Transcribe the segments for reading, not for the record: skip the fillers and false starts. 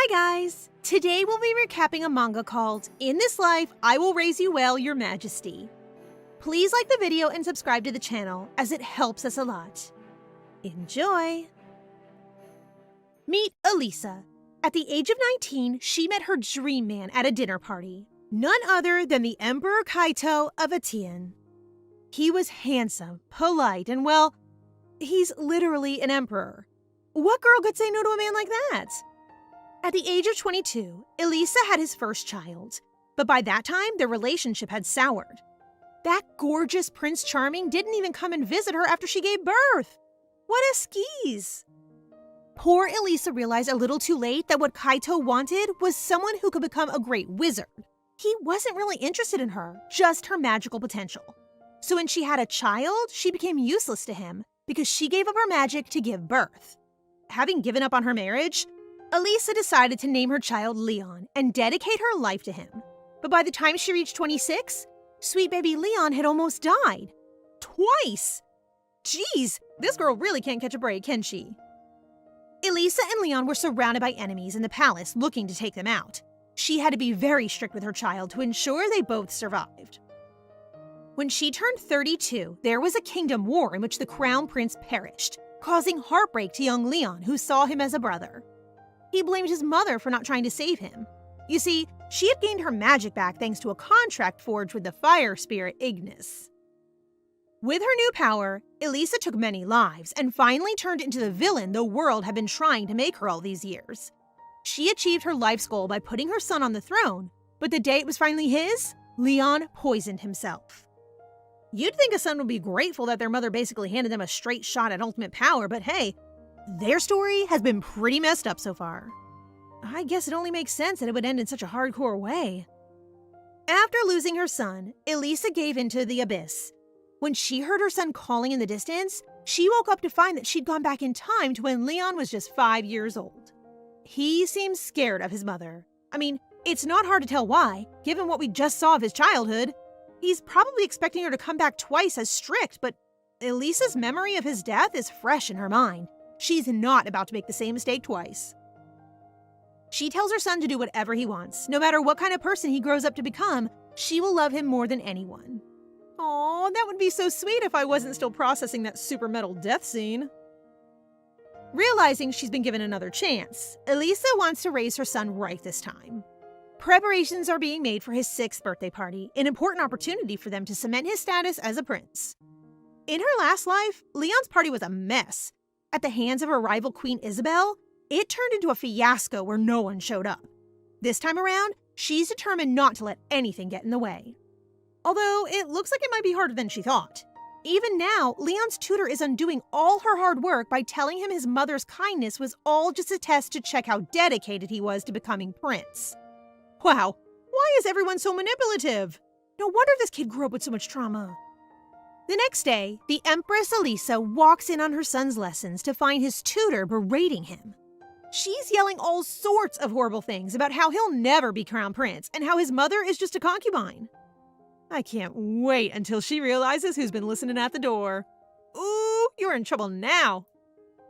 Hi guys! Today we'll be recapping a manga called In This Life, I Will Raise You Well, Your Majesty. Please like the video and subscribe to the channel as it helps us a lot. Enjoy! Meet Elisha. At the age of 19, she met her dream man at a dinner party. None other than the Emperor Kaito of Atian. He was handsome, polite, and well, he's literally an emperor. What girl could say no to a man like that? At the age of 22, Elisha had his first child, but by that time, their relationship had soured. That gorgeous Prince Charming didn't even come and visit her after she gave birth. What a skis! Poor Elisha realized a little too late that what Kaito wanted was someone who could become a great wizard. He wasn't really interested in her, just her magical potential. So when she had a child, she became useless to him because she gave up her magic to give birth. Having given up on her marriage, Elisha decided to name her child Leon and dedicate her life to him. But by the time she reached 26, sweet baby Leon had almost died. Twice! Jeez, this girl really can't catch a break, can she? Elisha and Leon were surrounded by enemies in the palace looking to take them out. She had to be very strict with her child to ensure they both survived. When she turned 32, there was a kingdom war in which the crown prince perished, causing heartbreak to young Leon, who saw him as a brother. He blamed his mother for not trying to save him. You see, she had gained her magic back thanks to a contract forged with the fire spirit Ignis. With her new power, Elisha took many lives and finally turned into the villain the world had been trying to make her all these years. She achieved her life's goal by putting her son on the throne, but the day it was finally his, Leon poisoned himself. You'd think a son would be grateful that their mother basically handed them a straight shot at ultimate power, but hey, their story has been pretty messed up so far. I guess it only makes sense that it would end in such a hardcore way. After losing her son, Elisha gave into the abyss. When she heard her son calling in the distance, she woke up to find that she'd gone back in time to when Leon was just 5 years old. He seems scared of his mother. I mean, it's not hard to tell why, given what we just saw of his childhood. He's probably expecting her to come back twice as strict, but Elisha's memory of his death is fresh in her mind. She's not about to make the same mistake twice. She tells her son to do whatever he wants. No matter what kind of person he grows up to become, she will love him more than anyone. Aw, that would be so sweet if I wasn't still processing that super metal death scene. Realizing she's been given another chance, Elisha wants to raise her son right this time. Preparations are being made for his 6th birthday party, an important opportunity for them to cement his status as a prince. In her last life, Leon's party was a mess. At the hands of her rival Queen Isabel, it turned into a fiasco where no one showed up. This time around, she's determined not to let anything get in the way. Although it looks like it might be harder than she thought. Even now, Leon's tutor is undoing all her hard work by telling him his mother's kindness was all just a test to check how dedicated he was to becoming prince. Wow, why is everyone so manipulative? No wonder this kid grew up with so much trauma. The next day, the Empress Elisha walks in on her son's lessons to find his tutor berating him. She's yelling all sorts of horrible things about how he'll never be crowned prince and how his mother is just a concubine. I can't wait until she realizes who's been listening at the door. Ooh, you're in trouble now.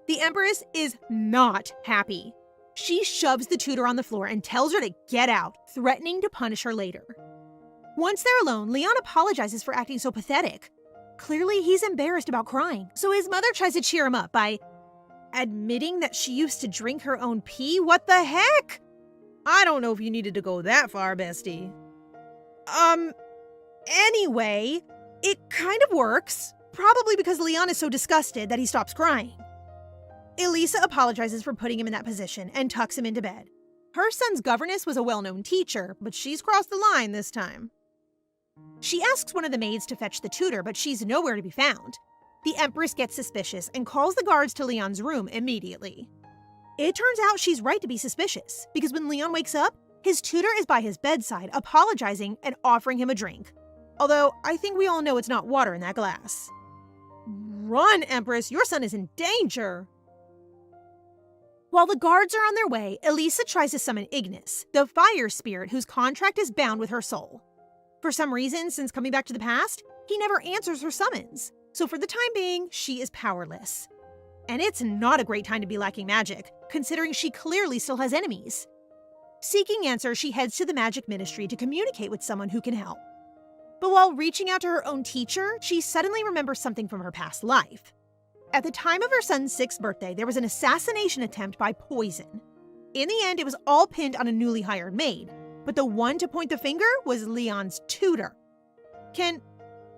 The Empress is not happy. She shoves the tutor on the floor and tells her to get out, threatening to punish her later. Once they're alone, Leon apologizes for acting so pathetic. Clearly, he's embarrassed about crying, so his mother tries to cheer him up by admitting that she used to drink her own pee? What the heck? I don't know if you needed to go that far, bestie. Anyway, it kind of works, probably because Leon is so disgusted that he stops crying. Elisha apologizes for putting him in that position and tucks him into bed. Her son's governess was a well-known teacher, but she's crossed the line this time. She asks one of the maids to fetch the tutor, but she's nowhere to be found. The Empress gets suspicious and calls the guards to Leon's room immediately. It turns out she's right to be suspicious, because when Leon wakes up, his tutor is by his bedside, apologizing and offering him a drink. Although, I think we all know it's not water in that glass. Run, Empress, your son is in danger! While the guards are on their way, Elisha tries to summon Ignis, the fire spirit whose contract is bound with her soul. For some reason, since coming back to the past, he never answers her summons, so for the time being, she is powerless. And it's not a great time to be lacking magic, considering she clearly still has enemies. Seeking answers, she heads to the magic ministry to communicate with someone who can help. But while reaching out to her own teacher, she suddenly remembers something from her past life. At the time of her son's 6th birthday, there was an assassination attempt by poison. In the end, it was all pinned on a newly hired maid, but the one to point the finger was Leon's tutor. Can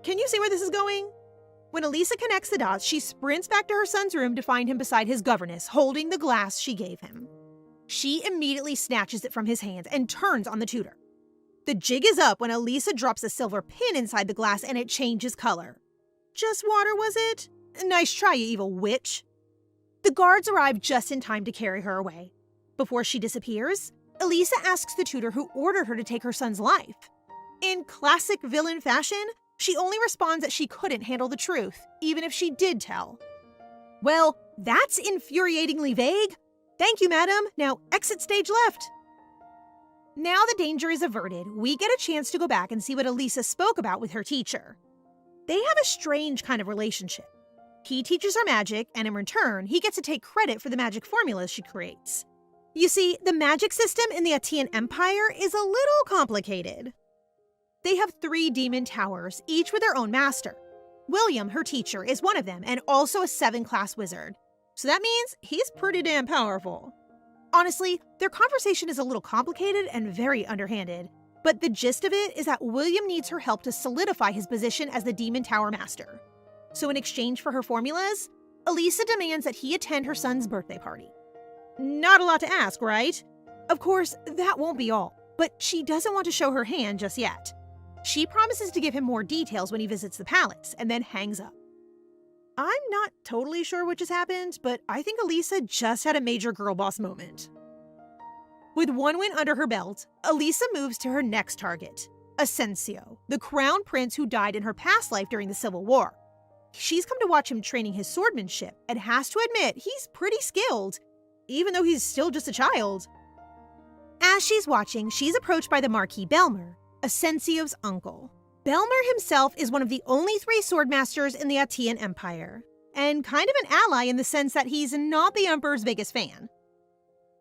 you see where this is going? When Elisha connects the dots, she sprints back to her son's room to find him beside his governess, holding the glass she gave him. She immediately snatches it from his hands and turns on the tutor. The jig is up when Elisha drops a silver pin inside the glass and it changes color. Just water, was it? Nice try, you evil witch. The guards arrive just in time to carry her away. Before she disappears, Elisha asks the tutor who ordered her to take her son's life. In classic villain fashion, she only responds that she couldn't handle the truth, even if she did tell. Well, that's infuriatingly vague. Thank you, madam. Now exit stage left. Now the danger is averted, we get a chance to go back and see what Elisha spoke about with her teacher. They have a strange kind of relationship. He teaches her magic, and in return, he gets to take credit for the magic formulas she creates. You see, the magic system in the Atian Empire is a little complicated. They have 3 demon towers, each with their own master. William, her teacher, is one of them, and also a 7th-class wizard. So that means he's pretty damn powerful. Honestly, their conversation is a little complicated and very underhanded, but the gist of it is that William needs her help to solidify his position as the Demon Tower Master. So in exchange for her formulas, Elisha demands that he attend her son's birthday party. Not a lot to ask, right? Of course, that won't be all, but she doesn't want to show her hand just yet. She promises to give him more details when he visits the palace, and then hangs up. I'm not totally sure what just happened, but I think Elisha just had a major girl boss moment. With one win under her belt, Elisha moves to her next target, Asensio, the crown prince who died in her past life during the Civil War. She's come to watch him training his swordmanship and has to admit he's pretty skilled, even though he's still just a child. As she's watching, she's approached by the Marquis Belmer, Asensio's uncle. Belmer himself is one of the only 3 swordmasters in the Atian Empire, and kind of an ally in the sense that he's not the Emperor's biggest fan.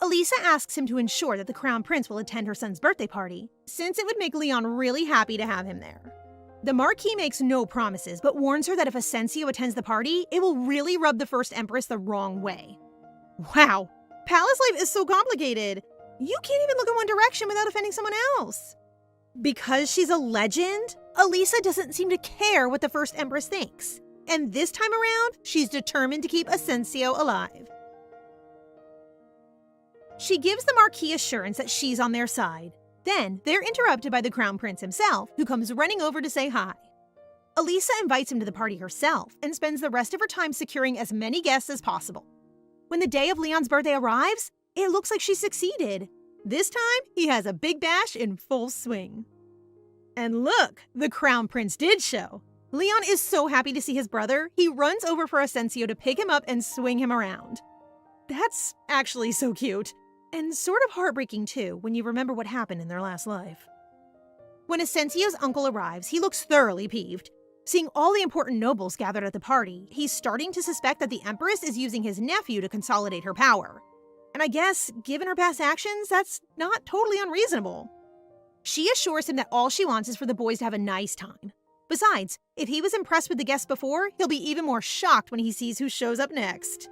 Elisha asks him to ensure that the Crown Prince will attend her son's birthday party, since it would make Leon really happy to have him there. The Marquis makes no promises, but warns her that if Asensio attends the party, it will really rub the First Empress the wrong way. Wow, palace life is so complicated. You can't even look in one direction without offending someone else. Because she's a legend, Elisha doesn't seem to care what the First Empress thinks. And this time around, she's determined to keep Asensio alive. She gives the Marquis assurance that she's on their side. Then, they're interrupted by the Crown Prince himself, who comes running over to say hi. Elisha invites him to the party herself and spends the rest of her time securing as many guests as possible. When the day of Leon's birthday arrives, it looks like she succeeded. This time, he has a big bash in full swing. And look, the Crown Prince did show. Leon is so happy to see his brother, he runs over for Asensio to pick him up and swing him around. That's actually so cute. And sort of heartbreaking too, when you remember what happened in their last life. When Asensio's uncle arrives, he looks thoroughly peeved. Seeing all the important nobles gathered at the party, he's starting to suspect that the Empress is using his nephew to consolidate her power. And I guess, given her past actions, that's not totally unreasonable. She assures him that all she wants is for the boys to have a nice time. Besides, if he was impressed with the guests before, he'll be even more shocked when he sees who shows up next.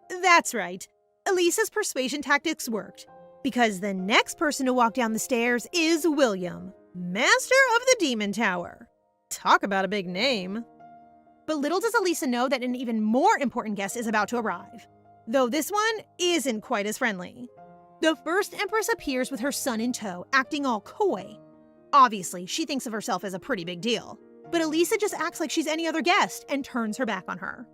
That's right. Elisha's persuasion tactics worked, because the next person to walk down the stairs is William, Master of the Demon Tower. Talk about a big name. But little does Elisha know that an even more important guest is about to arrive. Though this one isn't quite as friendly. The First Empress appears with her son in tow, acting all coy. Obviously, she thinks of herself as a pretty big deal, but Elisha just acts like she's any other guest and turns her back on her.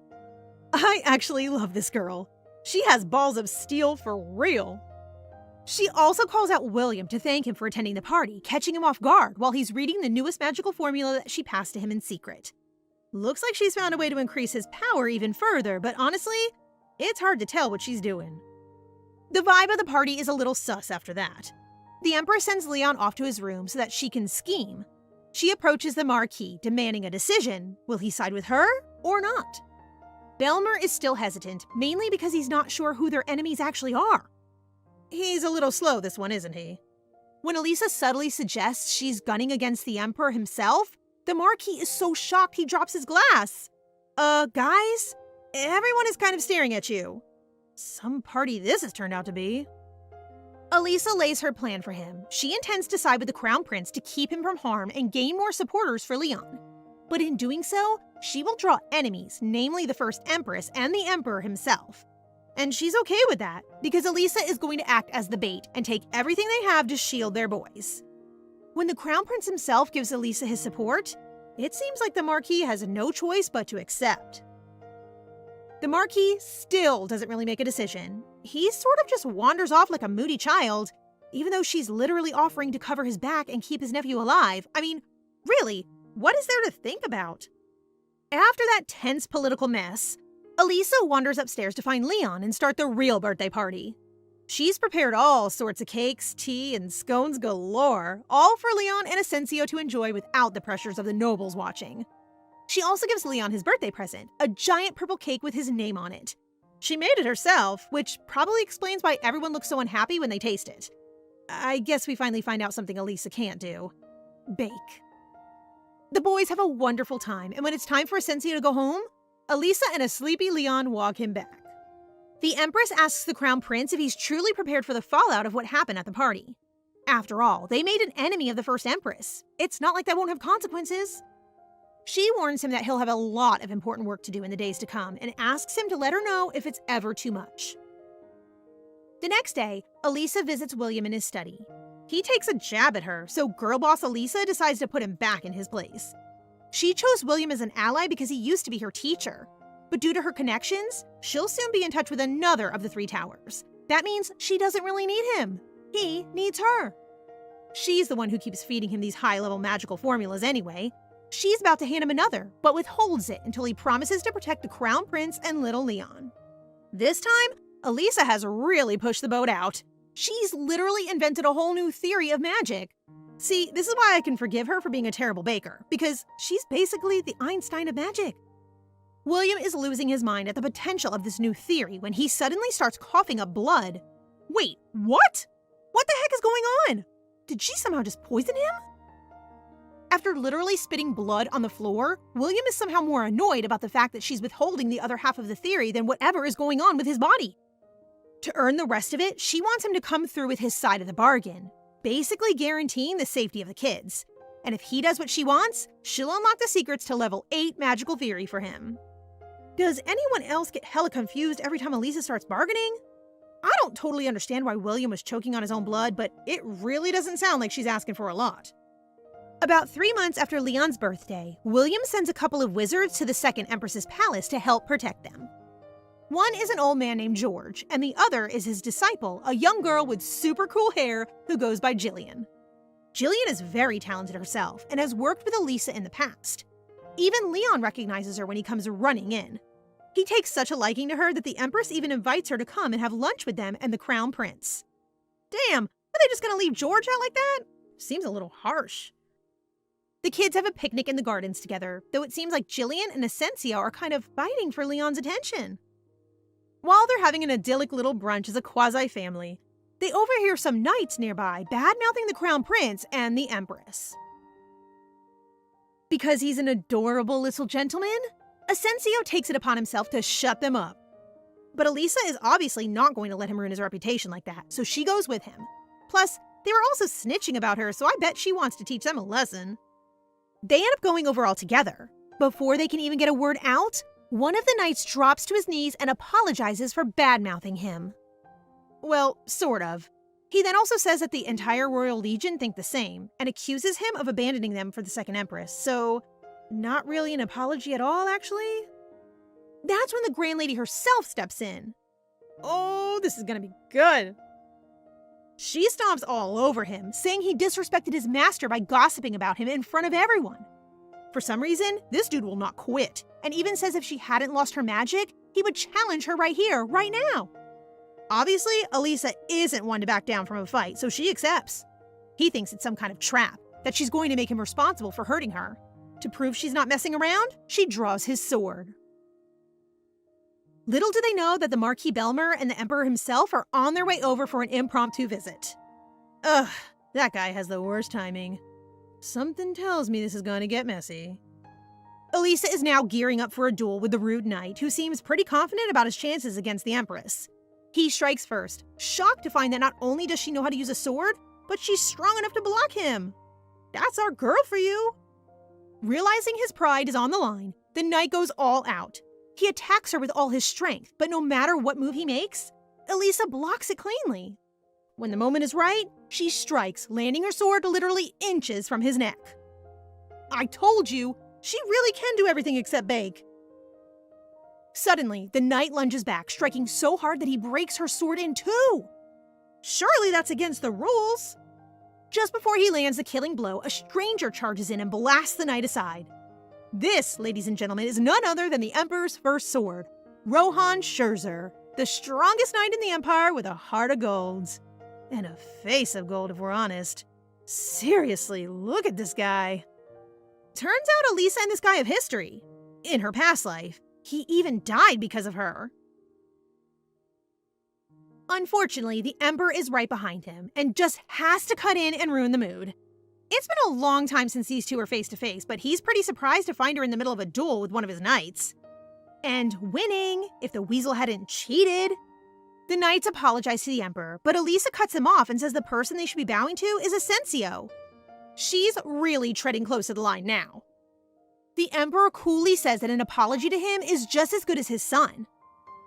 I actually love this girl. She has balls of steel for real. She also calls out William to thank him for attending the party, catching him off guard while he's reading the newest magical formula that she passed to him in secret. Looks like she's found a way to increase his power even further, but honestly, it's hard to tell what she's doing. The vibe of the party is a little sus after that. The Empress sends Leon off to his room so that she can scheme. She approaches the Marquis, demanding a decision. Will he side with her or not? Belmer is still hesitant, mainly because he's not sure who their enemies actually are. He's a little slow, this one, isn't he? When Elisha subtly suggests she's gunning against the Emperor himself, the Marquis is so shocked he drops his glass. Guys? Everyone is kind of staring at you. Some party this has turned out to be. Elisha lays her plan for him. She intends to side with the Crown Prince to keep him from harm and gain more supporters for Leon. But in doing so, she will draw enemies, namely the first Empress and the Emperor himself. And she's okay with that, because Elisha is going to act as the bait and take everything they have to shield their boys. When the Crown Prince himself gives Elisha his support, it seems like the Marquis has no choice but to accept. The Marquis still doesn't really make a decision. He sort of just wanders off like a moody child, even though she's literally offering to cover his back and keep his nephew alive. I mean, really, what is there to think about? After that tense political mess, Elisha wanders upstairs to find Leon and start the real birthday party. She's prepared all sorts of cakes, tea, and scones galore, all for Leon and Asensio to enjoy without the pressures of the nobles watching. She also gives Leon his birthday present, a giant purple cake with his name on it. She made it herself, which probably explains why everyone looks so unhappy when they taste it. I guess we finally find out something Elisha can't do. Bake. The boys have a wonderful time, and when it's time for Asensio to go home, Elisha and a sleepy Leon walk him back. The Empress asks the Crown Prince if he's truly prepared for the fallout of what happened at the party. After all, they made an enemy of the first Empress. It's not like that won't have consequences. She warns him that he'll have a lot of important work to do in the days to come and asks him to let her know if it's ever too much. The next day, Elisha visits William in his study. He takes a jab at her, so girl boss Elisha decides to put him back in his place. She chose William as an ally because he used to be her teacher, but due to her connections, she'll soon be in touch with another of the three towers. That means she doesn't really need him. He needs her. She's the one who keeps feeding him these high-level magical formulas anyway. She's about to hand him another, but withholds it until he promises to protect the Crown Prince and little Leon. This time, Elisha has really pushed the boat out. She's literally invented a whole new theory of magic. See, this is why I can forgive her for being a terrible baker, because she's basically the Einstein of magic. William is losing his mind at the potential of this new theory when he suddenly starts coughing up blood. Wait, what? What the heck is going on? Did she somehow just poison him? After literally spitting blood on the floor, William is somehow more annoyed about the fact that she's withholding the other half of the theory than whatever is going on with his body. To earn the rest of it, she wants him to come through with his side of the bargain, basically guaranteeing the safety of the kids. And if he does what she wants, she'll unlock the secrets to level 8 magical theory for him. Does anyone else get hella confused every time Elisha starts bargaining? I don't totally understand why William was choking on his own blood, but it really doesn't sound like she's asking for a lot. About 3 months after Leon's birthday, William sends a couple of wizards to the second Empress's palace to help protect them. One is an old man named George, and the other is his disciple, a young girl with super cool hair who goes by Jillian. Jillian is very talented herself and has worked with Elisha in the past. Even Leon recognizes her when he comes running in. He takes such a liking to her that the Empress even invites her to come and have lunch with them and the Crown Prince. Damn, are they just gonna leave George out like that? Seems a little harsh. The kids have a picnic in the gardens together, though it seems like Jillian and Asensio are kind of fighting for Leon's attention. While they're having an idyllic little brunch as a quasi-family, they overhear some knights nearby bad-mouthing the Crown Prince and the Empress. Because he's an adorable little gentleman, Asensio takes it upon himself to shut them up. But Elisha is obviously not going to let him ruin his reputation like that, so she goes with him. Plus, they were also snitching about her, so I bet she wants to teach them a lesson. They end up going over all together. Before they can even get a word out, one of the knights drops to his knees and apologizes for bad-mouthing him. Well, sort of. He then also says that the entire Royal Legion think the same, and accuses him of abandoning them for the Second Empress, so not really an apology at all, actually. That's when the Grand Lady herself steps in. Oh, this is gonna be good. She stomps all over him, saying he disrespected his master by gossiping about him in front of everyone. For some reason, this dude will not quit, and even says if she hadn't lost her magic, he would challenge her right here, right now. Obviously, Elisha isn't one to back down from a fight, so she accepts. He thinks it's some kind of trap, that she's going to make him responsible for hurting her. To prove she's not messing around, she draws his sword. Little do they know that the Marquis Belmer and the Emperor himself are on their way over for an impromptu visit. Ugh, that guy has the worst timing. Something tells me this is going to get messy. Elisha is now gearing up for a duel with the rude knight, who seems pretty confident about his chances against the Empress. He strikes first, shocked to find that not only does she know how to use a sword, but she's strong enough to block him. That's our girl for you. Realizing his pride is on the line, the knight goes all out. He attacks her with all his strength, but no matter what move he makes, Elisha blocks it cleanly. When the moment is right, she strikes, landing her sword literally inches from his neck. I told you, she really can do everything except bake. Suddenly, the knight lunges back, striking so hard that he breaks her sword in two. Surely that's against the rules. Just before he lands the killing blow, a stranger charges in and blasts the knight aside. This, ladies and gentlemen, is none other than the Emperor's first sword, Rohan Scherzer, the strongest knight in the Empire with a heart of gold. And a face of gold, if we're honest. Seriously, look at this guy. Turns out Elisha and this guy have history. In her past life, he even died because of her. Unfortunately, the Emperor is right behind him and just has to cut in and ruin the mood. It's been a long time since these two are face to face, but he's pretty surprised to find her in the middle of a duel with one of his knights. And winning, if the weasel hadn't cheated. The knights apologize to the Emperor, but Elisha cuts him off and says the person they should be bowing to is Asensio. She's really treading close to the line now. The Emperor coolly says that an apology to him is just as good as his son.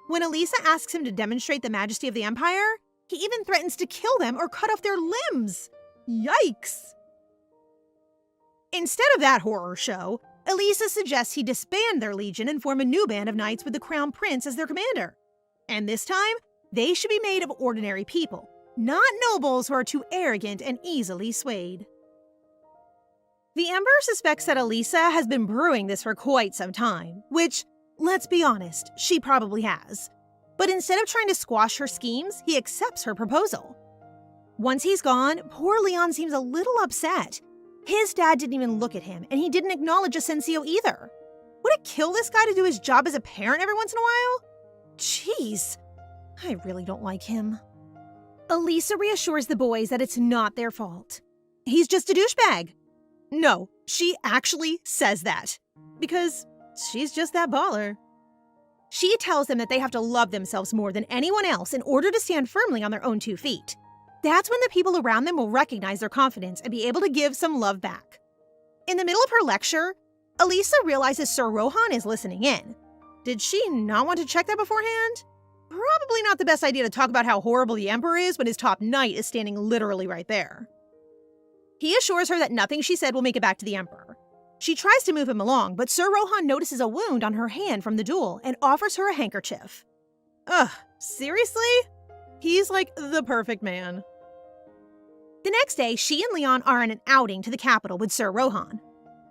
When Elisha asks him to demonstrate the majesty of the Empire, he even threatens to kill them or cut off their limbs. Yikes! Instead of that horror show, Elisha suggests he disband their legion and form a new band of knights with the Crown Prince as their commander. And this time, they should be made of ordinary people, not nobles who are too arrogant and easily swayed. The Emperor suspects that Elisha has been brewing this for quite some time, which, let's be honest, she probably has. But instead of trying to squash her schemes, he accepts her proposal. Once he's gone, poor Leon seems a little upset. His dad didn't even look at him, and he didn't acknowledge Asensio either. Would it kill this guy to do his job as a parent every once in a while? Jeez, I really don't like him. Elisha reassures the boys that it's not their fault. He's just a douchebag. No, she actually says that. Because she's just that baller. She tells them that they have to love themselves more than anyone else in order to stand firmly on their own 2 feet. That's when the people around them will recognize their confidence and be able to give some love back. In the middle of her lecture, Elisha realizes Sir Rohan is listening in. Did she not want to check that beforehand? Probably not the best idea to talk about how horrible the Emperor is when his top knight is standing literally right there. He assures her that nothing she said will make it back to the Emperor. She tries to move him along, but Sir Rohan notices a wound on her hand from the duel and offers her a handkerchief. Ugh, seriously? He's like the perfect man. The next day, she and Leon are on an outing to the capital with Sir Rohan.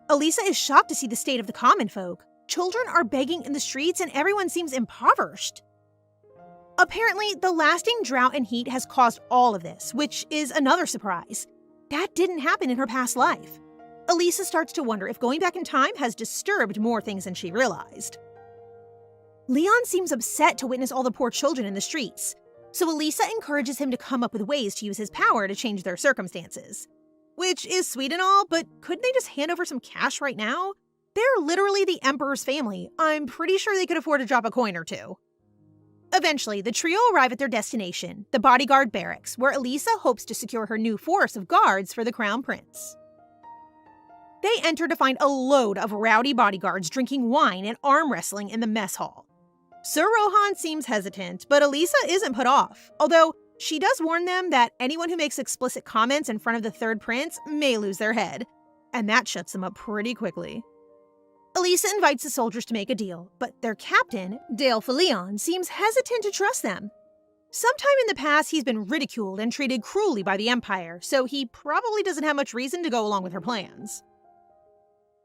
Elisha is shocked to see the state of the common folk. Children are begging in the streets and everyone seems impoverished. Apparently, the lasting drought and heat has caused all of this, which is another surprise. That didn't happen in her past life. Elisha starts to wonder if going back in time has disturbed more things than she realized. Leon seems upset to witness all the poor children in the streets, so Elisha encourages him to come up with ways to use his power to change their circumstances. Which is sweet and all, but couldn't they just hand over some cash right now? They're literally the Emperor's family. I'm pretty sure they could afford to drop a coin or two. Eventually, the trio arrive at their destination, the bodyguard barracks, where Elisha hopes to secure her new force of guards for the Crown Prince. They enter to find a load of rowdy bodyguards drinking wine and arm wrestling in the mess hall. Sir Rohan seems hesitant, but Elisha isn't put off, although she does warn them that anyone who makes explicit comments in front of the third prince may lose their head, and that shuts them up pretty quickly. Elisha invites the soldiers to make a deal, but their captain, Dale Filion, seems hesitant to trust them. Sometime in the past, he's been ridiculed and treated cruelly by the Empire, so he probably doesn't have much reason to go along with her plans.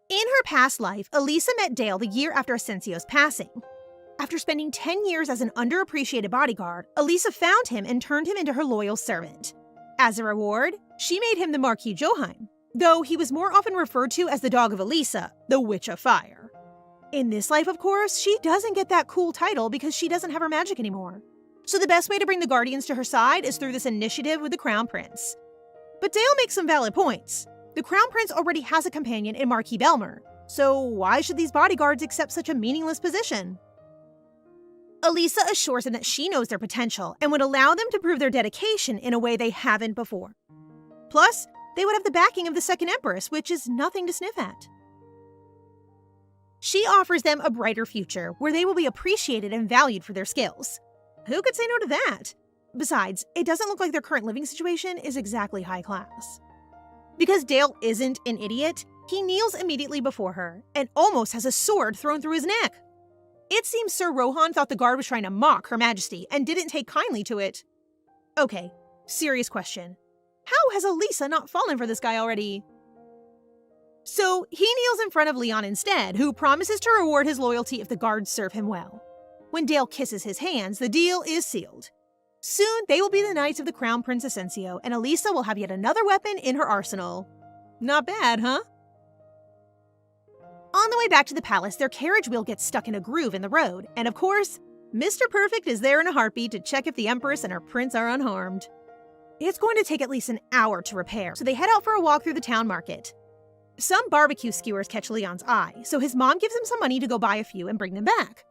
In her past life, Elisha met Dale the year after Asensio's passing. After spending 10 years as an underappreciated bodyguard, Elisha found him and turned him into her loyal servant. As a reward, she made him the Marquis Joheim, though he was more often referred to as the dog of Elisha, the Witch of Fire. In this life, of course, she doesn't get that cool title because she doesn't have her magic anymore. So the best way to bring the Guardians to her side is through this initiative with the Crown Prince. But Dale makes some valid points. The Crown Prince already has a companion in Marquis Belmer, so why should these bodyguards accept such a meaningless position? Elisha assures them that she knows their potential and would allow them to prove their dedication in a way they haven't before. Plus, they would have the backing of the second Empress, which is nothing to sniff at. She offers them a brighter future where they will be appreciated and valued for their skills. Who could say no to that? Besides, it doesn't look like their current living situation is exactly high class. Because Dale isn't an idiot, he kneels immediately before her and almost has a sword thrown through his neck. It seems Sir Rohan thought the guard was trying to mock Her Majesty and didn't take kindly to it. Okay, serious question. How has Elisha not fallen for this guy already? So he kneels in front of Leon instead, who promises to reward his loyalty if the guards serve him well. When Dale kisses his hands, the deal is sealed. Soon, they will be the Knights of the Crown Prince Ascensio, and Elisha will have yet another weapon in her arsenal. Not bad, huh? On the way back to the palace, their carriage wheel gets stuck in a groove in the road, and of course, Mr. Perfect is there in a heartbeat to check if the Empress and her prince are unharmed. It's going to take at least an hour to repair, so they head out for a walk through the town market. Some barbecue skewers catch Leon's eye, so his mom gives him some money to go buy a few and bring them back.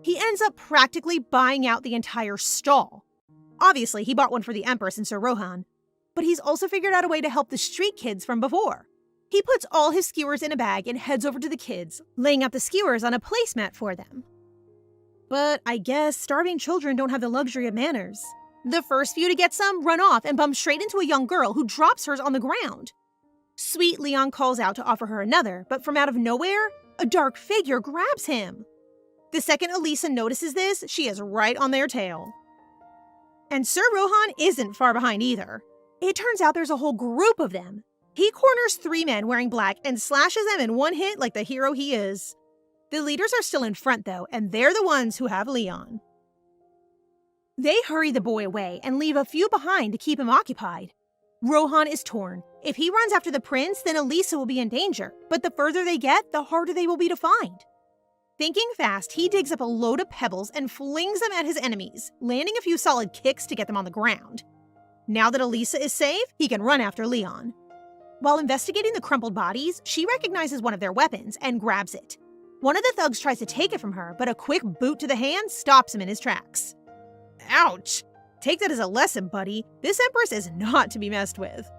He ends up practically buying out the entire stall. Obviously, he bought one for the Empress and Sir Rohan, but he's also figured out a way to help the street kids from before. He puts all his skewers in a bag and heads over to the kids, laying out the skewers on a placemat for them. But I guess starving children don't have the luxury of manners. The first few to get some run off and bump straight into a young girl who drops hers on the ground. Sweet Leon calls out to offer her another, but from out of nowhere, a dark figure grabs him. The second Elisha notices this, she is right on their tail. And Sir Rohan isn't far behind either. It turns out there's a whole group of them. He corners 3 men wearing black and slashes them in one hit like the hero he is. The leaders are still in front though, and they're the ones who have Leon. They hurry the boy away and leave a few behind to keep him occupied. Rohan is torn. If he runs after the prince, then Elisha will be in danger, but the further they get, the harder they will be to find. Thinking fast, he digs up a load of pebbles and flings them at his enemies, landing a few solid kicks to get them on the ground. Now that Elisha is safe, he can run after Leon. While investigating the crumpled bodies, she recognizes one of their weapons and grabs it. One of the thugs tries to take it from her, but a quick boot to the hand stops him in his tracks. Ouch! Take that as a lesson, buddy. This Empress is not to be messed with.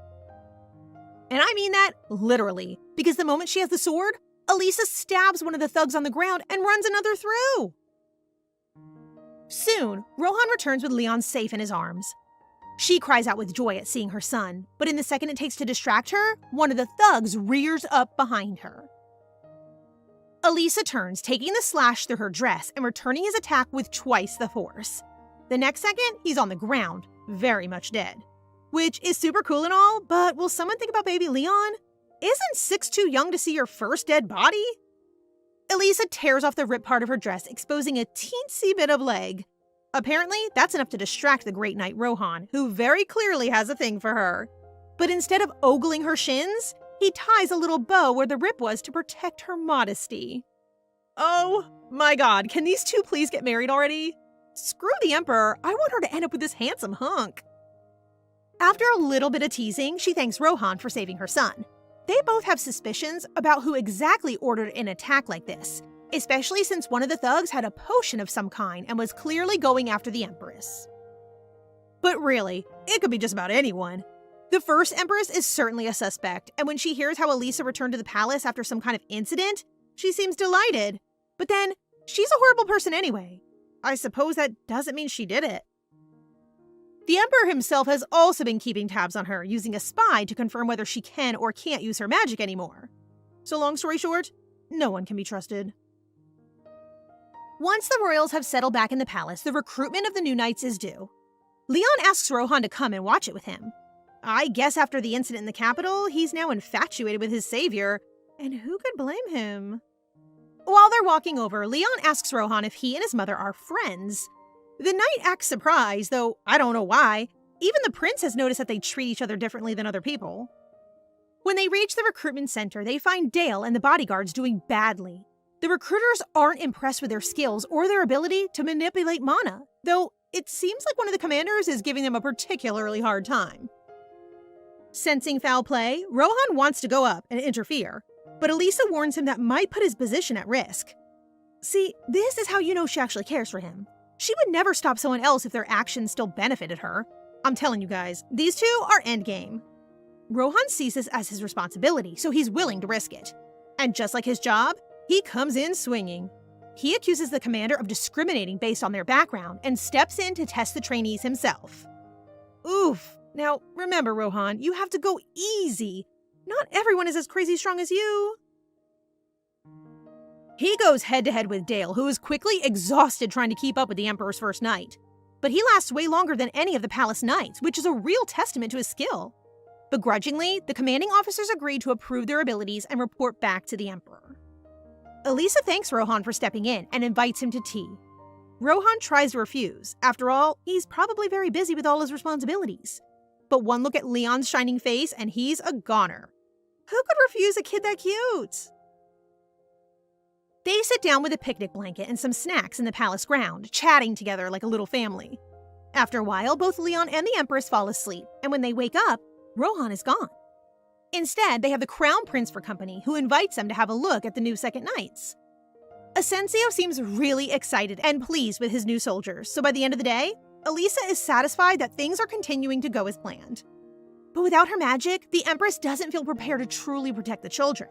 And I mean that literally, because the moment she has the sword, Elisha stabs one of the thugs on the ground and runs another through. Soon, Rohan returns with Leon safe in his arms. She cries out with joy at seeing her son, but in the second it takes to distract her, one of the thugs rears up behind her. Elisha turns, taking the slash through her dress and returning his attack with twice the force. The next second, he's on the ground, very much dead. Which is super cool and all, but will someone think about baby Leon? Isn't 6 too young to see your first dead body? Elisha tears off the ripped part of her dress, exposing a teensy bit of leg. Apparently, that's enough to distract the great knight Rohan, who very clearly has a thing for her. But instead of ogling her shins, he ties a little bow where the rip was to protect her modesty. Oh my god, can these two please get married already? Screw the Emperor, I want her to end up with this handsome hunk. After a little bit of teasing, she thanks Rohan for saving her son. They both have suspicions about who exactly ordered an attack like this, especially since one of the thugs had a potion of some kind and was clearly going after the Empress. But really, it could be just about anyone. The first Empress is certainly a suspect, and when she hears how Elisha returned to the palace after some kind of incident, she seems delighted. But then, she's a horrible person anyway. I suppose that doesn't mean she did it. The Emperor himself has also been keeping tabs on her, using a spy to confirm whether she can or can't use her magic anymore. So long story short, no one can be trusted. Once the royals have settled back in the palace, the recruitment of the new knights is due. Leon asks Rohan to come and watch it with him. I guess after the incident in the capital, he's now infatuated with his savior, and who could blame him? While they're walking over, Leon asks Rohan if he and his mother are friends. The knight acts surprised, though I don't know why. Even the prince has noticed that they treat each other differently than other people. When they reach the recruitment center, they find Dale and the bodyguards doing badly. The recruiters aren't impressed with their skills or their ability to manipulate mana, though it seems like one of the commanders is giving them a particularly hard time. Sensing foul play, Rohan wants to go up and interfere, but Elisha warns him that might put his position at risk. See, this is how you know she actually cares for him. She would never stop someone else if their actions still benefited her. I'm telling you guys, these two are endgame. Rohan sees this as his responsibility, so he's willing to risk it. And just like his job, he comes in swinging. He accuses the commander of discriminating based on their background and steps in to test the trainees himself. Oof. Now, remember, Rohan, you have to go easy. Not everyone is as crazy strong as you. He goes head-to-head with Dale, who is quickly exhausted trying to keep up with the Emperor's first night. But he lasts way longer than any of the palace knights, which is a real testament to his skill. Begrudgingly, the commanding officers agree to approve their abilities and report back to the Emperor. Elisha thanks Rohan for stepping in and invites him to tea. Rohan tries to refuse. After all, he's probably very busy with all his responsibilities. But one look at Leon's shining face and he's a goner. Who could refuse a kid that cute? They sit down with a picnic blanket and some snacks in the palace ground, chatting together like a little family. After a while, both Leon and the Empress fall asleep, and when they wake up, Rohan is gone. Instead, they have the Crown Prince for company, who invites them to have a look at the new second knights. Asensio seems really excited and pleased with his new soldiers, so by the end of the day, Elisha is satisfied that things are continuing to go as planned. But without her magic, the Empress doesn't feel prepared to truly protect the children.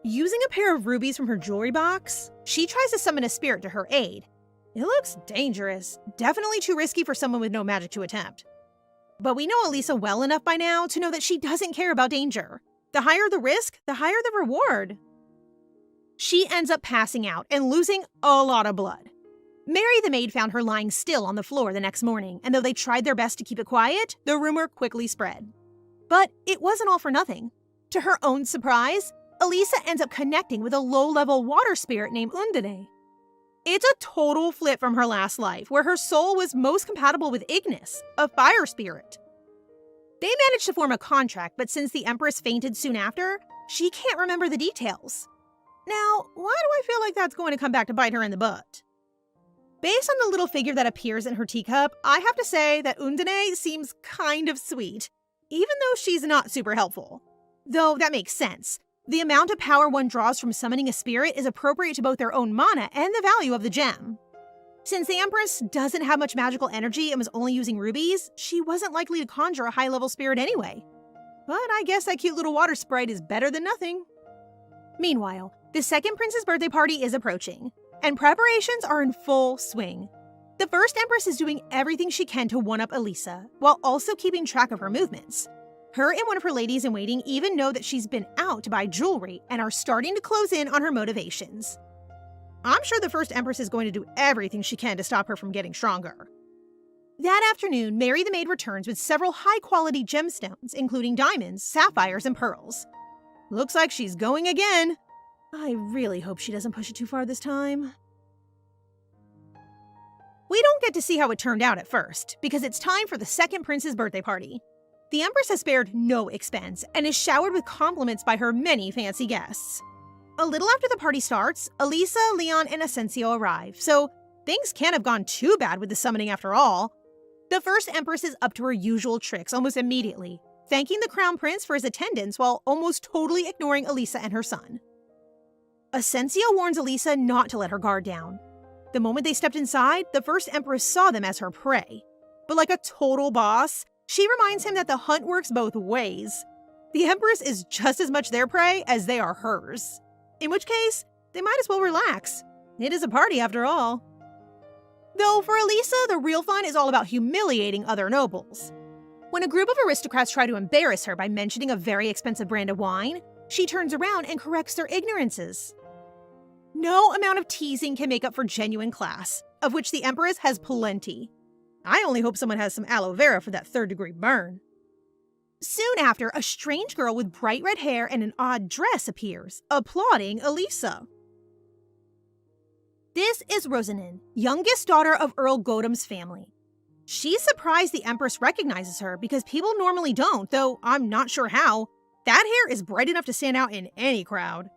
Using a pair of rubies from her jewelry box, she tries to summon a spirit to her aid. It looks dangerous, definitely too risky for someone with no magic to attempt. But we know Elisha well enough by now to know that she doesn't care about danger. The higher the risk, the higher the reward. She ends up passing out and losing a lot of blood. Mary the maid found her lying still on the floor the next morning, and though they tried their best to keep it quiet, the rumor quickly spread. But it wasn't all for nothing. To her own surprise, Elisha ends up connecting with a low-level water spirit named Undine. It's a total flip from her last life, where her soul was most compatible with Ignis, a fire spirit. They managed to form a contract, but since the Empress fainted soon after, she can't remember the details. Now, why do I feel like that's going to come back to bite her in the butt? Based on the little figure that appears in her teacup, I have to say that Undine seems kind of sweet, even though she's not super helpful. Though that makes sense. The amount of power one draws from summoning a spirit is appropriate to both their own mana and the value of the gem. Since the Empress doesn't have much magical energy and was only using rubies, she wasn't likely to conjure a high-level spirit anyway. But I guess that cute little water sprite is better than nothing. Meanwhile, the second prince's birthday party is approaching, and preparations are in full swing. The first Empress is doing everything she can to one-up Elisha, while also keeping track of her movements. Her and one of her ladies-in-waiting even know that she's been out to buy jewelry and are starting to close in on her motivations. I'm sure the first Empress is going to do everything she can to stop her from getting stronger. That afternoon, Mary the maid returns with several high-quality gemstones, including diamonds, sapphires, and pearls. Looks like she's going again. I really hope she doesn't push it too far this time. We don't get to see how it turned out at first, because it's time for the second prince's birthday party. The Empress has spared no expense and is showered with compliments by her many fancy guests. A little after the party starts, Elisha, Leon, and Asensio arrive, so things can't have gone too bad with the summoning after all. The first Empress is up to her usual tricks almost immediately, thanking the Crown Prince for his attendance while almost totally ignoring Elisha and her son. Asensio warns Elisha not to let her guard down. The moment they stepped inside, the first Empress saw them as her prey. But like a total boss, she reminds him that the hunt works both ways. The Empress is just as much their prey as they are hers. In which case, they might as well relax. It is a party after all. Though for Elisha, the real fun is all about humiliating other nobles. When a group of aristocrats try to embarrass her by mentioning a very expensive brand of wine, she turns around and corrects their ignorances. No amount of teasing can make up for genuine class, of which the Empress has plenty. I only hope someone has some aloe vera for that third-degree burn. Soon after, a strange girl with bright red hair and an odd dress appears, applauding Elisha. This is Rosanin, youngest daughter of Earl Godum's family. She's surprised the Empress recognizes her because people normally don't, though I'm not sure how. That hair is bright enough to stand out in any crowd.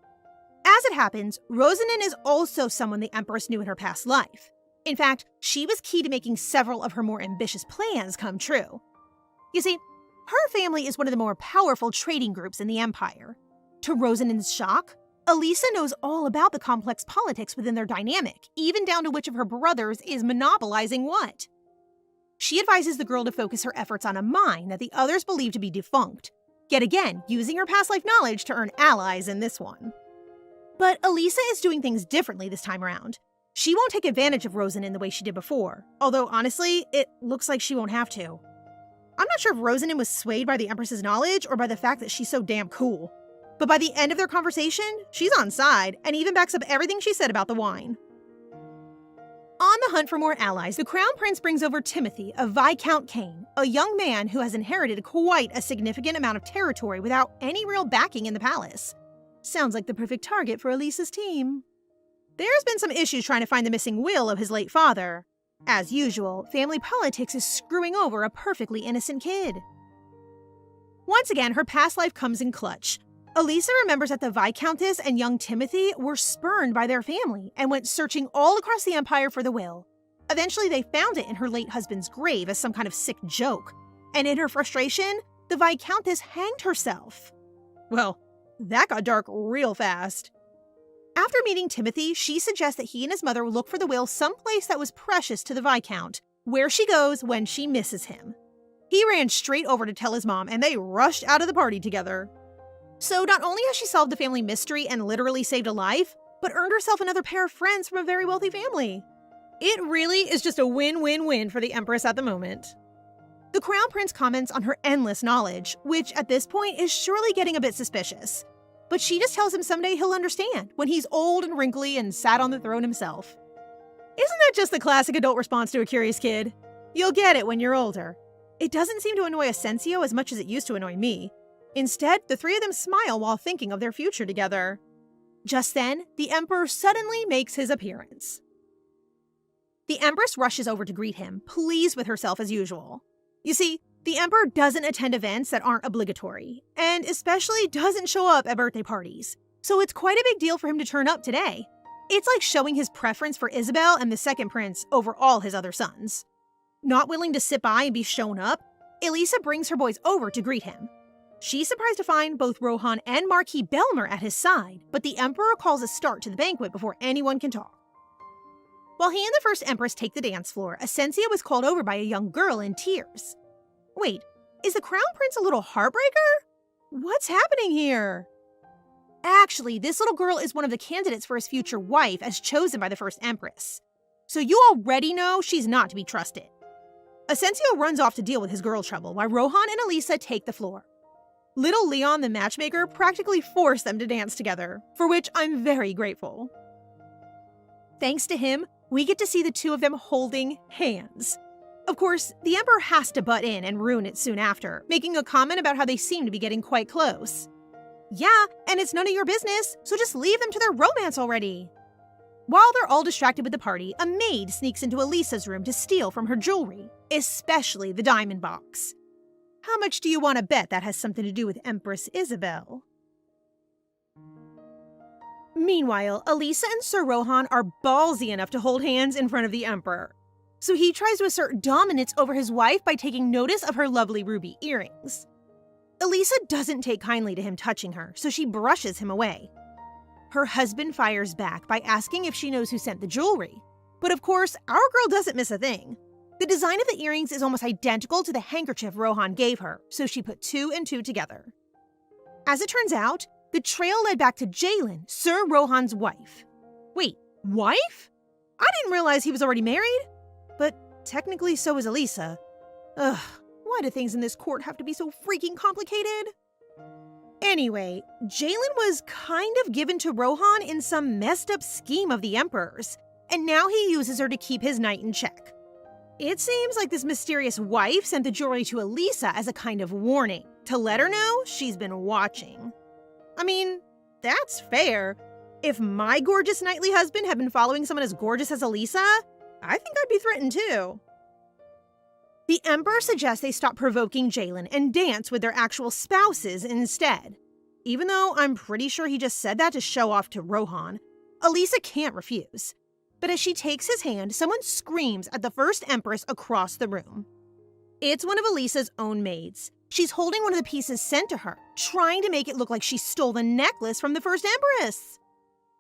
As it happens, Rosanin is also someone the Empress knew in her past life. In fact, she was key to making several of her more ambitious plans come true. You see, her family is one of the more powerful trading groups in the Empire. To Rosanin's shock, Elisha knows all about the complex politics within their dynamic, even down to which of her brothers is monopolizing what. She advises the girl to focus her efforts on a mine that the others believe to be defunct, yet again using her past life knowledge to earn allies in this one. But Elisha is doing things differently this time around. She won't take advantage of Rosanin the way she did before, although honestly, it looks like she won't have to. I'm not sure if Rosanin was swayed by the Empress's knowledge or by the fact that she's so damn cool. But by the end of their conversation, she's on side and even backs up everything she said about the wine. On the hunt for more allies, the Crown Prince brings over Timothy of Viscount Kane, a young man who has inherited quite a significant amount of territory without any real backing in the palace. Sounds like the perfect target for Elisa's team. There's been some issues trying to find the missing will of his late father. As usual, family politics is screwing over a perfectly innocent kid. Once again, her past life comes in clutch. Elisha remembers that the Viscountess and young Timothy were spurned by their family and went searching all across the Empire for the will. Eventually, they found it in her late husband's grave as some kind of sick joke. And in her frustration, the Viscountess hanged herself. Well, that got dark real fast. After meeting Timothy, she suggests that he and his mother look for the will someplace that was precious to the Viscount, where she goes when she misses him. He ran straight over to tell his mom, and they rushed out of the party together. So not only has she solved the family mystery and literally saved a life, but earned herself another pair of friends from a very wealthy family. It really is just a win-win-win for the Empress at the moment. The Crown Prince comments on her endless knowledge, which at this point is surely getting a bit suspicious. But she just tells him someday he'll understand, when he's old and wrinkly and sat on the throne himself. Isn't that just the classic adult response to a curious kid? You'll get it when you're older. It doesn't seem to annoy Asensio as much as it used to annoy me. Instead, the three of them smile while thinking of their future together. Just then, the Emperor suddenly makes his appearance. The Empress rushes over to greet him, pleased with herself as usual. You see, the Emperor doesn't attend events that aren't obligatory, and especially doesn't show up at birthday parties, so it's quite a big deal for him to turn up today. It's like showing his preference for Isabel and the second prince over all his other sons. Not willing to sit by and be shown up, Elisha brings her boys over to greet him. She's surprised to find both Rohan and Marquis Belmer at his side, but the Emperor calls a start to the banquet before anyone can talk. While he and the first Empress take the dance floor, Asensio was called over by a young girl in tears. Wait, is the Crown Prince a little heartbreaker? What's happening here? Actually, this little girl is one of the candidates for his future wife as chosen by the first Empress. So you already know she's not to be trusted. Asensio runs off to deal with his girl trouble while Rohan and Elisha take the floor. Little Leon, the matchmaker, practically forced them to dance together, for which I'm very grateful. Thanks to him, we get to see the two of them holding hands. Of course, the Emperor has to butt in and ruin it soon after, making a comment about how they seem to be getting quite close. Yeah, and it's none of your business, so just leave them to their romance already. While they're all distracted with the party, a maid sneaks into Elisa's room to steal from her jewelry, especially the diamond box. How much do you want to bet that has something to do with Empress Isabel? Meanwhile, Elisha and Sir Rohan are ballsy enough to hold hands in front of the Emperor. So he tries to assert dominance over his wife by taking notice of her lovely ruby earrings. Elisha doesn't take kindly to him touching her, so she brushes him away. Her husband fires back by asking if she knows who sent the jewelry. But of course, our girl doesn't miss a thing. The design of the earrings is almost identical to the handkerchief Rohan gave her, so she put two and two together. As it turns out, the trail led back to Jalen, Sir Rohan's wife. Wait, wife? I didn't realize he was already married. But technically so is Elisha. Ugh, why do things in this court have to be so freaking complicated? Anyway, Jalen was kind of given to Rohan in some messed up scheme of the Emperor's, and now he uses her to keep his knight in check. It seems like this mysterious wife sent the jewelry to Elisha as a kind of warning, to let her know she's been watching. I mean, that's fair. If my gorgeous knightly husband had been following someone as gorgeous as Elisha, I think I'd be threatened too. The Emperor suggests they stop provoking Jalen and dance with their actual spouses instead. Even though I'm pretty sure he just said that to show off to Rohan, Elisha can't refuse. But as she takes his hand, someone screams at the first Empress across the room. It's one of Elisha's own maids. She's holding one of the pieces sent to her, trying to make it look like she stole the necklace from the first Empress.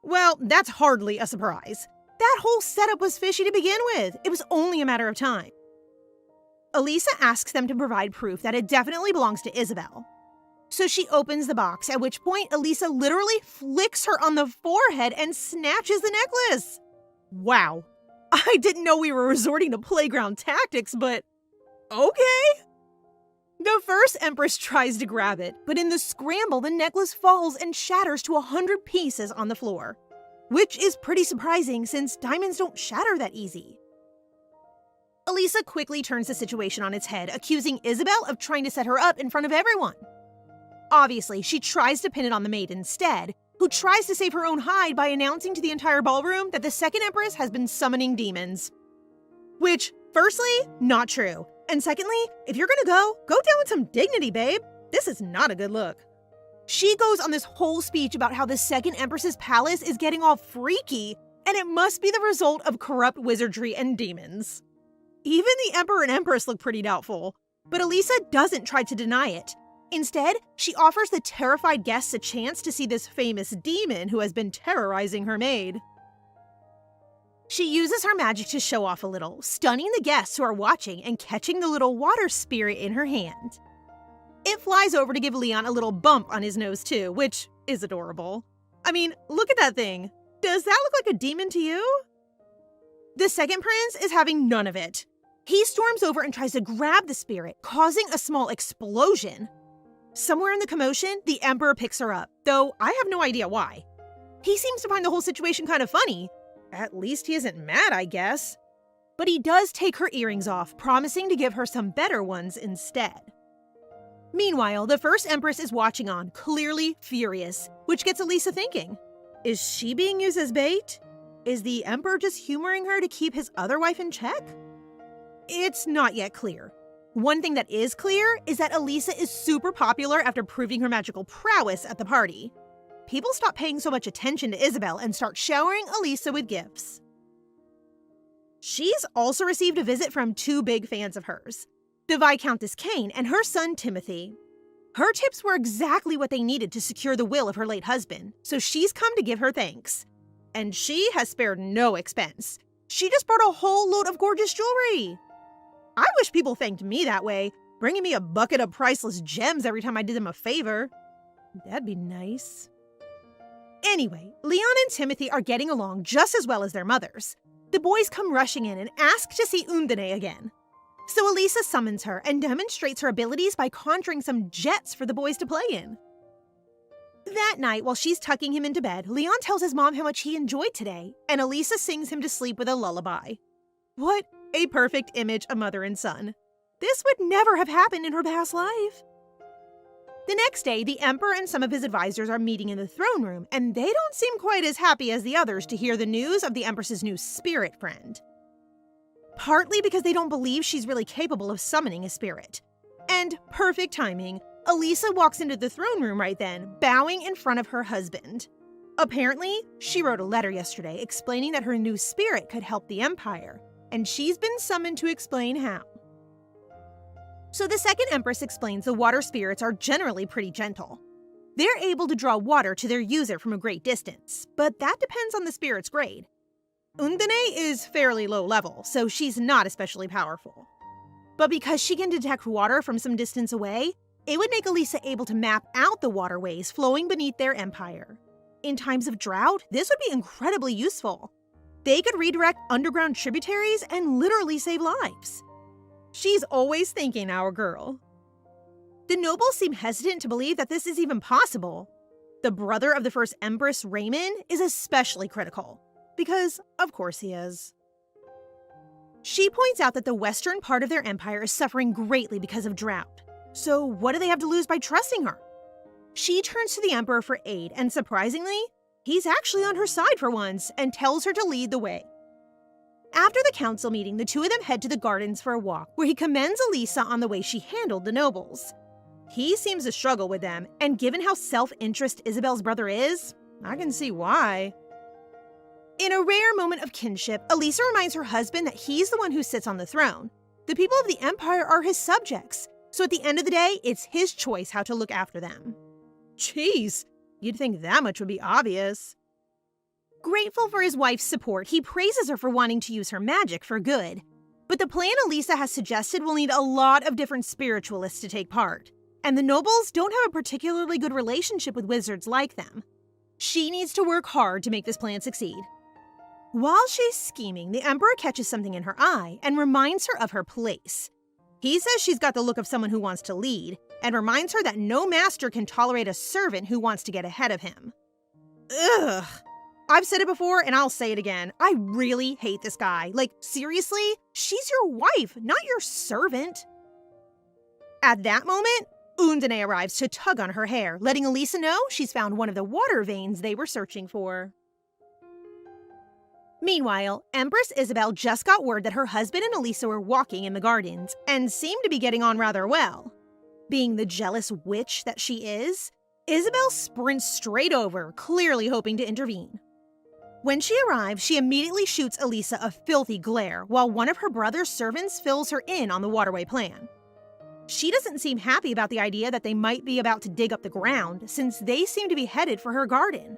Well, that's hardly a surprise. That whole setup was fishy to begin with. It was only a matter of time. Elisha asks them to provide proof that it definitely belongs to Isabel. So she opens the box, at which point Elisha literally flicks her on the forehead and snatches the necklace. Wow. I didn't know we were resorting to playground tactics, but okay. The first Empress tries to grab it, but in the scramble, the necklace falls and shatters to 100 pieces on the floor, which is pretty surprising since diamonds don't shatter that easy. Elisha quickly turns the situation on its head, accusing Isabel of trying to set her up in front of everyone. Obviously, she tries to pin it on the maid instead, who tries to save her own hide by announcing to the entire ballroom that the second Empress has been summoning demons. Which, firstly, not true. And secondly, if you're gonna go down with some dignity, babe. This is not a good look. She goes on this whole speech about how the second Empress's palace is getting all freaky, and it must be the result of corrupt wizardry and demons. Even the Emperor and Empress look pretty doubtful, but Elisha doesn't try to deny it. Instead, she offers the terrified guests a chance to see this famous demon who has been terrorizing her maid. She uses her magic to show off a little, stunning the guests who are watching and catching the little water spirit in her hand. It flies over to give Leon a little bump on his nose too, which is adorable. I mean, look at that thing. Does that look like a demon to you? The second prince is having none of it. He storms over and tries to grab the spirit, causing a small explosion. Somewhere in the commotion, the Emperor picks her up, though I have no idea why. He seems to find the whole situation kind of funny. At least he isn't mad, I guess. But he does take her earrings off, promising to give her some better ones instead. Meanwhile, the first Empress is watching on, clearly furious, which gets Elisha thinking. Is she being used as bait? Is the Emperor just humoring her to keep his other wife in check? It's not yet clear. One thing that is clear is that Elisha is super popular after proving her magical prowess at the party. People stop paying so much attention to Isabel and start showering Elisha with gifts. She's also received a visit from two big fans of hers, the Viscountess Kane and her son Timothy. Her tips were exactly what they needed to secure the will of her late husband, so she's come to give her thanks. And she has spared no expense. She just brought a whole load of gorgeous jewelry. I wish people thanked me that way, bringing me a bucket of priceless gems every time I did them a favor. That'd be nice. Anyway, Leon and Timothy are getting along just as well as their mothers. The boys come rushing in and ask to see Undine again. So Elisha summons her and demonstrates her abilities by conjuring some jets for the boys to play in. That night, while she's tucking him into bed, Leon tells his mom how much he enjoyed today, and Elisha sings him to sleep with a lullaby. What a perfect image of mother and son. This would never have happened in her past life. The next day, the Emperor and some of his advisors are meeting in the throne room, and they don't seem quite as happy as the others to hear the news of the Empress's new spirit friend. Partly because they don't believe she's really capable of summoning a spirit. And perfect timing, Elisha walks into the throne room right then, bowing in front of her husband. Apparently, she wrote a letter yesterday explaining that her new spirit could help the Empire, and she's been summoned to explain how. So the second Empress explains the water spirits are generally pretty gentle. They're able to draw water to their user from a great distance, but that depends on the spirit's grade. Undine is fairly low level, so she's not especially powerful. But because she can detect water from some distance away, it would make Elisha able to map out the waterways flowing beneath their empire. In times of drought, this would be incredibly useful. They could redirect underground tributaries and literally save lives. She's always thinking, our girl. The nobles seem hesitant to believe that this is even possible. The brother of the first Empress, Raymond, is especially critical, because of course he is. She points out that the western part of their empire is suffering greatly because of drought. So what do they have to lose by trusting her? She turns to the Emperor for aid, and surprisingly, he's actually on her side for once and tells her to lead the way. After the council meeting, the two of them head to the gardens for a walk, where he commends Elisha on the way she handled the nobles. He seems to struggle with them, and given how self-interest Isabel's brother is, I can see why. In a rare moment of kinship, Elisha reminds her husband that he's the one who sits on the throne. The people of the Empire are his subjects, so at the end of the day, it's his choice how to look after them. Jeez, you'd think that much would be obvious. Grateful for his wife's support, he praises her for wanting to use her magic for good. But the plan Elisha has suggested will need a lot of different spiritualists to take part, and the nobles don't have a particularly good relationship with wizards like them. She needs to work hard to make this plan succeed. While she's scheming, the Emperor catches something in her eye and reminds her of her place. He says she's got the look of someone who wants to lead, and reminds her that no master can tolerate a servant who wants to get ahead of him. Ugh. I've said it before, and I'll say it again. I really hate this guy. Like, seriously? She's your wife, not your servant. At that moment, Undine arrives to tug on her hair, letting Elisha know she's found one of the water veins they were searching for. Meanwhile, Empress Isabel just got word that her husband and Elisha were walking in the gardens, and seemed to be getting on rather well. Being the jealous witch that she is, Isabel sprints straight over, clearly hoping to intervene. When she arrives, she immediately shoots Elisha a filthy glare, while one of her brother's servants fills her in on the waterway plan. She doesn't seem happy about the idea that they might be about to dig up the ground, since they seem to be headed for her garden.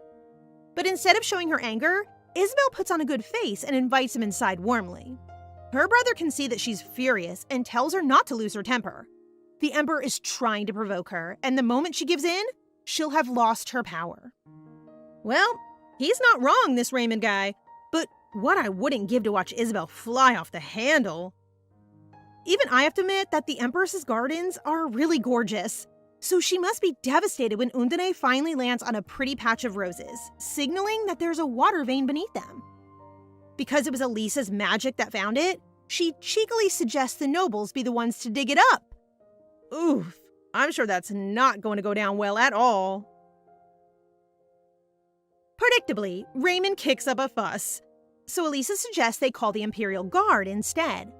But instead of showing her anger, Isabel puts on a good face and invites him inside warmly. Her brother can see that she's furious and tells her not to lose her temper. The Emperor is trying to provoke her, and the moment she gives in, she'll have lost her power. Well, he's not wrong, this Raymond guy, but what I wouldn't give to watch Isabel fly off the handle. Even I have to admit that the Empress's gardens are really gorgeous, so she must be devastated when Undine finally lands on a pretty patch of roses, signaling that there's a water vein beneath them. Because it was Elisha's magic that found it, she cheekily suggests the nobles be the ones to dig it up. Oof, I'm sure that's not going to go down well at all. Predictably, Raymond kicks up a fuss, so Elisha suggests they call the Imperial Guard instead.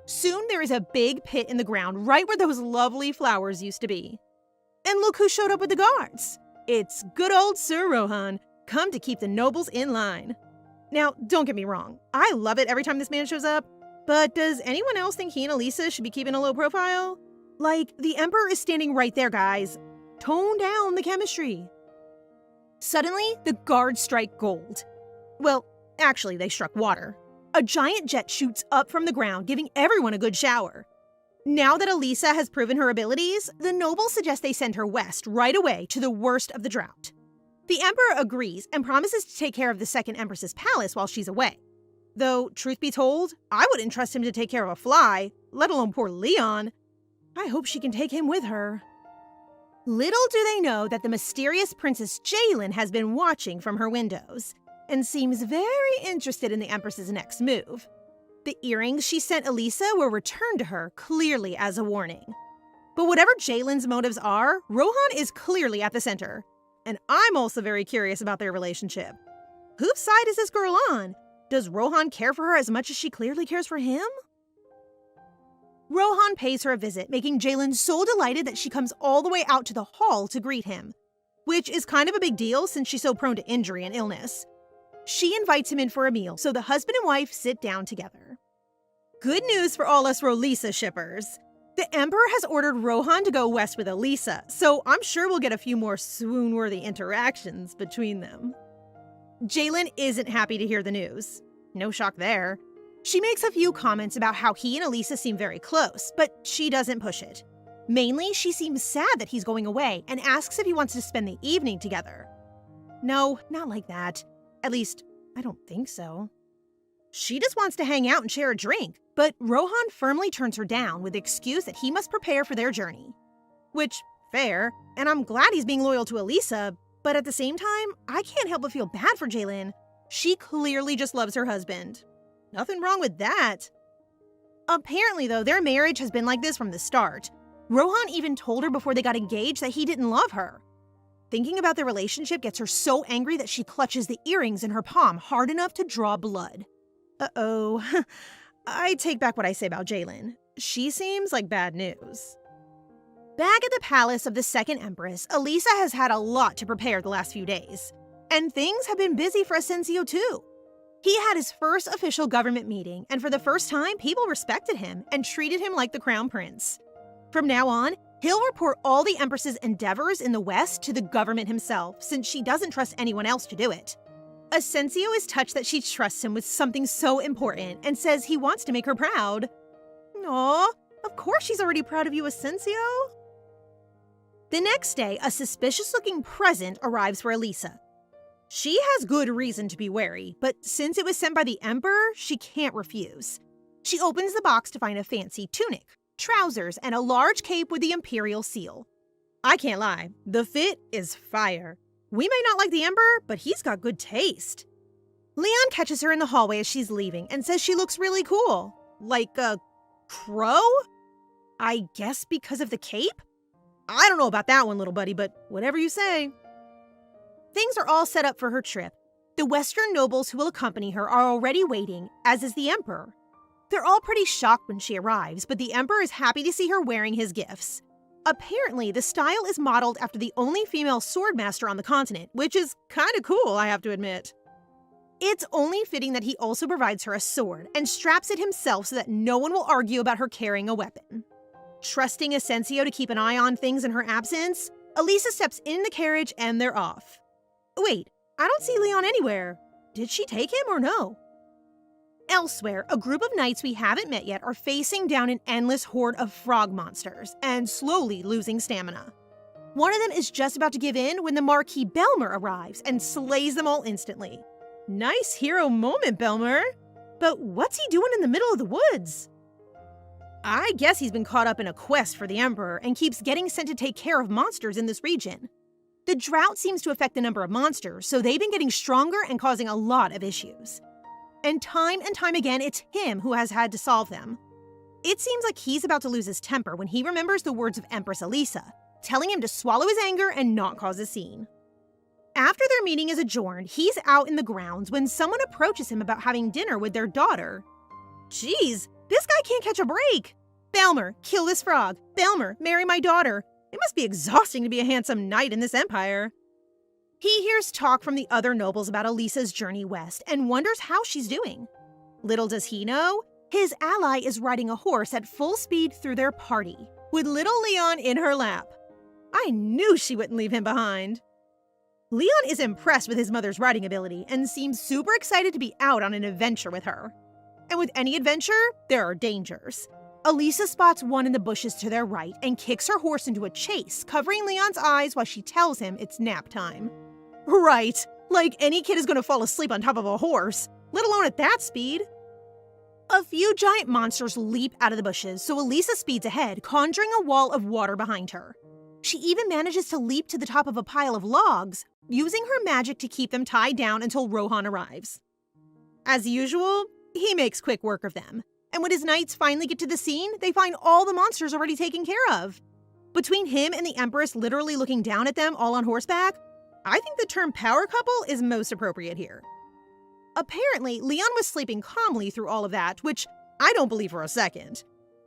Soon there is a big pit in the ground right where those lovely flowers used to be. And look who showed up with the guards. It's good old Sir Rohan, come to keep the nobles in line. Now, don't get me wrong, I love it every time this man shows up, but does anyone else think he and Elisha should be keeping a low profile? Like, the Emperor is standing right there, guys. Tone down the chemistry. Suddenly, the guards strike gold. Well, actually, they struck water. A giant jet shoots up from the ground, giving everyone a good shower. Now that Elisha has proven her abilities, the nobles suggest they send her west right away to the worst of the drought. The Emperor agrees and promises to take care of the second Empress's palace while she's away. Though, truth be told, I wouldn't trust him to take care of a fly, let alone poor Leon. I hope she can take him with her. Little do they know that the mysterious Princess Jaylin has been watching from her windows, and seems very interested in the Empress's next move. The earrings she sent Elisha were returned to her, clearly as a warning. But whatever Jaylin's motives are, Rohan is clearly at the center. And I'm also very curious about their relationship. Whose side is this girl on? Does Rohan care for her as much as she clearly cares for him? Rohan pays her a visit, making Jaylin so delighted that she comes all the way out to the hall to greet him, which is kind of a big deal since she's so prone to injury and illness. She invites him in for a meal, so the husband and wife sit down together. Good news for all us Rolisa shippers. The Emperor has ordered Rohan to go west with Elisha, so I'm sure we'll get a few more swoon-worthy interactions between them. Jaylin isn't happy to hear the news. No shock there. She makes a few comments about how he and Elisha seem very close, but she doesn't push it. Mainly, she seems sad that he's going away and asks if he wants to spend the evening together. No, not like that. At least, I don't think so. She just wants to hang out and share a drink, but Rohan firmly turns her down with the excuse that he must prepare for their journey. Which, fair, and I'm glad he's being loyal to Elisha, but at the same time, I can't help but feel bad for Jaylin. She clearly just loves her husband. Nothing wrong with that. Apparently, though, their marriage has been like this from the start. Rohan even told her before they got engaged that he didn't love her. Thinking about their relationship gets her so angry that she clutches the earrings in her palm hard enough to draw blood. Uh-oh. I take back what I say about Jaylin. She seems like bad news. Back at the palace of the second Empress, Elisha has had a lot to prepare the last few days. And things have been busy for Asensio too. He had his first official government meeting, and for the first time, people respected him and treated him like the crown prince. From now on, he'll report all the Empress's endeavors in the West to the government himself, since she doesn't trust anyone else to do it. Asensio is touched that she trusts him with something so important and says he wants to make her proud. Aw, of course she's already proud of you, Asensio. The next day, a suspicious-looking present arrives for Elisha. She has good reason to be wary, but since it was sent by the Emperor, she can't refuse. She opens the box to find a fancy tunic, trousers, and a large cape with the imperial seal. I can't lie, the fit is fire. We may not like the Emperor, but he's got good taste. Leon catches her in the hallway as she's leaving and says she looks really cool. Like a crow? I guess because of the cape? I don't know about that one, little buddy, but whatever you say. Things are all set up for her trip. The Western nobles who will accompany her are already waiting, as is the Emperor. They're all pretty shocked when she arrives, but the Emperor is happy to see her wearing his gifts. Apparently, the style is modeled after the only female swordmaster on the continent, which is kinda cool, I have to admit. It's only fitting that he also provides her a sword and straps it himself so that no one will argue about her carrying a weapon. Trusting Asensio to keep an eye on things in her absence, Elisha steps in the carriage and they're off. Wait, I don't see Leon anywhere. Did she take him or no? Elsewhere, a group of knights we haven't met yet are facing down an endless horde of frog monsters and slowly losing stamina. One of them is just about to give in when the Marquis Vamer arrives and slays them all instantly. Nice hero moment, Vamer. But what's he doing in the middle of the woods? I guess he's been caught up in a quest for the Emperor and keeps getting sent to take care of monsters in this region. The drought seems to affect the number of monsters, so they've been getting stronger and causing a lot of issues. And time again, it's him who has had to solve them. It seems like he's about to lose his temper when he remembers the words of Empress Elisha, telling him to swallow his anger and not cause a scene. After their meeting is adjourned, he's out in the grounds when someone approaches him about having dinner with their daughter. Jeez, this guy can't catch a break. Vamer, kill this frog. Vamer, marry my daughter. It must be exhausting to be a handsome knight in this empire. He hears talk from the other nobles about Elisha's journey west and wonders how she's doing. Little does he know, his ally is riding a horse at full speed through their party, with little Leon in her lap. I knew she wouldn't leave him behind. Leon is impressed with his mother's riding ability and seems super excited to be out on an adventure with her. And with any adventure, there are dangers. Elisha spots one in the bushes to their right and kicks her horse into a chase, covering Leon's eyes while she tells him it's nap time. Right, like any kid is going to fall asleep on top of a horse, let alone at that speed. A few giant monsters leap out of the bushes, so Elisha speeds ahead, conjuring a wall of water behind her. She even manages to leap to the top of a pile of logs, using her magic to keep them tied down until Rohan arrives. As usual, he makes quick work of them, and when his knights finally get to the scene, they find all the monsters already taken care of. Between him and the Empress literally looking down at them all on horseback, I think the term power couple is most appropriate here. Apparently, Leon was sleeping calmly through all of that, which I don't believe for a second.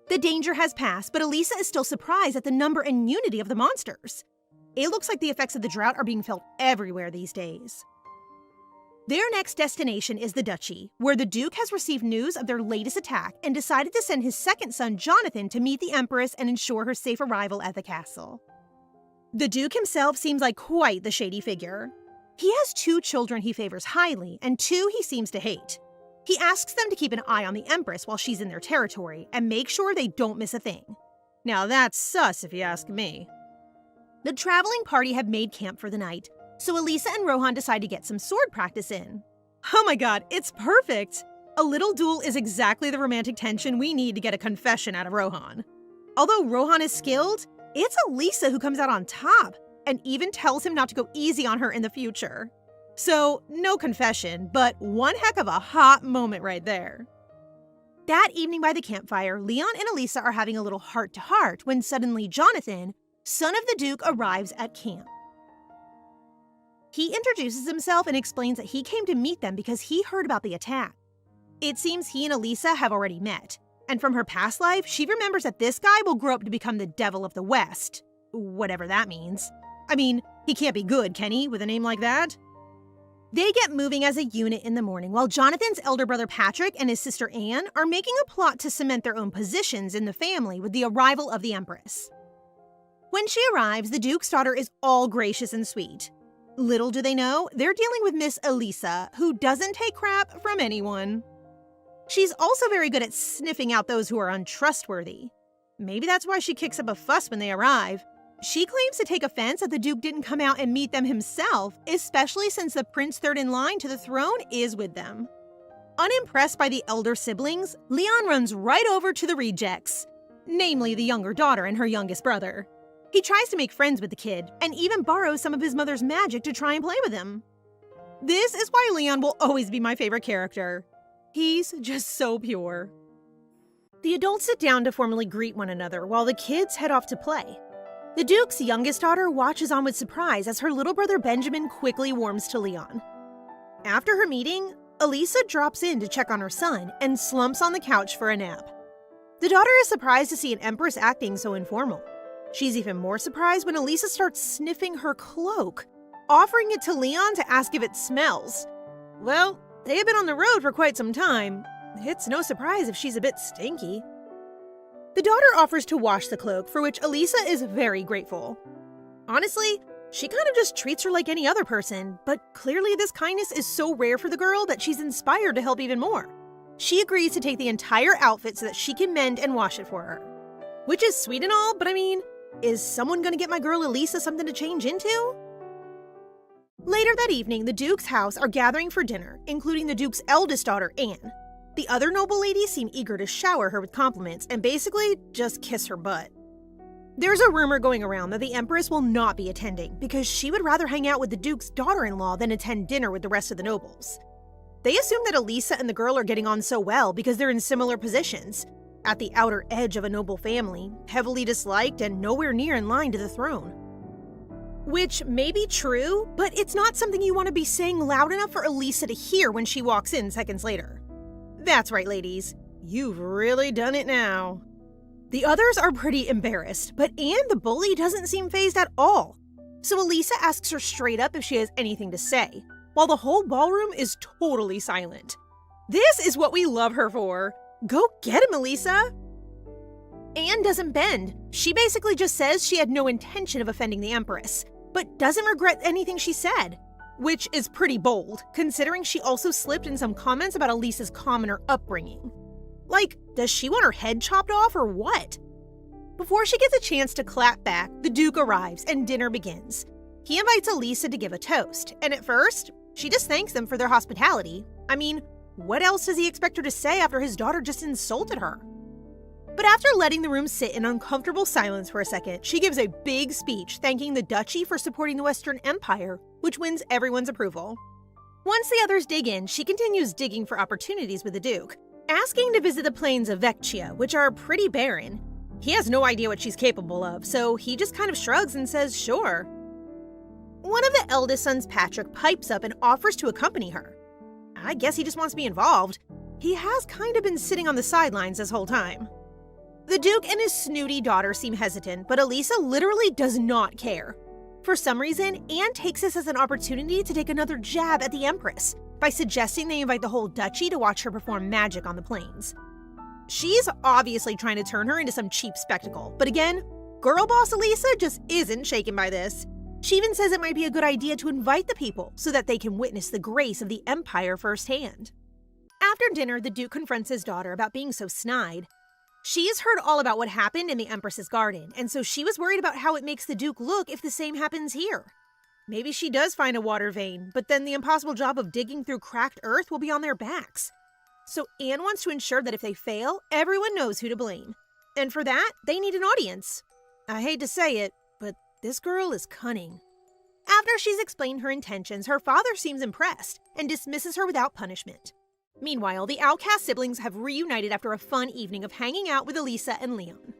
The danger has passed, but Elisha is still surprised at the number and unity of the monsters. It looks like the effects of the drought are being felt everywhere these days. Their next destination is the Duchy, where the Duke has received news of their latest attack and decided to send his second son, Jonathan, to meet the Empress and ensure her safe arrival at the castle. The Duke himself seems like quite the shady figure. He has 2 children he favors highly, and 2 he seems to hate. He asks them to keep an eye on the Empress while she's in their territory and make sure they don't miss a thing. Now that's sus if you ask me. The traveling party have made camp for the night, so Elisha and Rohan decide to get some sword practice in. Oh my god, it's perfect! A little duel is exactly the romantic tension we need to get a confession out of Rohan. Although Rohan is skilled, it's Elisha who comes out on top, and even tells him not to go easy on her in the future. So, no confession, but one heck of a hot moment right there. That evening by the campfire, Leon and Elisha are having a little heart-to-heart when suddenly Jonathan, son of the Duke, arrives at camp. He introduces himself and explains that he came to meet them because he heard about the attack. It seems he and Elisha have already met. And from her past life, she remembers that this guy will grow up to become the Devil of the West. Whatever that means. I mean, he can't be good, can he, with a name like that? They get moving as a unit in the morning while Jonathan's elder brother Patrick and his sister Anne are making a plot to cement their own positions in the family with the arrival of the Empress. When she arrives, the Duke's daughter is all gracious and sweet. Little do they know, they're dealing with Miss Elisha, who doesn't take crap from anyone. She's also very good at sniffing out those who are untrustworthy. Maybe that's why she kicks up a fuss when they arrive. She claims to take offense that the Duke didn't come out and meet them himself, especially since the prince third in line to the throne is with them. Unimpressed by the elder siblings, Leon runs right over to the rejects, namely the younger daughter and her youngest brother. He tries to make friends with the kid, and even borrows some of his mother's magic to try and play with him. This is why Leon will always be my favorite character. He's just so pure. The adults sit down to formally greet one another while the kids head off to play. The Duke's youngest daughter watches on with surprise as her little brother Benjamin quickly warms to Leon. After her meeting, Elisha drops in to check on her son and slumps on the couch for a nap. The daughter is surprised to see an Empress acting so informal. She's even more surprised when Elisha starts sniffing her cloak, offering it to Leon to ask if it smells. Well, they have been on the road for quite some time. It's no surprise if she's a bit stinky. The daughter offers to wash the cloak, for which Elisha is very grateful. Honestly, she kind of just treats her like any other person, but clearly this kindness is so rare for the girl that she's inspired to help even more. She agrees to take the entire outfit so that she can mend and wash it for her. Which is sweet and all, but I mean, is someone gonna get my girl Elisha something to change into? Later that evening, the Duke's house are gathering for dinner, including the Duke's eldest daughter, Anne. The other noble ladies seem eager to shower her with compliments and basically just kiss her butt. There's a rumor going around that the Empress will not be attending because she would rather hang out with the Duke's daughter-in-law than attend dinner with the rest of the nobles. They assume that Elisha and the girl are getting on so well because they're in similar positions, at the outer edge of a noble family, heavily disliked and nowhere near in line to the throne. Which may be true, but it's not something you want to be saying loud enough for Elisha to hear when she walks in seconds later. That's right, ladies. You've really done it now. The others are pretty embarrassed, but Anne the bully doesn't seem fazed at all. So Elisha asks her straight up if she has anything to say, while the whole ballroom is totally silent. This is what we love her for. Go get him, Elisha! Anne doesn't bend. She basically just says she had no intention of offending the Empress, but doesn't regret anything she said. Which is pretty bold, considering she also slipped in some comments about Elisha's commoner upbringing. Like, does she want her head chopped off or what? Before she gets a chance to clap back, the Duke arrives and dinner begins. He invites Elisha to give a toast, and at first, she just thanks them for their hospitality. I mean, what else does he expect her to say after his daughter just insulted her? But after letting the room sit in uncomfortable silence for a second, she gives a big speech thanking the duchy for supporting the Western Empire, which wins everyone's approval. Once the others dig in, she continues digging for opportunities with the Duke, asking to visit the plains of Vecchia, which are pretty barren. He has no idea what she's capable of, so he just kind of shrugs and says sure. One of the eldest sons, Patrick, pipes up and offers to accompany her. I guess he just wants to be involved. He has kind of been sitting on the sidelines this whole time. The Duke and his snooty daughter seem hesitant, but Elisha literally does not care. For some reason, Anne takes this as an opportunity to take another jab at the Empress by suggesting they invite the whole duchy to watch her perform magic on the plains. She's obviously trying to turn her into some cheap spectacle, but again, girl boss Elisha just isn't shaken by this. She even says it might be a good idea to invite the people so that they can witness the grace of the Empire firsthand. After dinner, the Duke confronts his daughter about being so snide. She's heard all about what happened in the Empress's garden, and so she was worried about how it makes the Duke look if the same happens here. Maybe she does find a water vein, but then the impossible job of digging through cracked earth will be on their backs. So Anne wants to ensure that if they fail, everyone knows who to blame. And for that, they need an audience. I hate to say it, but this girl is cunning. After she's explained her intentions, her father seems impressed and dismisses her without punishment. Meanwhile, the outcast siblings have reunited after a fun evening of hanging out with Elisha and Leon.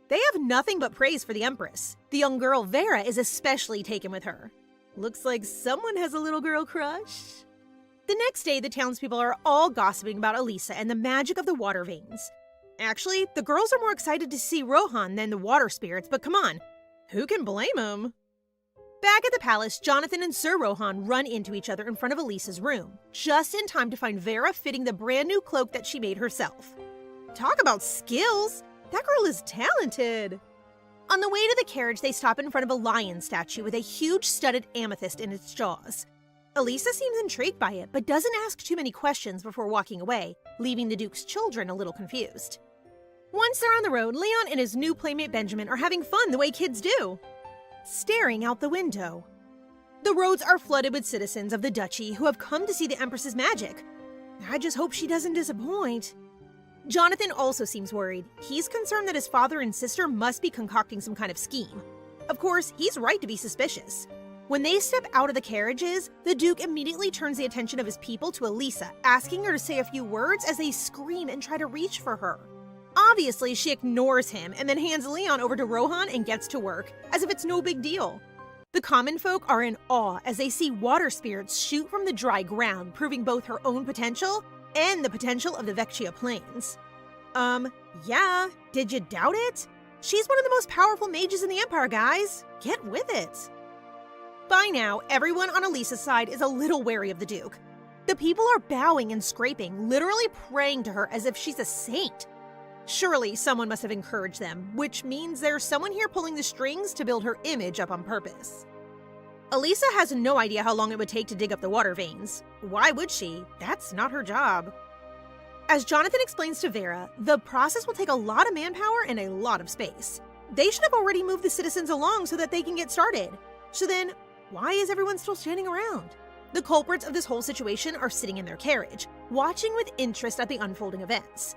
They have nothing but praise for the Empress. The young girl Vera is especially taken with her. Looks like someone has a little girl crush. The next day, the townspeople are all gossiping about Elisha and the magic of the water veins. Actually, the girls are more excited to see Rohan than the water spirits, but come on, who can blame them? Back at the palace, Jonathan and Sir Rohan run into each other in front of Elisa's room, just in time to find Vera fitting the brand new cloak that she made herself. Talk about skills! That girl is talented! On the way to the carriage, they stop in front of a lion statue with a huge studded amethyst in its jaws. Elisa seems intrigued by it, but doesn't ask too many questions before walking away, leaving the Duke's children a little confused. Once they're on the road, Leon and his new playmate Benjamin are having fun the way kids do, staring out the window. The roads are flooded with citizens of the duchy who have come to see the Empress's magic. I just hope she doesn't disappoint. Jonathan also seems worried. He's concerned that his father and sister must be concocting some kind of scheme. Of course, he's right to be suspicious. When they step out of the carriages, the Duke immediately turns the attention of his people to Elisa, asking her to say a few words as they scream and try to reach for her. Obviously, she ignores him and then hands Leon over to Rohan and gets to work, as if it's no big deal. The common folk are in awe as they see water spirits shoot from the dry ground, proving both her own potential and the potential of the Vecchia Plains. Yeah, did you doubt it? She's one of the most powerful mages in the Empire, guys. Get with it. By now, everyone on Elisa's side is a little wary of the Duke. The people are bowing and scraping, literally praying to her as if she's a saint. Surely someone must have encouraged them, which means there's someone here pulling the strings to build her image up on purpose. Elisa has no idea how long it would take to dig up the water veins. Why would she? That's not her job. As Jonathan explains to Vera, the process will take a lot of manpower and a lot of space. They should have already moved the citizens along so that they can get started. So then, why is everyone still standing around? The culprits of this whole situation are sitting in their carriage, watching with interest at the unfolding events.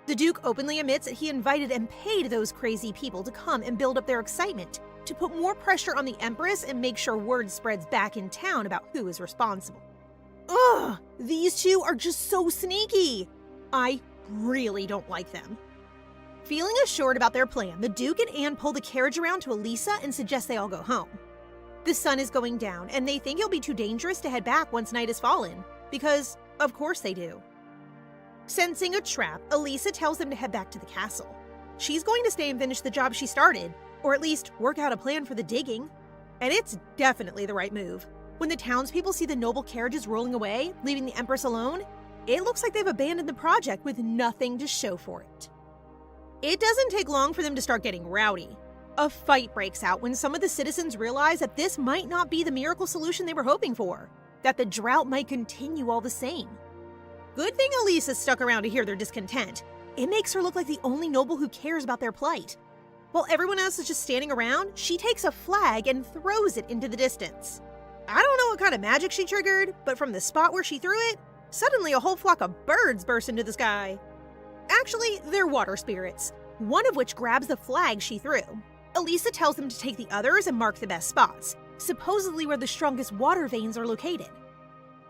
The Duke openly admits that he invited and paid those crazy people to come and build up their excitement, to put more pressure on the Empress and make sure word spreads back in town about who is responsible. Ugh, these two are just so sneaky. I really don't like them. Feeling assured about their plan, the Duke and Anne pull the carriage around to Elisa and suggest they all go home. The sun is going down, and they think it'll be too dangerous to head back once night has fallen, because, of course they do. Sensing a trap, Elisa tells them to head back to the castle. She's going to stay and finish the job she started, or at least work out a plan for the digging. And it's definitely the right move. When the townspeople see the noble carriages rolling away, leaving the Empress alone, it looks like they've abandoned the project with nothing to show for it. It doesn't take long for them to start getting rowdy. A fight breaks out when some of the citizens realize that this might not be the miracle solution they were hoping for, that the drought might continue all the same. Good thing Elisa stuck around to hear their discontent. It makes her look like the only noble who cares about their plight. While everyone else is just standing around, she takes a flag and throws it into the distance. I don't know what kind of magic she triggered, but from the spot where she threw it, suddenly a whole flock of birds burst into the sky. Actually, they're water spirits, one of which grabs the flag she threw. Elisa tells them to take the others and mark the best spots, supposedly where the strongest water veins are located.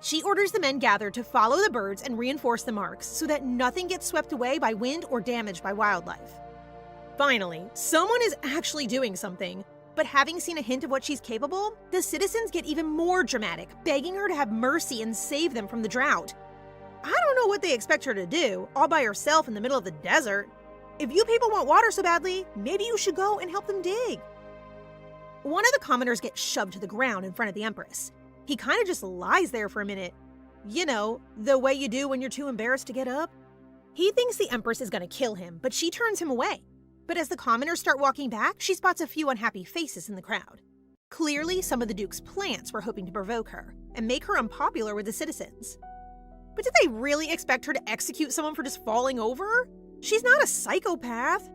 She orders the men gathered to follow the birds and reinforce the marks so that nothing gets swept away by wind or damaged by wildlife. Finally, someone is actually doing something, but having seen a hint of what she's capable, the citizens get even more dramatic, begging her to have mercy and save them from the drought. I don't know what they expect her to do, all by herself in the middle of the desert. If you people want water so badly, maybe you should go and help them dig. One of the commoners gets shoved to the ground in front of the Empress. He kind of just lies there for a minute. You know, the way you do when you're too embarrassed to get up. He thinks the Empress is going to kill him, but she turns him away. But as the commoners start walking back, she spots a few unhappy faces in the crowd. Clearly, some of the Duke's plants were hoping to provoke her and make her unpopular with the citizens. But did they really expect her to execute someone for just falling over? She's not a psychopath.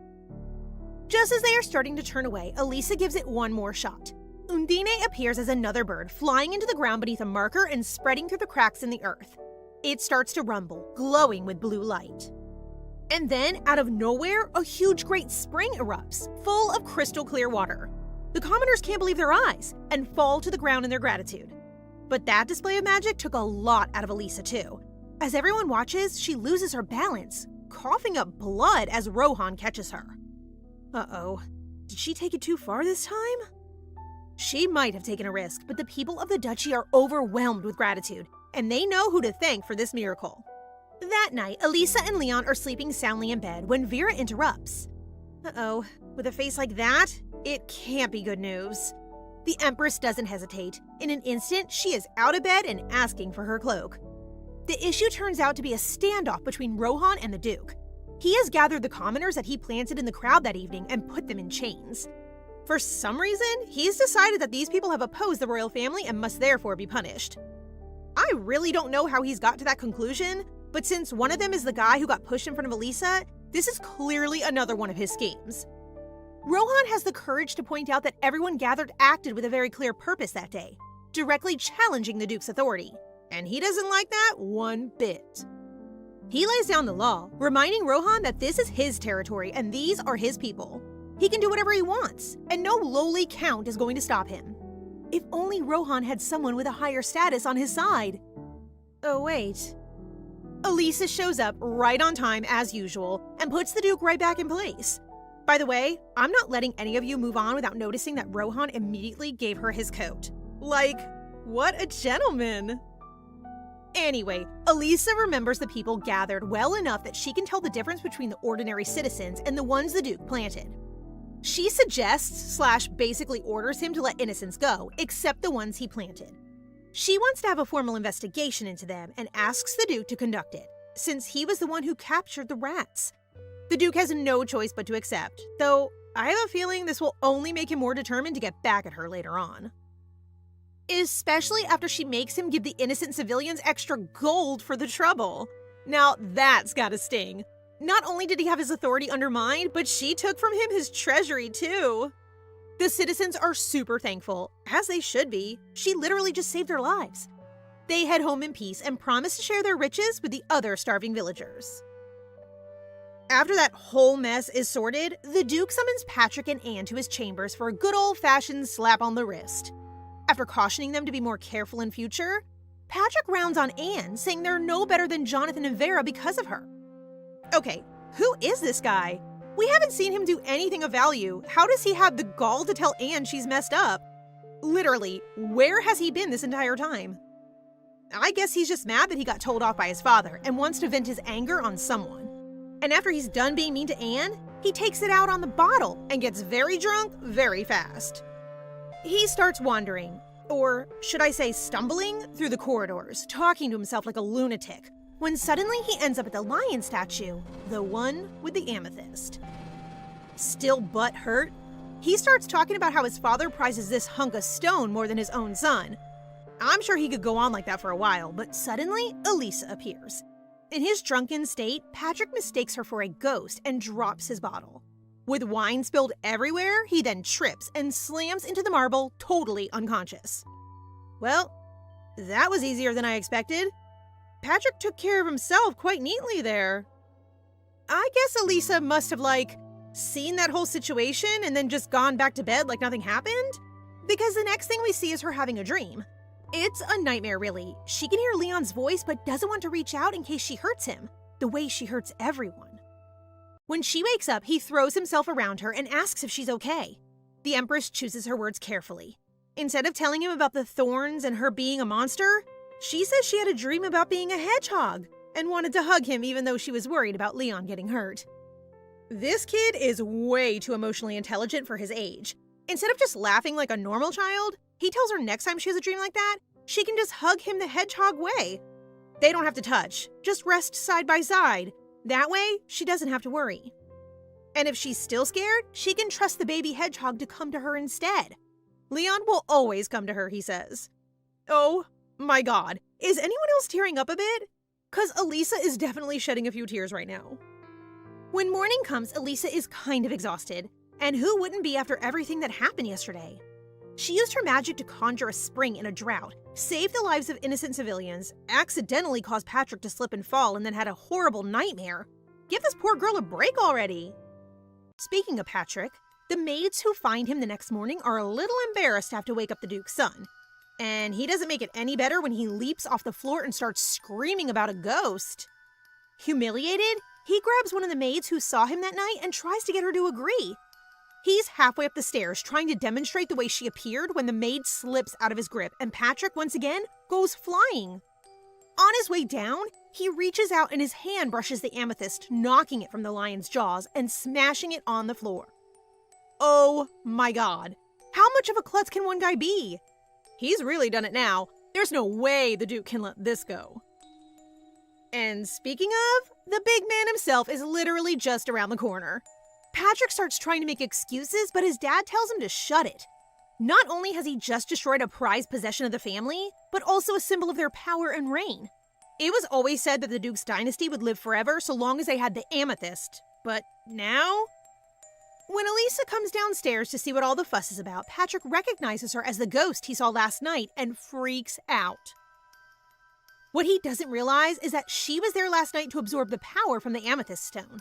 Just as they are starting to turn away, Elisa gives it one more shot. Undine appears as another bird, flying into the ground beneath a marker and spreading through the cracks in the earth. It starts to rumble, glowing with blue light. And then, out of nowhere, a huge great spring erupts, full of crystal clear water. The commoners can't believe their eyes and fall to the ground in their gratitude. But that display of magic took a lot out of Elisa too. As everyone watches, she loses her balance, coughing up blood as Rohan catches her. Uh-oh, did she take it too far this time? She might have taken a risk, but the people of the duchy are overwhelmed with gratitude, and they know who to thank for this miracle. That night, Elisha and Leon are sleeping soundly in bed when Vera interrupts. Uh-oh, with a face like that, it can't be good news. The Empress doesn't hesitate. In an instant, she is out of bed and asking for her cloak. The issue turns out to be a standoff between Rohan and the Duke. He has gathered the commoners that he planted in the crowd that evening and put them in chains. For some reason, he's decided that these people have opposed the royal family and must therefore be punished. I really don't know how he's got to that conclusion, but since one of them is the guy who got pushed in front of Elisha, this is clearly another one of his schemes. Rohan has the courage to point out that everyone gathered acted with a very clear purpose that day, directly challenging the Duke's authority, and he doesn't like that one bit. He lays down the law, reminding Rohan that this is his territory and these are his people. He can do whatever he wants, and no lowly count is going to stop him. If only Rohan had someone with a higher status on his side. Oh wait. Elisha shows up right on time as usual and puts the Duke right back in place. By the way, I'm not letting any of you move on without noticing that Rohan immediately gave her his coat. Like, what a gentleman! Anyway, Elisha remembers the people gathered well enough that she can tell the difference between the ordinary citizens and the ones the Duke planted. She suggests / basically orders him to let innocents go, except the ones he planted. She wants to have a formal investigation into them and asks the Duke to conduct it, since he was the one who captured the rats. The Duke has no choice but to accept, though I have a feeling this will only make him more determined to get back at her later on. Especially after she makes him give the innocent civilians extra gold for the trouble. Now that's gotta sting. Not only did he have his authority undermined, but she took from him his treasury too. The citizens are super thankful, as they should be. She literally just saved their lives. They head home in peace and promise to share their riches with the other starving villagers. After that whole mess is sorted, the Duke summons Patrick and Anne to his chambers for a good old-fashioned slap on the wrist. After cautioning them to be more careful in future, Patrick rounds on Anne, saying they're no better than Jonathan and Vera because of her. Okay, who is this guy? We haven't seen him do anything of value. How does he have the gall to tell Anne she's messed up? Literally, where has he been this entire time? I guess he's just mad that he got told off by his father and wants to vent his anger on someone. And after he's done being mean to Anne, he takes it out on the bottle and gets very drunk very fast. He starts wandering, or should I say stumbling, through the corridors, talking to himself like a lunatic, when suddenly he ends up at the lion statue, the one with the amethyst. Still butthurt, he starts talking about how his father prizes this hunk of stone more than his own son. I'm sure he could go on like that for a while, but suddenly Elisha appears. In his drunken state, Patrick mistakes her for a ghost and drops his bottle. With wine spilled everywhere, he then trips and slams into the marble, totally unconscious. Well, that was easier than I expected. Patrick took care of himself quite neatly there. I guess Elisha must have, seen that whole situation and then just gone back to bed like nothing happened? Because the next thing we see is her having a dream. It's a nightmare, really. She can hear Leon's voice but doesn't want to reach out in case she hurts him, the way she hurts everyone. When she wakes up, he throws himself around her and asks if she's okay. The Empress chooses her words carefully. Instead of telling him about the thorns and her being a monster, she says she had a dream about being a hedgehog and wanted to hug him even though she was worried about Leon getting hurt. This kid is way too emotionally intelligent for his age. Instead of just laughing like a normal child, he tells her next time she has a dream like that, she can just hug him the hedgehog way. They don't have to touch, just rest side by side. That way, she doesn't have to worry. And if she's still scared, she can trust the baby hedgehog to come to her instead. Leon will always come to her, he says. Oh my god, is anyone else tearing up a bit? Cause Elisha is definitely shedding a few tears right now. When morning comes, Elisha is kind of exhausted. And who wouldn't be after everything that happened yesterday? She used her magic to conjure a spring in a drought, saved the lives of innocent civilians, accidentally caused Patrick to slip and fall, and then had a horrible nightmare. Give this poor girl a break already. Speaking of Patrick, the maids who find him the next morning are a little embarrassed to have to wake up the Duke's son. And he doesn't make it any better when he leaps off the floor and starts screaming about a ghost. Humiliated, he grabs one of the maids who saw him that night and tries to get her to agree. He's halfway up the stairs trying to demonstrate the way she appeared when the maid slips out of his grip and Patrick once again goes flying. On his way down, he reaches out and his hand brushes the amethyst, knocking it from the lion's jaws and smashing it on the floor. Oh my god. How much of a klutz can one guy be? He's really done it now. There's no way the Duke can let this go. And speaking of, the big man himself is literally just around the corner. Patrick starts trying to make excuses, but his dad tells him to shut it. Not only has he just destroyed a prized possession of the family, but also a symbol of their power and reign. It was always said that the Duke's dynasty would live forever so long as they had the amethyst. But now? When Elisha comes downstairs to see what all the fuss is about, Patrick recognizes her as the ghost he saw last night and freaks out. What he doesn't realize is that she was there last night to absorb the power from the amethyst stone.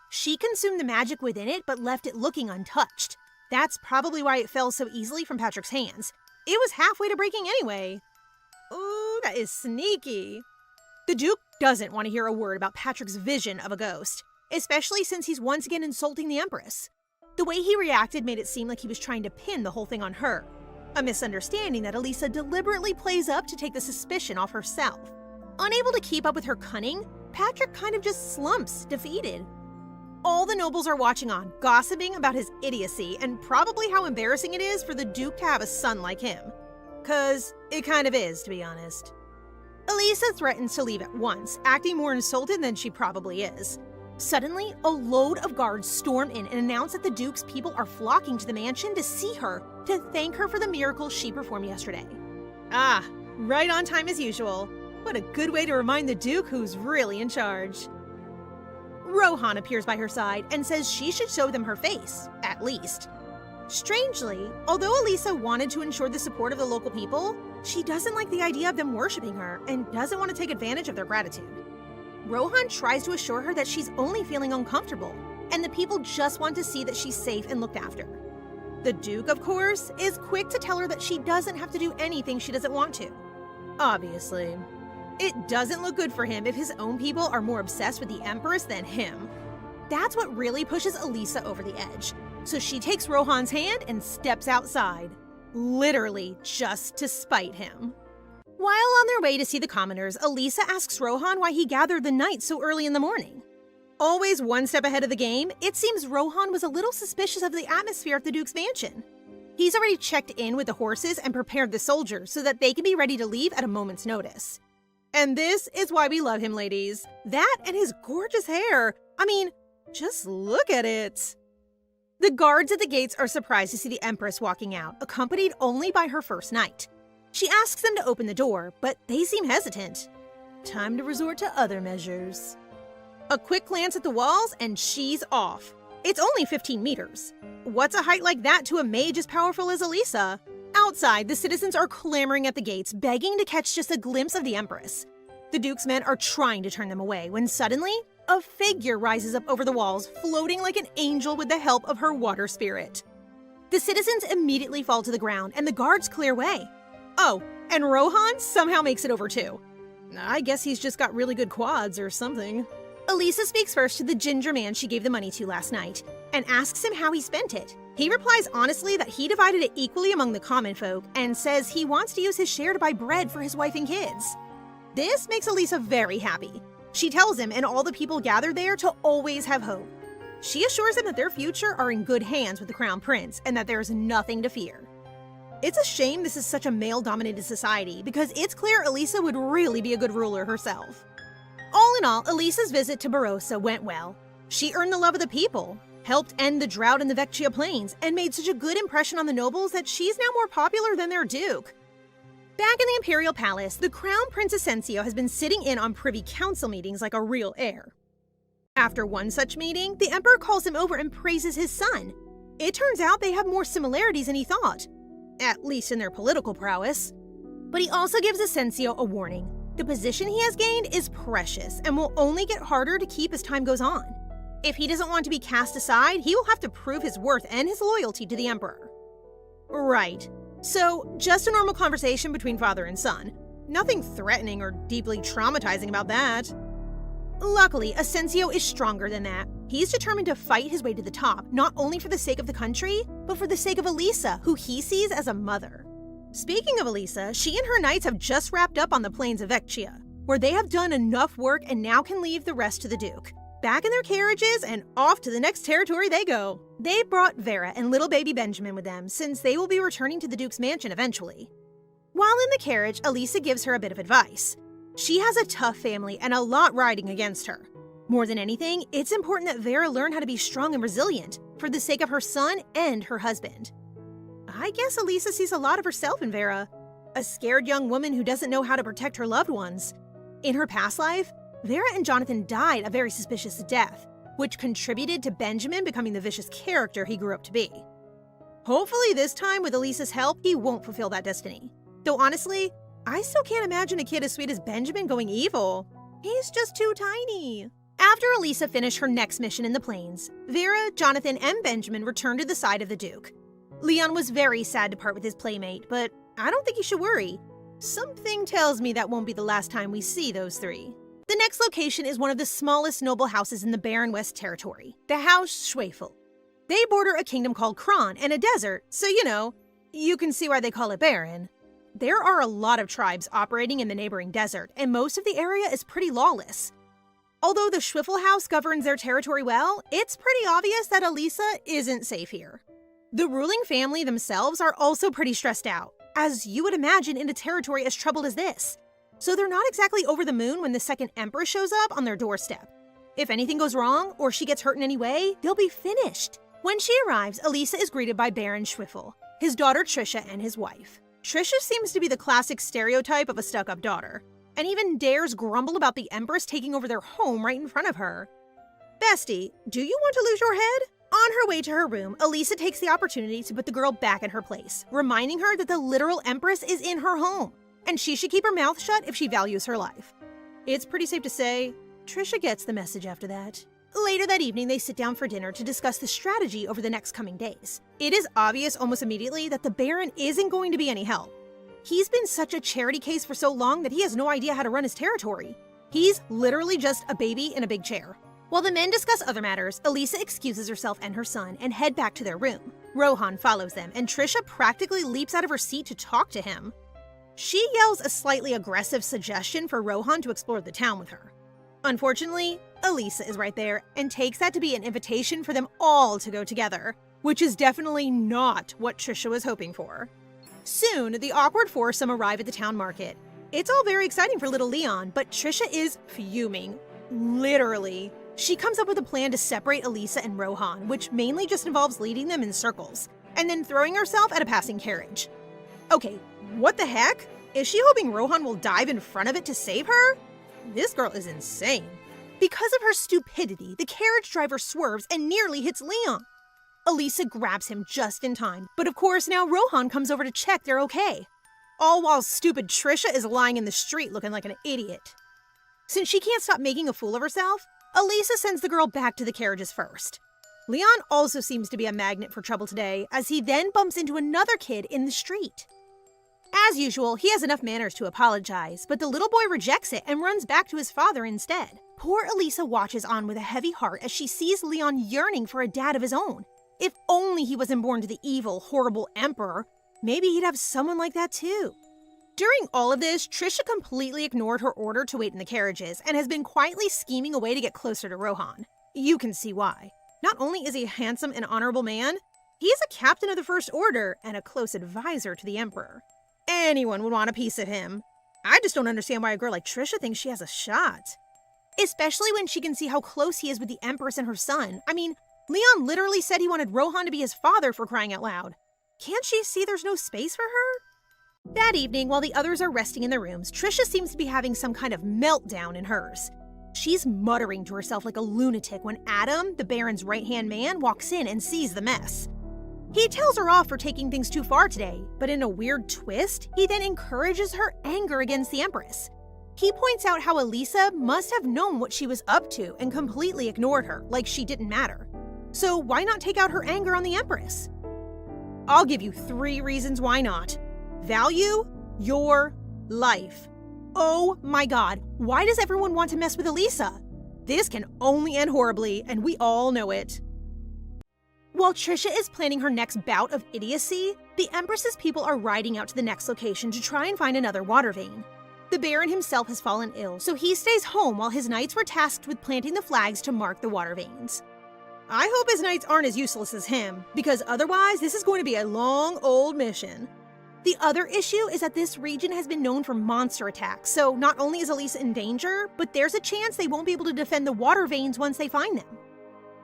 She consumed the magic within it but left it looking untouched. That's probably why it fell so easily from Patrick's hands. It was halfway to breaking anyway. Ooh, that is sneaky. The Duke doesn't want to hear a word about Patrick's vision of a ghost, especially since he's once again insulting the Empress. The way he reacted made it seem like he was trying to pin the whole thing on her, a misunderstanding that Elisha deliberately plays up to take the suspicion off herself. Unable to keep up with her cunning, Patrick kind of just slumps, defeated. All the nobles are watching on, gossiping about his idiocy and probably how embarrassing it is for the Duke to have a son like him. 'Cause it kind of is, to be honest. Elisha threatens to leave at once, acting more insulted than she probably is. Suddenly, a load of guards storm in and announce that the Duke's people are flocking to the mansion to see her, to thank her for the miracles she performed yesterday. Ah, right on time as usual. What a good way to remind the Duke who's really in charge. Rohan appears by her side and says she should show them her face, at least. Strangely, although Elisha wanted to ensure the support of the local people, she doesn't like the idea of them worshipping her and doesn't want to take advantage of their gratitude. Rohan tries to assure her that she's only feeling uncomfortable, and the people just want to see that she's safe and looked after. The Duke, of course, is quick to tell her that she doesn't have to do anything she doesn't want to. Obviously. It doesn't look good for him if his own people are more obsessed with the Empress than him. That's what really pushes Elisha over the edge. So she takes Rohan's hand and steps outside. Literally just to spite him. While on their way to see the commoners, Elisha asks Rohan why he gathered the knights so early in the morning. Always one step ahead of the game, it seems Rohan was a little suspicious of the atmosphere at the Duke's mansion. He's already checked in with the horses and prepared the soldiers so that they can be ready to leave at a moment's notice. And this is why we love him, ladies. That and his gorgeous hair. I mean, just look at it. The guards at the gates are surprised to see the Empress walking out, accompanied only by her first knight. She asks them to open the door, but they seem hesitant. Time to resort to other measures. A quick glance at the walls and she's off. It's only 15 meters. What's a height like that to a mage as powerful as Elisha? Outside, the citizens are clamoring at the gates, begging to catch just a glimpse of the Empress. The Duke's men are trying to turn them away when suddenly, a figure rises up over the walls, floating like an angel with the help of her water spirit. The citizens immediately fall to the ground and the guards clear way. Oh, and Rohan somehow makes it over too. I guess he's just got really good quads or something. Elisha speaks first to the ginger man she gave the money to last night and asks him how he spent it. He replies honestly that he divided it equally among the common folk and says he wants to use his share to buy bread for his wife and kids. This makes Elisha very happy. She tells him and all the people gathered there to always have hope. She assures him that their future are in good hands with the Crown Prince and that there's nothing to fear. It's a shame this is such a male-dominated society because it's clear Elisha would really be a good ruler herself. All in all, Elisha's visit to Barossa went well. She earned the love of the people, helped end the drought in the Vecchia Plains, and made such a good impression on the nobles that she's now more popular than their duke. Back in the Imperial Palace, the Crown Prince Asensio has been sitting in on Privy Council meetings like a real heir. After one such meeting, the Emperor calls him over and praises his son. It turns out they have more similarities than he thought, at least in their political prowess. But he also gives Asensio a warning. The position he has gained is precious and will only get harder to keep as time goes on. If he doesn't want to be cast aside, he will have to prove his worth and his loyalty to the Emperor. Right. So, just a normal conversation between father and son. Nothing threatening or deeply traumatizing about that. Luckily, Asensio is stronger than that. He's determined to fight his way to the top, not only for the sake of the country, but for the sake of Elisha, who he sees as a mother. Speaking of Elisha, she and her knights have just wrapped up on the plains of Vecchia. where they have done enough work and now can leave the rest to the Duke. Back in their carriages and off to the next territory they go. They brought Vera and little baby Benjamin with them since they will be returning to the Duke's mansion eventually. While in the carriage, Elisha gives her a bit of advice. She has a tough family and a lot riding against her. More than anything, it's important that Vera learn how to be strong and resilient for the sake of her son and her husband. I guess Elisha sees a lot of herself in Vera, a scared young woman who doesn't know how to protect her loved ones. In her past life, Vera and Jonathan died a very suspicious death, which contributed to Benjamin becoming the vicious character he grew up to be. Hopefully this time, with Elisha's help, he won't fulfill that destiny. Though honestly, I still can't imagine a kid as sweet as Benjamin going evil. He's just too tiny. After Elisha finished her next mission in the plains, Vera, Jonathan, and Benjamin returned to the side of the Duke. Leon was very sad to part with his playmate, but I don't think you should worry. Something tells me that won't be the last time we see those three. The next location is one of the smallest noble houses in the Barren West Territory, the House Schwefel. They border a kingdom called Kron and a desert, so you can see why they call it barren. There are a lot of tribes operating in the neighboring desert, and most of the area is pretty lawless. Although the Schwefel House governs their territory well, it's pretty obvious that Elisha isn't safe here. The ruling family themselves are also pretty stressed out, as you would imagine in a territory as troubled as this. So they're not exactly over the moon when the second Empress shows up on their doorstep. If anything goes wrong, or she gets hurt in any way, they'll be finished. When she arrives, Elisha is greeted by Baron Schwefel, his daughter Trisha, and his wife. Trisha seems to be the classic stereotype of a stuck-up daughter, and even dares grumble about the Empress taking over their home right in front of her. Bestie, do you want to lose your head? On her way to her room, Elisha takes the opportunity to put the girl back in her place, reminding her that the literal Empress is in her home, and she should keep her mouth shut if she values her life. It's pretty safe to say, Trisha gets the message after that. Later that evening, they sit down for dinner to discuss the strategy over the next coming days. It is obvious almost immediately that the Baron isn't going to be any help. He's been such a charity case for so long that he has no idea how to run his territory. He's literally just a baby in a big chair. While the men discuss other matters, Elisha excuses herself and her son and head back to their room. Rohan follows them, and Trisha practically leaps out of her seat to talk to him. She yells a slightly aggressive suggestion for Rohan to explore the town with her. Unfortunately, Elisha is right there and takes that to be an invitation for them all to go together, which is definitely not what Trisha was hoping for. Soon, the awkward foursome arrive at the town market. It's all very exciting for little Leon, but Trisha is fuming. Literally. She comes up with a plan to separate Elisha and Rohan, which mainly just involves leading them in circles, and then throwing herself at a passing carriage. Okay, what the heck? Is she hoping Rohan will dive in front of it to save her? This girl is insane. Because of her stupidity, the carriage driver swerves and nearly hits Leon. Elisha grabs him just in time, but of course now Rohan comes over to check they're okay. All while stupid Trisha is lying in the street looking like an idiot. Since she can't stop making a fool of herself, Elisha sends the girl back to the carriages first. Leon also seems to be a magnet for trouble today, as he then bumps into another kid in the street. As usual, he has enough manners to apologize, but the little boy rejects it and runs back to his father instead. Poor Elisha watches on with a heavy heart as she sees Leon yearning for a dad of his own. If only he wasn't born to the evil, horrible emperor, maybe he'd have someone like that too. During all of this, Trisha completely ignored her order to wait in the carriages and has been quietly scheming a way to get closer to Rohan. You can see why. Not only is he a handsome and honorable man, he is a captain of the First Order and a close advisor to the Emperor. Anyone would want a piece of him. I just don't understand why a girl like Trisha thinks she has a shot. Especially when she can see how close he is with the Empress and her son. I mean, Leon literally said he wanted Rohan to be his father, for crying out loud. Can't she see there's no space for her? That evening, while the others are resting in their rooms, Trisha seems to be having some kind of meltdown in hers. She's muttering to herself like a lunatic when Adam, the Baron's right-hand man, walks in and sees the mess. He tells her off for taking things too far today, but in a weird twist, he then encourages her anger against the Empress. He points out how Elisha must have known what she was up to and completely ignored her, like she didn't matter. So why not take out her anger on the Empress? I'll give you 3 reasons why not. Value your life. Oh my god, why does everyone want to mess with Elisha? This can only end horribly, and we all know it. While Trisha is planning her next bout of idiocy, the Empress's people are riding out to the next location to try and find another water vein. The Baron himself has fallen ill, so he stays home while his knights were tasked with planting the flags to mark the water veins. I hope his knights aren't as useless as him, because otherwise this is going to be a long, old mission. The other issue is that this region has been known for monster attacks, so not only is Elisha in danger, but there's a chance they won't be able to defend the water veins once they find them.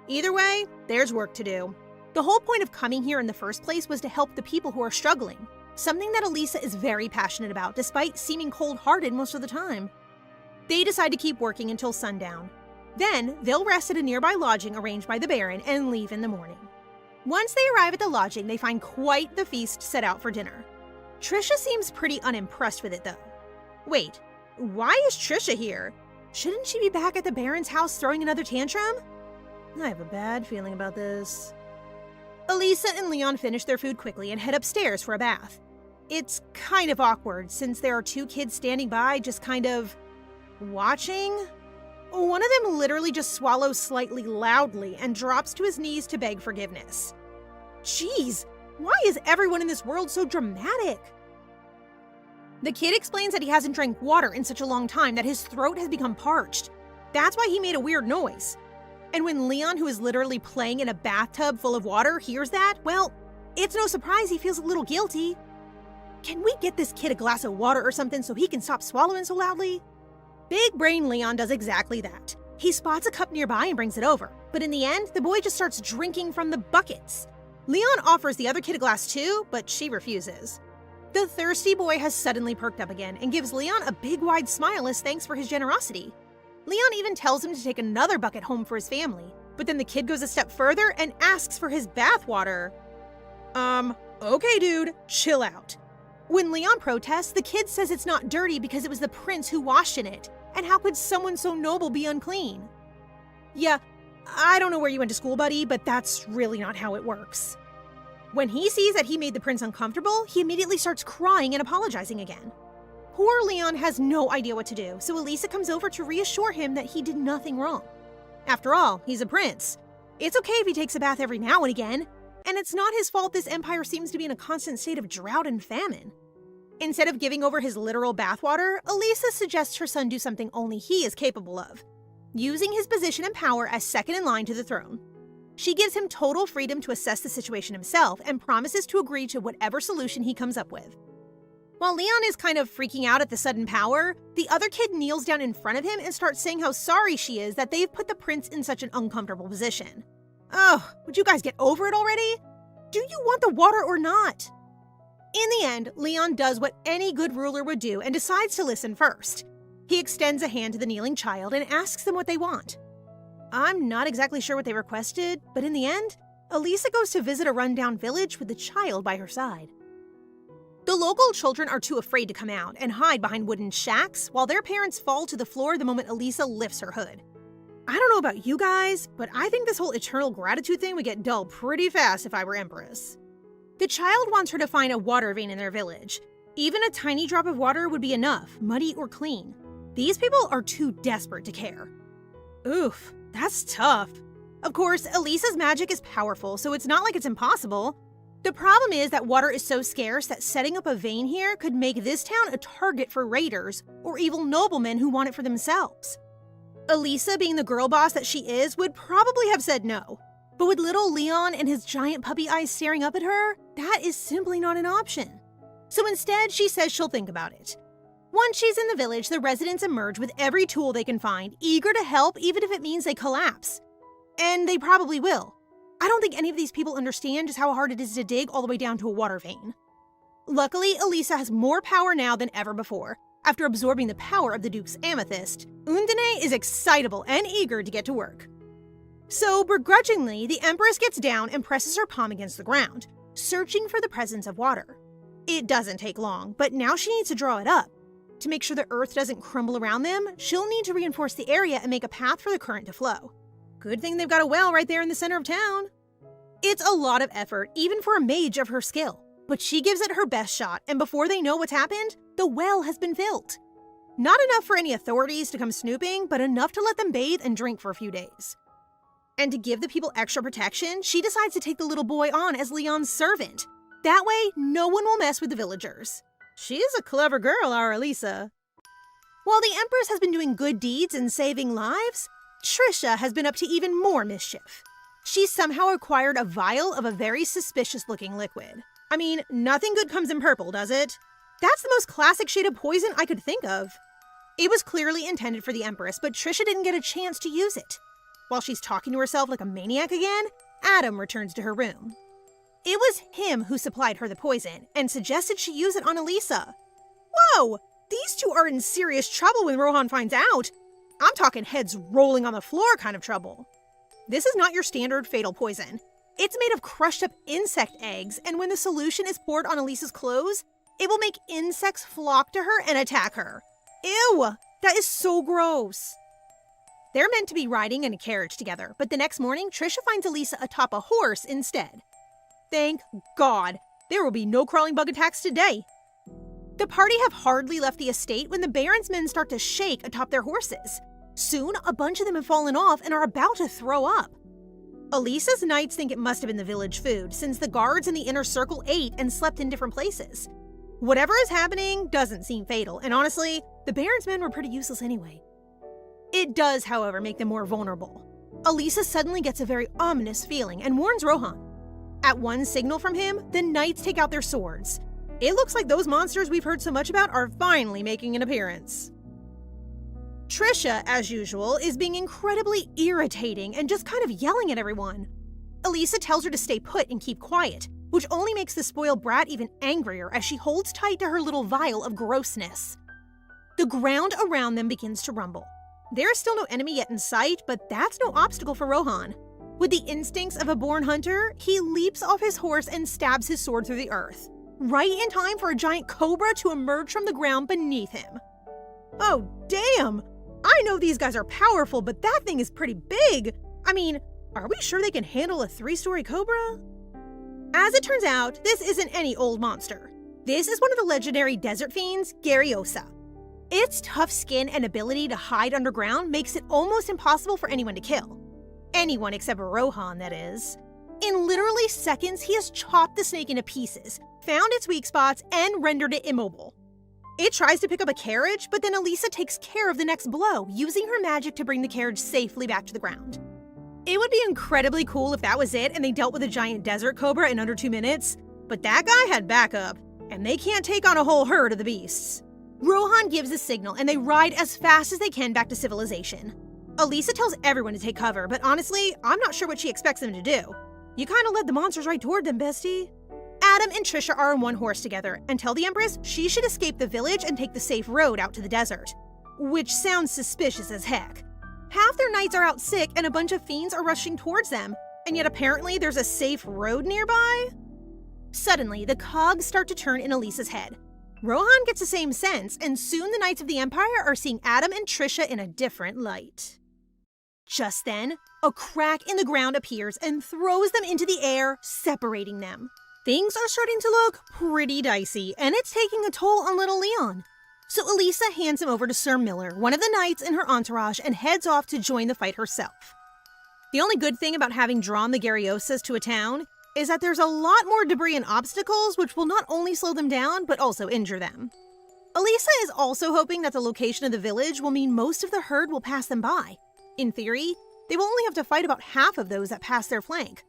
Either way, there's work to do. The whole point of coming here in the first place was to help the people who are struggling, something that Elisha is very passionate about, despite seeming cold-hearted most of the time. They decide to keep working until sundown. Then, they'll rest at a nearby lodging arranged by the Baron and leave in the morning. Once they arrive at the lodging, they find quite the feast set out for dinner. Trisha seems pretty unimpressed with it, though. Wait, why is Trisha here? Shouldn't she be back at the Baron's house throwing another tantrum? I have a bad feeling about this. Elisha and Leon finish their food quickly and head upstairs for a bath. It's kind of awkward since there are two kids standing by just kind of watching. One of them literally just swallows slightly loudly and drops to his knees to beg forgiveness. Jeez, why is everyone in this world so dramatic? The kid explains that he hasn't drank water in such a long time that his throat has become parched. That's why he made a weird noise. And when Leon, who is literally playing in a bathtub full of water, hears that, well, it's no surprise he feels a little guilty. Can we get this kid a glass of water or something so he can stop swallowing so loudly? Big brain Leon does exactly that. He spots a cup nearby and brings it over, but in the end, the boy just starts drinking from the buckets. Leon offers the other kid a glass too, but she refuses. The thirsty boy has suddenly perked up again and gives Leon a big wide smile as thanks for his generosity. Leon even tells him to take another bucket home for his family, but then the kid goes a step further and asks for his bath water. Okay dude, chill out. When Leon protests, the kid says it's not dirty because it was the prince who washed in it, and how could someone so noble be unclean? Yeah, I don't know where you went to school, buddy, but that's really not how it works. When he sees that he made the prince uncomfortable, he immediately starts crying and apologizing again. Poor Leon has no idea what to do, so Elisha comes over to reassure him that he did nothing wrong. After all, he's a prince. It's okay if he takes a bath every now and again, and it's not his fault this empire seems to be in a constant state of drought and famine. Instead of giving over his literal bathwater, Elisha suggests her son do something only he is capable of, using his position and power as second in line to the throne. She gives him total freedom to assess the situation himself and promises to agree to whatever solution he comes up with. While Leon is kind of freaking out at the sudden power, the other kid kneels down in front of him and starts saying how sorry she is that they've put the prince in such an uncomfortable position. Oh, would you guys get over it already? Do you want the water or not? In the end, Leon does what any good ruler would do and decides to listen first. He extends a hand to the kneeling child and asks them what they want. I'm not exactly sure what they requested, but in the end, Elisha goes to visit a rundown village with the child by her side. The local children are too afraid to come out and hide behind wooden shacks while their parents fall to the floor the moment Elisha lifts her hood. I don't know about you guys, but I think this whole eternal gratitude thing would get dull pretty fast if I were Empress. The child wants her to find a water vein in their village. Even a tiny drop of water would be enough, muddy or clean. These people are too desperate to care. Oof, that's tough. Of course, Elisha's magic is powerful, so it's not like it's impossible. The problem is that water is so scarce that setting up a vein here could make this town a target for raiders or evil noblemen who want it for themselves. Elisha, being the girl boss that she is, would probably have said no. But with little Leon and his giant puppy eyes staring up at her, that is simply not an option. So instead, she says she'll think about it. Once she's in the village, the residents emerge with every tool they can find, eager to help even if it means they collapse. And they probably will. I don't think any of these people understand just how hard it is to dig all the way down to a water vein. Luckily, Elisha has more power now than ever before. After absorbing the power of the Duke's amethyst, Undine is excitable and eager to get to work. So, begrudgingly, the Empress gets down and presses her palm against the ground, searching for the presence of water. It doesn't take long, but now she needs to draw it up. To make sure the earth doesn't crumble around them, she'll need to reinforce the area and make a path for the current to flow. Good thing they've got a well right there in the center of town. It's a lot of effort, even for a mage of her skill, but she gives it her best shot, and before they know what's happened, the well has been filled. Not enough for any authorities to come snooping, but enough to let them bathe and drink for a few days. And to give the people extra protection, she decides to take the little boy on as Leon's servant. That way, no one will mess with the villagers. She is a clever girl, our Elisha. While the Empress has been doing good deeds and saving lives, Trisha has been up to even more mischief. She's somehow acquired a vial of a very suspicious-looking liquid. I mean, nothing good comes in purple, does it? That's the most classic shade of poison I could think of. It was clearly intended for the Empress, but Trisha didn't get a chance to use it. While she's talking to herself like a maniac again, Adam returns to her room. It was him who supplied her the poison and suggested she use it on Elisha. Whoa! These two are in serious trouble when Rohan finds out. I'm talking heads rolling on the floor kind of trouble. This is not your standard fatal poison. It's made of crushed up insect eggs, and when the solution is poured on Elisha's clothes, it will make insects flock to her and attack her. Ew! That is so gross. They're meant to be riding in a carriage together, but the next morning, Trisha finds Elisha atop a horse instead. Thank God, there will be no crawling bug attacks today. The party have hardly left the estate when the Baron's men start to shake atop their horses. Soon, a bunch of them have fallen off and are about to throw up. Elisha's knights think it must have been the village food, since the guards in the inner circle ate and slept in different places. Whatever is happening doesn't seem fatal, and honestly, the Baron's men were pretty useless anyway. It does, however, make them more vulnerable. Elisha suddenly gets a very ominous feeling and warns Rohan. At one signal from him, the knights take out their swords. It looks like those monsters we've heard so much about are finally making an appearance. Trisha, as usual, is being incredibly irritating and just kind of yelling at everyone. Elisha tells her to stay put and keep quiet, which only makes the spoiled brat even angrier as she holds tight to her little vial of grossness. The ground around them begins to rumble. There is still no enemy yet in sight, but that's no obstacle for Rohan. With the instincts of a born hunter, he leaps off his horse and stabs his sword through the earth, right in time for a giant cobra to emerge from the ground beneath him. Oh, damn! I know these guys are powerful, but that thing is pretty big! I mean, are we sure they can handle a 3-story cobra? As it turns out, this isn't any old monster. This is one of the legendary desert fiends, Garyosa. Its tough skin and ability to hide underground makes it almost impossible for anyone to kill. Anyone except Rohan, that is. In literally seconds, he has chopped the snake into pieces, found its weak spots, and rendered it immobile. It tries to pick up a carriage, but then Elisha takes care of the next blow, using her magic to bring the carriage safely back to the ground. It would be incredibly cool if that was it and they dealt with a giant desert cobra in under 2 minutes, but that guy had backup, and they can't take on a whole herd of the beasts. Rohan gives a signal and they ride as fast as they can back to civilization. Elisha tells everyone to take cover, but honestly, I'm not sure what she expects them to do. You kinda led the monsters right toward them, bestie. Adam and Trisha are on one horse together and tell the Empress she should escape the village and take the safe road out to the desert. Which sounds suspicious as heck. Half their knights are out sick and a bunch of fiends are rushing towards them, and yet apparently there's a safe road nearby? Suddenly, the cogs start to turn in Elisha's head. Rohan gets the same sense, and soon the Knights of the Empire are seeing Adam and Trisha in a different light. Just then, a crack in the ground appears and throws them into the air, separating them. Things are starting to look pretty dicey, and it's taking a toll on little Leon. So Elisha hands him over to Sir Miller, one of the knights in her entourage, and heads off to join the fight herself. The only good thing about having drawn the Garyosas to a town is that there's a lot more debris and obstacles, which will not only slow them down, but also injure them. Elisha is also hoping that the location of the village will mean most of the herd will pass them by. In theory, they will only have to fight about half of those that pass their flank.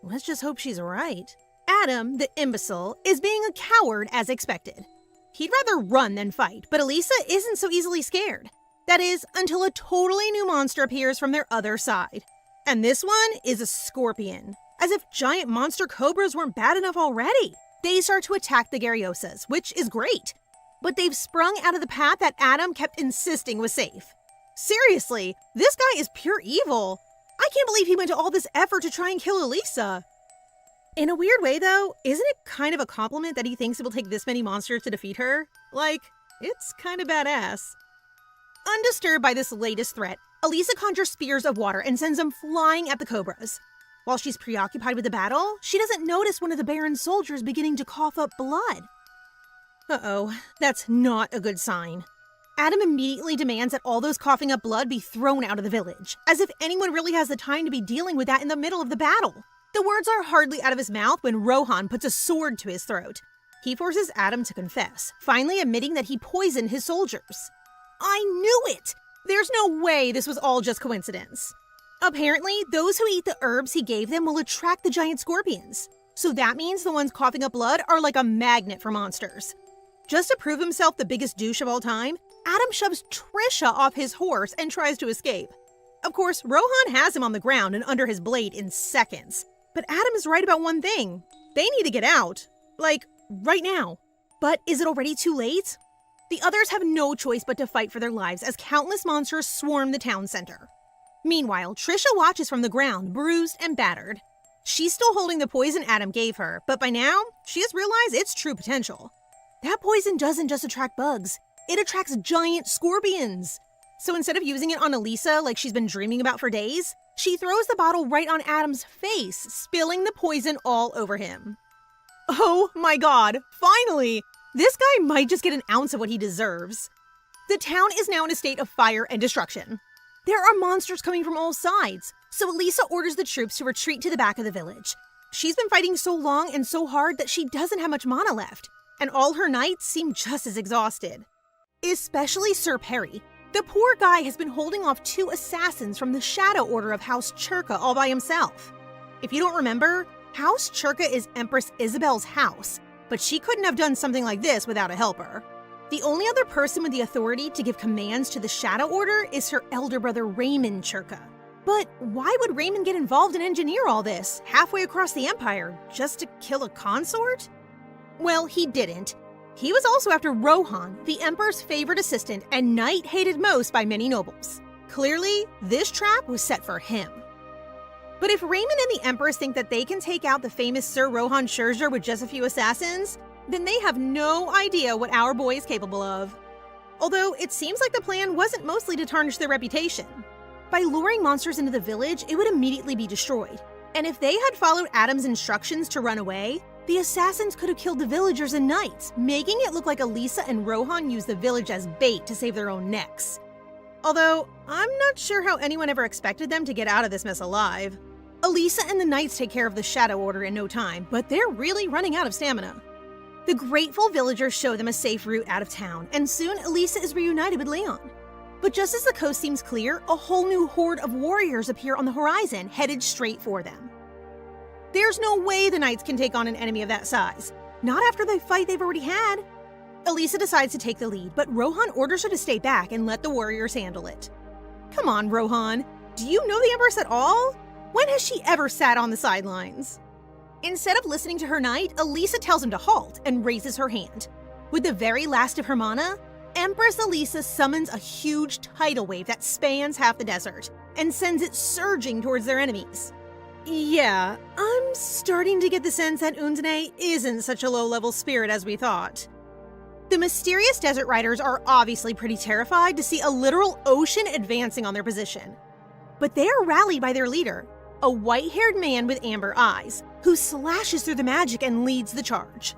Let's just hope she's right. Adam, the imbecile, is being a coward as expected. He'd rather run than fight, but Elisha isn't so easily scared. That is, until a totally new monster appears from their other side. And this one is a scorpion. As if giant monster cobras weren't bad enough already. They start to attack the Garyosas, which is great. But they've sprung out of the path that Adam kept insisting was safe. Seriously, this guy is pure evil. I can't believe he went to all this effort to try and kill Elisha. In a weird way, though, isn't it kind of a compliment that he thinks it will take this many monsters to defeat her? Like, it's kind of badass. Undisturbed by this latest threat, Elisha conjures spears of water and sends them flying at the cobras. While she's preoccupied with the battle, she doesn't notice one of the Baron's soldiers beginning to cough up blood. Uh-oh, that's not a good sign. Adam immediately demands that all those coughing up blood be thrown out of the village, as if anyone really has the time to be dealing with that in the middle of the battle. The words are hardly out of his mouth when Rohan puts a sword to his throat. He forces Adam to confess, finally admitting that he poisoned his soldiers. I knew it! There's no way this was all just coincidence. Apparently, those who eat the herbs he gave them will attract the giant scorpions. So that means the ones coughing up blood are like a magnet for monsters. Just to prove himself the biggest douche of all time, Adam shoves Trisha off his horse and tries to escape. Of course, Rohan has him on the ground and under his blade in seconds. But Adam is right about one thing. They need to get out. Like, right now. But is it already too late? The others have no choice but to fight for their lives as countless monsters swarm the town center. Meanwhile, Trisha watches from the ground, bruised and battered. She's still holding the poison Adam gave her, but by now, she has realized its true potential. That poison doesn't just attract bugs, it attracts giant scorpions. So instead of using it on Elisha like she's been dreaming about for days, she throws the bottle right on Adam's face, spilling the poison all over him. Oh my god, finally! This guy might just get an ounce of what he deserves. The town is now in a state of fire and destruction. There are monsters coming from all sides, so Elisha orders the troops to retreat to the back of the village. She's been fighting so long and so hard that she doesn't have much mana left, and all her knights seem just as exhausted. Especially Sir Perry. The poor guy has been holding off 2 assassins from the Shadow Order of House Churka all by himself. If you don't remember, House Churka is Empress Isabel's house, but she couldn't have done something like this without a helper. The only other person with the authority to give commands to the Shadow Order is her elder brother Raymond Churka. But why would Raymond get involved and engineer all this, halfway across the Empire, just to kill a consort? Well, he didn't. He was also after Rohan, the Emperor's favorite assistant and knight hated most by many nobles. Clearly, this trap was set for him. But if Raymond and the Empress think that they can take out the famous Sir Rohan Scherzer with just a few assassins, then they have no idea what our boy is capable of. Although it seems like the plan wasn't mostly to tarnish their reputation. By luring monsters into the village, it would immediately be destroyed. And if they had followed Adam's instructions to run away, the assassins could have killed the villagers and knights, making it look like Elisha and Rohan used the village as bait to save their own necks. Although, I'm not sure how anyone ever expected them to get out of this mess alive. Elisha and the knights take care of the Shadow Order in no time, but they're really running out of stamina. The grateful villagers show them a safe route out of town, and soon Elisha is reunited with Leon. But just as the coast seems clear, a whole new horde of warriors appear on the horizon, headed straight for them. There's no way the knights can take on an enemy of that size, not after the fight they've already had. Elisha decides to take the lead, but Rohan orders her to stay back and let the warriors handle it. Come on, Rohan, do you know the Empress at all? When has she ever sat on the sidelines? Instead of listening to her knight, Elisha tells him to halt and raises her hand. With the very last of her mana, Empress Elisha summons a huge tidal wave that spans half the desert and sends it surging towards their enemies. Yeah, I'm starting to get the sense that Undine isn't such a low-level spirit as we thought. The mysterious desert riders are obviously pretty terrified to see a literal ocean advancing on their position. But they are rallied by their leader, a white-haired man with amber eyes, who slashes through the magic and leads the charge.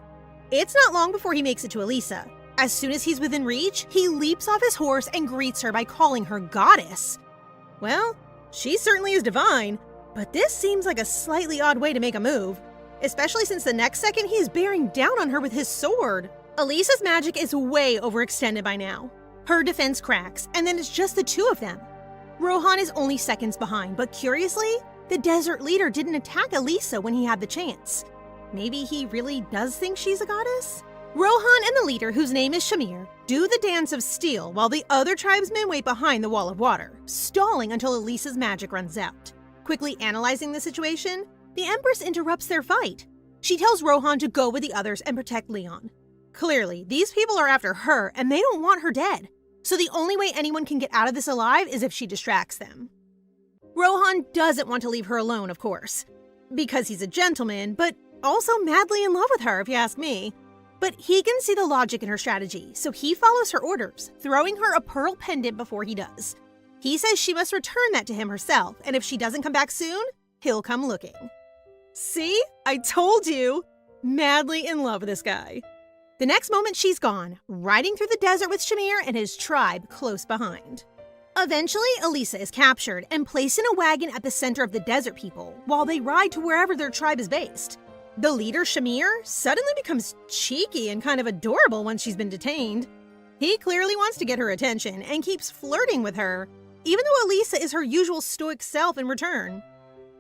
It's not long before he makes it to Elisha. As soon as he's within reach, he leaps off his horse and greets her by calling her goddess. Well, she certainly is divine, but this seems like a slightly odd way to make a move, especially since the next second he is bearing down on her with his sword. Elisha's magic is way overextended by now. Her defense cracks, and then it's just the two of them. Rohan is only seconds behind, but curiously, the desert leader didn't attack Elisha when he had the chance. Maybe he really does think she's a goddess? Rohan and the leader, whose name is Shamir, do the dance of steel while the other tribesmen wait behind the wall of water, stalling until Elisha's magic runs out. Quickly analyzing the situation, the Empress interrupts their fight. She tells Rohan to go with the others and protect Leon. Clearly, these people are after her and they don't want her dead. So the only way anyone can get out of this alive is if she distracts them. Rohan doesn't want to leave her alone, of course, because he's a gentleman, but also madly in love with her, if you ask me. But he can see the logic in her strategy, so he follows her orders, throwing her a pearl pendant before he does. He says she must return that to him herself, and if she doesn't come back soon, he'll come looking. See? I told you! Madly in love with this guy. The next moment, she's gone, riding through the desert with Shamir and his tribe close behind. Eventually, Elisha is captured and placed in a wagon at the center of the desert people while they ride to wherever their tribe is based. The leader, Shamir, suddenly becomes cheeky and kind of adorable once she's been detained. He clearly wants to get her attention and keeps flirting with her, even though Elisa is her usual stoic self in return.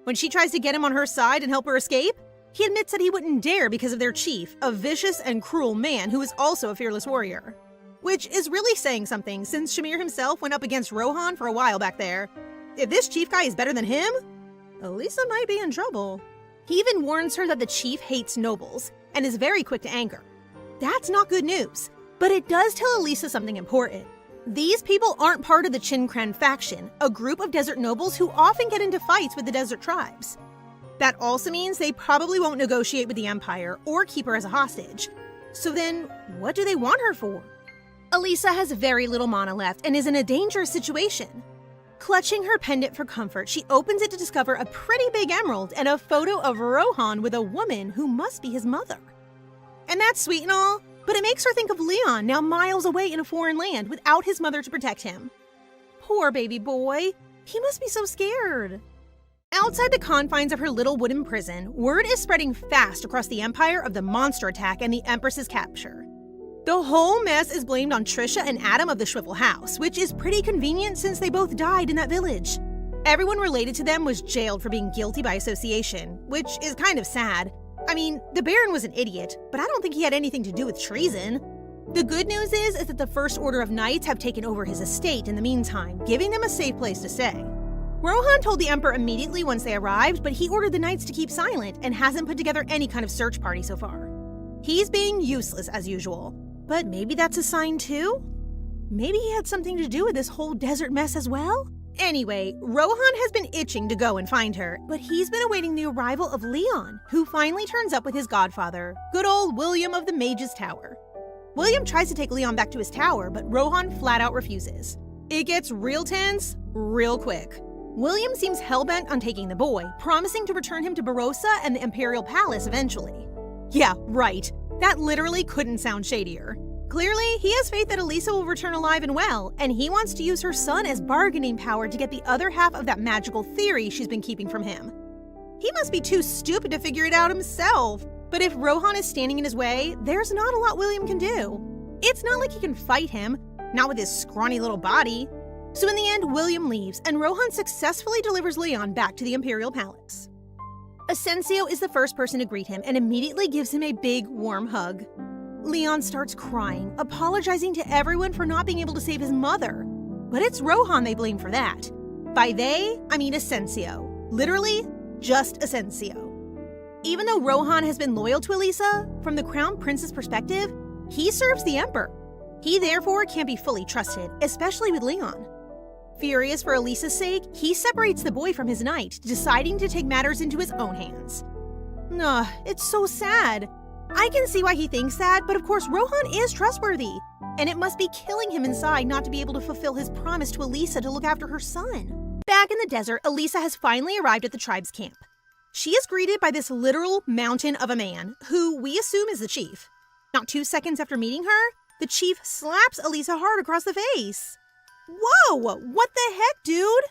When she tries to get him on her side and help her escape, he admits that he wouldn't dare because of their chief, a vicious and cruel man who is also a fearless warrior. Which is really saying something, since Shamir himself went up against Rohan for a while back there. If this chief guy is better than him, Elisa might be in trouble. He even warns her that the chief hates nobles and is very quick to anger. That's not good news, but it does tell Elisa something important. These people aren't part of the Chinkran faction, a group of desert nobles who often get into fights with the desert tribes. That also means they probably won't negotiate with the Empire or keep her as a hostage. So then, what do they want her for? Elisa has very little mana left and is in a dangerous situation. Clutching her pendant for comfort, she opens it to discover a pretty big emerald and a photo of Rohan with a woman who must be his mother. And that's sweet and all, but it makes her think of Leon, now miles away in a foreign land without his mother to protect him. Poor baby boy. He must be so scared. Outside the confines of her little wooden prison, word is spreading fast across the Empire of the monster attack and the Empress's capture. The whole mess is blamed on Trisha and Adam of the Schwiffel house, which is pretty convenient since they both died in that village. Everyone related to them was jailed for being guilty by association, which is kind of sad. I mean, the Baron was an idiot, but I don't think he had anything to do with treason. The good news is that the First Order of Knights have taken over his estate in the meantime, giving them a safe place to stay. Rohan told the Emperor immediately once they arrived, but he ordered the Knights to keep silent and hasn't put together any kind of search party so far. He's being useless as usual. But maybe that's a sign too? Maybe he had something to do with this whole desert mess as well? Anyway, Rohan has been itching to go and find her, but he's been awaiting the arrival of Leon, who finally turns up with his godfather, good old William of the Mage's Tower. William tries to take Leon back to his tower, but Rohan flat out refuses. It gets real tense, real quick. William seems hellbent on taking the boy, promising to return him to Barossa and the Imperial Palace eventually. Yeah, right. That literally couldn't sound shadier. Clearly, he has faith that Elisa will return alive and well, and he wants to use her son as bargaining power to get the other half of that magical theory she's been keeping from him. He must be too stupid to figure it out himself. But if Rohan is standing in his way, there's not a lot William can do. It's not like he can fight him, not with his scrawny little body. So in the end, William leaves, and Rohan successfully delivers Leon back to the Imperial Palace. Asensio is the first person to greet him and immediately gives him a big, warm hug. Leon starts crying, apologizing to everyone for not being able to save his mother. But it's Rohan they blame for that. By they, I mean Asensio. Literally, just Asensio. Even though Rohan has been loyal to Elisa, from the Crown Prince's perspective, he serves the Emperor. He therefore can't be fully trusted, especially with Leon. Furious for Elisa's sake, he separates the boy from his knight, deciding to take matters into his own hands. It's so sad. I can see why he thinks that, but of course Rohan is trustworthy, and it must be killing him inside not to be able to fulfill his promise to Elisa to look after her son. Back in the desert, Elisa has finally arrived at the tribe's camp. She is greeted by this literal mountain of a man, who we assume is the chief. Not 2 seconds after meeting her, the chief slaps Elisa hard across the face. Whoa, what the heck, dude?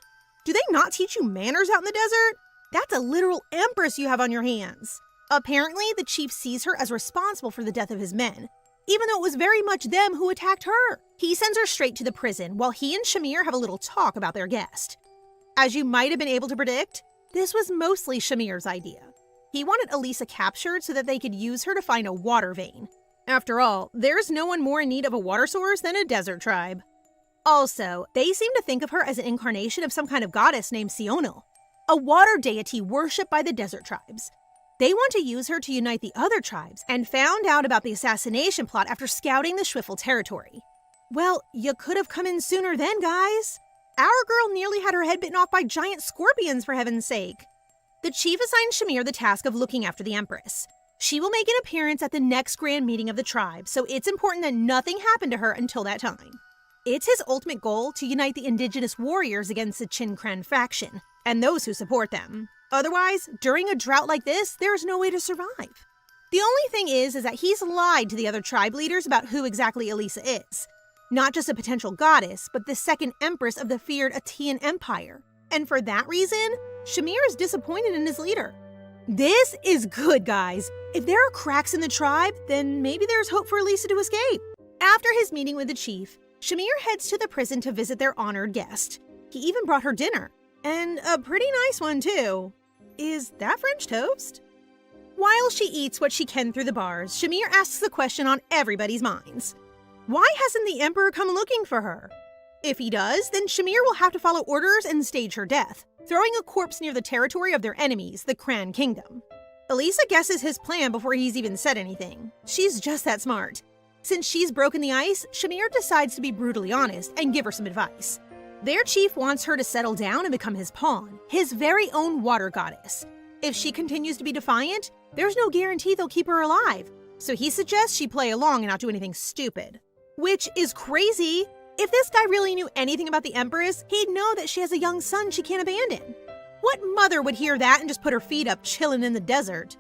Do they not teach you manners out in the desert? That's a literal empress you have on your hands. Apparently, the chief sees her as responsible for the death of his men, even though it was very much them who attacked her. He sends her straight to the prison, while he and Shamir have a little talk about their guest. As you might have been able to predict, this was mostly Shamir's idea. He wanted Elisa captured so that they could use her to find a water vein. After all, there's no one more in need of a water source than a desert tribe. Also, they seem to think of her as an incarnation of some kind of goddess named Sionil, a water deity worshipped by the desert tribes. They want to use her to unite the other tribes, and found out about the assassination plot after scouting the Schwiffel territory. Well, you could have come in sooner then, guys. Our girl nearly had her head bitten off by giant scorpions, for heaven's sake. The chief assigned Shamir the task of looking after the Empress. She will make an appearance at the next grand meeting of the tribe, so it's important that nothing happened to her until that time. It's his ultimate goal to unite the indigenous warriors against the Chinkran faction, and those who support them. Otherwise, during a drought like this, there's no way to survive. The only thing is that he's lied to the other tribe leaders about who exactly Elisa is. Not just a potential goddess, but the second empress of the feared Atian Empire. And for that reason, Shamir is disappointed in his leader. This is good, guys. If there are cracks in the tribe, then maybe there's hope for Elisa to escape. After his meeting with the chief, Shamir heads to the prison to visit their honored guest. He even brought her dinner, and a pretty nice one too. Is that French toast? While she eats what she can through the bars, Shamir asks the question on everybody's minds. Why hasn't the Emperor come looking for her? If he does, then Shamir will have to follow orders and stage her death, throwing a corpse near the territory of their enemies, the Cran Kingdom. Elisa guesses his plan before he's even said anything. She's just that smart. Since she's broken the ice, Shamir decides to be brutally honest and give her some advice. Their chief wants her to settle down and become his pawn, his very own water goddess. If she continues to be defiant, there's no guarantee they'll keep her alive, so he suggests she play along and not do anything stupid. Which is crazy. If this guy really knew anything about the Empress, he'd know that she has a young son she can't abandon. What mother would hear that and just put her feet up chilling in the desert?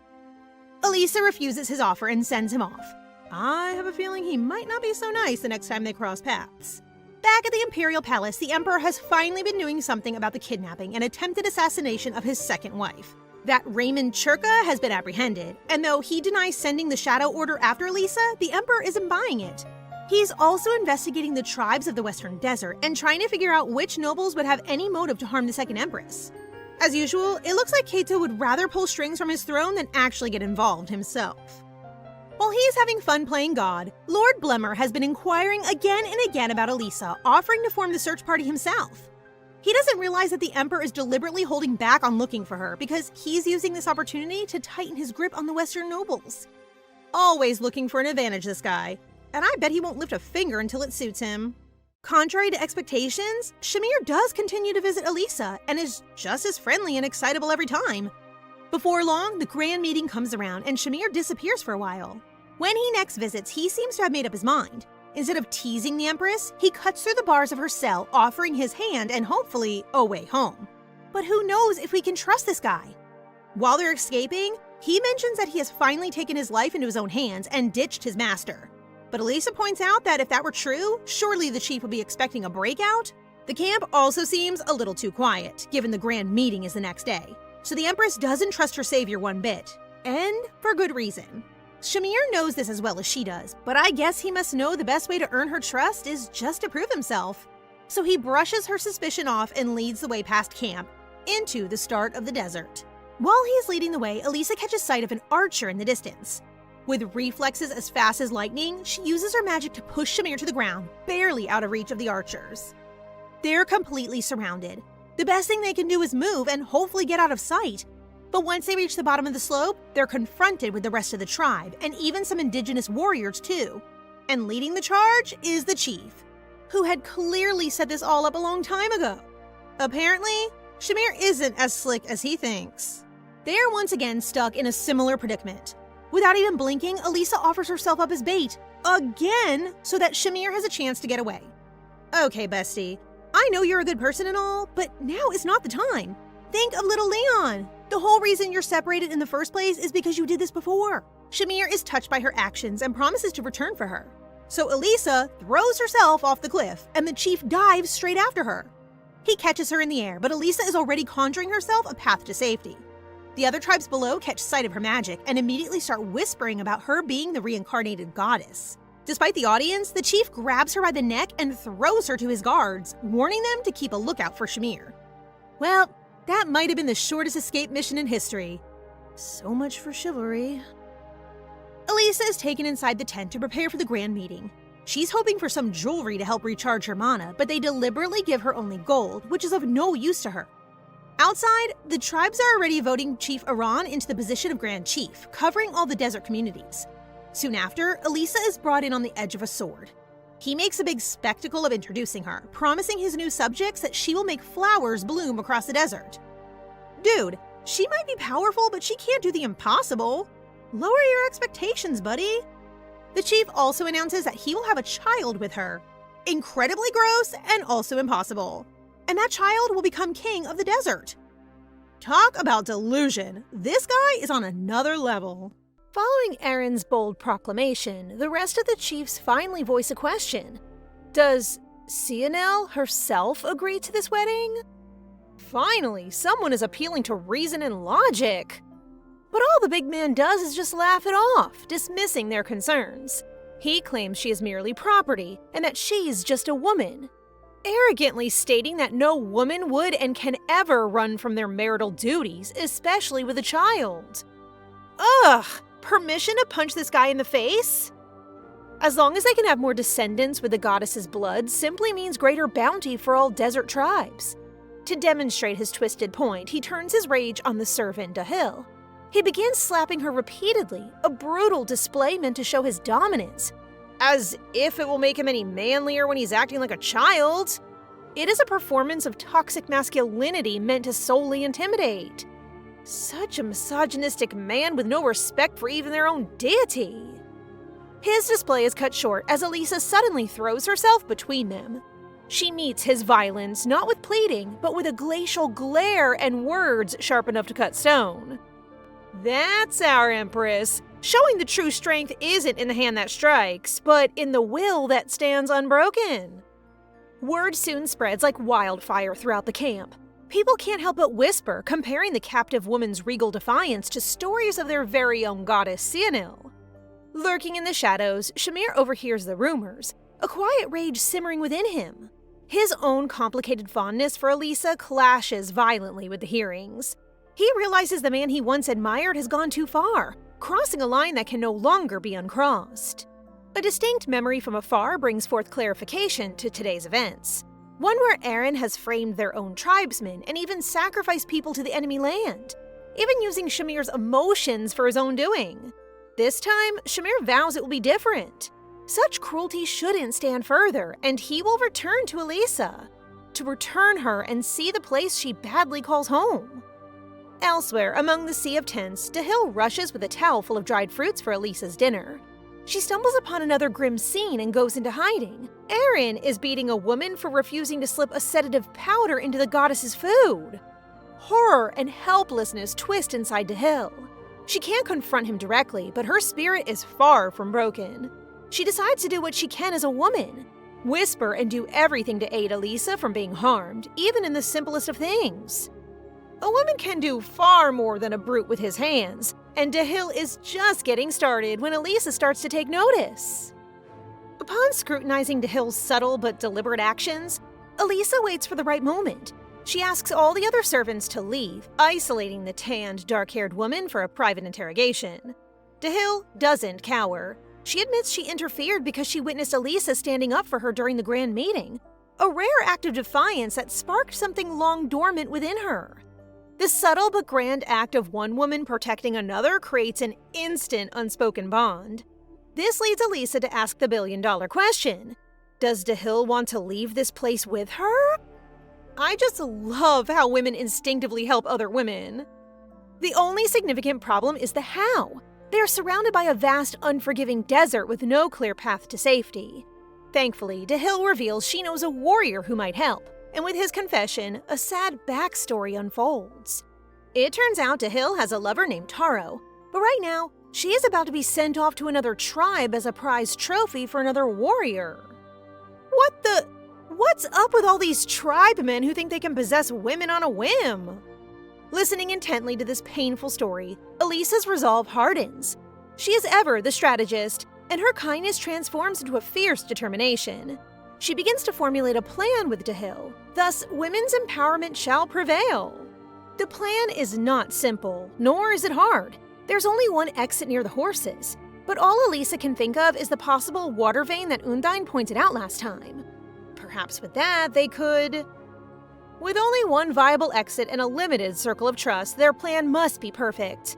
Elisa refuses his offer and sends him off. I have a feeling he might not be so nice the next time they cross paths. Back at the Imperial Palace, the Emperor has finally been doing something about the kidnapping and attempted assassination of his second wife. That Raymond Churka has been apprehended, and though he denies sending the Shadow Order after Elisa, the Emperor isn't buying it. He's also investigating the tribes of the Western Desert and trying to figure out which nobles would have any motive to harm the second Empress. As usual, it looks like Kato would rather pull strings from his throne than actually get involved himself. While he's having fun playing God, Lord Blemmer has been inquiring again and again about Elisa, offering to form the search party himself. He doesn't realize that the Emperor is deliberately holding back on looking for her because he's using this opportunity to tighten his grip on the Western nobles. Always looking for an advantage, this guy, and I bet he won't lift a finger until it suits him. Contrary to expectations, Shamir does continue to visit Elisa and is just as friendly and excitable every time. Before long, the grand meeting comes around and Shamir disappears for a while. When he next visits, he seems to have made up his mind. Instead of teasing the Empress, he cuts through the bars of her cell, offering his hand and hopefully a way home. But who knows if we can trust this guy? While they're escaping, he mentions that he has finally taken his life into his own hands and ditched his master. But Elisa points out that if that were true, surely the chief would be expecting a breakout. The camp also seems a little too quiet, given the grand meeting is the next day. So the Empress doesn't trust her savior one bit. And for good reason. Shamir knows this as well as she does, but I guess he must know the best way to earn her trust is just to prove himself. So he brushes her suspicion off and leads the way past camp, into the start of the desert. While he is leading the way, Elisa catches sight of an archer in the distance. With reflexes as fast as lightning, she uses her magic to push Shamir to the ground, barely out of reach of the archers. They're completely surrounded. The best thing they can do is move and hopefully get out of sight. But once they reach the bottom of the slope, they're confronted with the rest of the tribe, and even some indigenous warriors too. And leading the charge is the chief, who had clearly set this all up a long time ago. Apparently, Shamir isn't as slick as he thinks. They're once again stuck in a similar predicament. Without even blinking, Elisa offers herself up as bait, again, so that Shamir has a chance to get away. Okay, bestie, I know you're a good person and all, but now is not the time. Think of little Leon. The whole reason you're separated in the first place is because you did this before. Shamir is touched by her actions and promises to return for her. So Elisa throws herself off the cliff, and the chief dives straight after her. He catches her in the air, but Elisa is already conjuring herself a path to safety. The other tribes below catch sight of her magic and immediately start whispering about her being the reincarnated goddess. Despite the audience, the chief grabs her by the neck and throws her to his guards, warning them to keep a lookout for Shamir. Well, that might have been the shortest escape mission in history. So much for chivalry. Elisa is taken inside the tent to prepare for the grand meeting. She's hoping for some jewelry to help recharge her mana, but they deliberately give her only gold, which is of no use to her. Outside, the tribes are already voting Chief Aran into the position of Grand Chief, covering all the desert communities. Soon after, Elisa is brought in on the edge of a sword. He makes a big spectacle of introducing her, promising his new subjects that she will make flowers bloom across the desert. Dude, she might be powerful, but she can't do the impossible. Lower your expectations, buddy. The chief also announces that he will have a child with her. Incredibly gross and also impossible. And that child will become king of the desert. Talk about delusion. This guy is on another level. Following Aaron's bold proclamation, the rest of the chiefs finally voice a question. Does Sionel herself agree to this wedding? Finally, someone is appealing to reason and logic. But all the big man does is just laugh it off, dismissing their concerns. He claims she is merely property and that she's just a woman, arrogantly stating that no woman would and can ever run from their marital duties, especially with a child. Ugh! Permission to punch this guy in the face? As long as they can have more descendants with the goddess's blood simply means greater bounty for all desert tribes. To demonstrate his twisted point, he turns his rage on the servant Dahil. He begins slapping her repeatedly, a brutal display meant to show his dominance, as if it will make him any manlier when he's acting like a child. It is a performance of toxic masculinity meant to solely intimidate. Such a misogynistic man with no respect for even their own deity. His display is cut short as Elisha suddenly throws herself between them. She meets his violence not with pleading, but with a glacial glare and words sharp enough to cut stone. That's our Empress, showing the true strength isn't in the hand that strikes, but in the will that stands unbroken. Word soon spreads like wildfire throughout the camp. People can't help but whisper, comparing the captive woman's regal defiance to stories of their very own goddess Sianil. Lurking in the shadows, Shamir overhears the rumors, a quiet rage simmering within him. His own complicated fondness for Elisha clashes violently with the hearings. He realizes the man he once admired has gone too far, crossing a line that can no longer be uncrossed. A distinct memory from afar brings forth clarification to today's events. One where Aaron has framed their own tribesmen and even sacrificed people to the enemy land, even using Shamir's emotions for his own doing. This time, Shamir vows it will be different. Such cruelty shouldn't stand further, and he will return to Elisha, to return her and see the place she badly calls home. Elsewhere, among the sea of tents, Dahil rushes with a towel full of dried fruits for Elisha's dinner. She stumbles upon another grim scene and goes into hiding. Aaron is beating a woman for refusing to slip a sedative powder into the goddess's food. Horror and helplessness twist inside Dahil. She can't confront him directly, but her spirit is far from broken. She decides to do what she can as a woman. Whisper and do everything to aid Elisha from being harmed, even in the simplest of things. A woman can do far more than a brute with his hands, and Dahil is just getting started when Elisha starts to take notice. Upon scrutinizing Dahil's subtle but deliberate actions, Elisha waits for the right moment. She asks all the other servants to leave, isolating the tanned, dark-haired woman for a private interrogation. Dahil doesn't cower. She admits she interfered because she witnessed Elisha standing up for her during the grand meeting, a rare act of defiance that sparked something long dormant within her. The subtle but grand act of one woman protecting another creates an instant unspoken bond. This leads Elisha to ask the billion-dollar question. Does Dahil want to leave this place with her? I just love how women instinctively help other women. The only significant problem is the how. They are surrounded by a vast, unforgiving desert with no clear path to safety. Thankfully, Dahil reveals she knows a warrior who might help, and with his confession, a sad backstory unfolds. It turns out Dahil has a lover named Taro, but right now, she is about to be sent off to another tribe as a prize trophy for another warrior. What's up with all these tribemen who think they can possess women on a whim? Listening intently to this painful story, Elisha's resolve hardens. She is ever the strategist, and her kindness transforms into a fierce determination. She begins to formulate a plan with Dahil, thus women's empowerment shall prevail. The plan is not simple, nor is it hard. There's only one exit near the horses, but all Elisha can think of is the possible water vein that Undine pointed out last time. Perhaps with that, they could... With only one viable exit and a limited circle of trust, their plan must be perfect.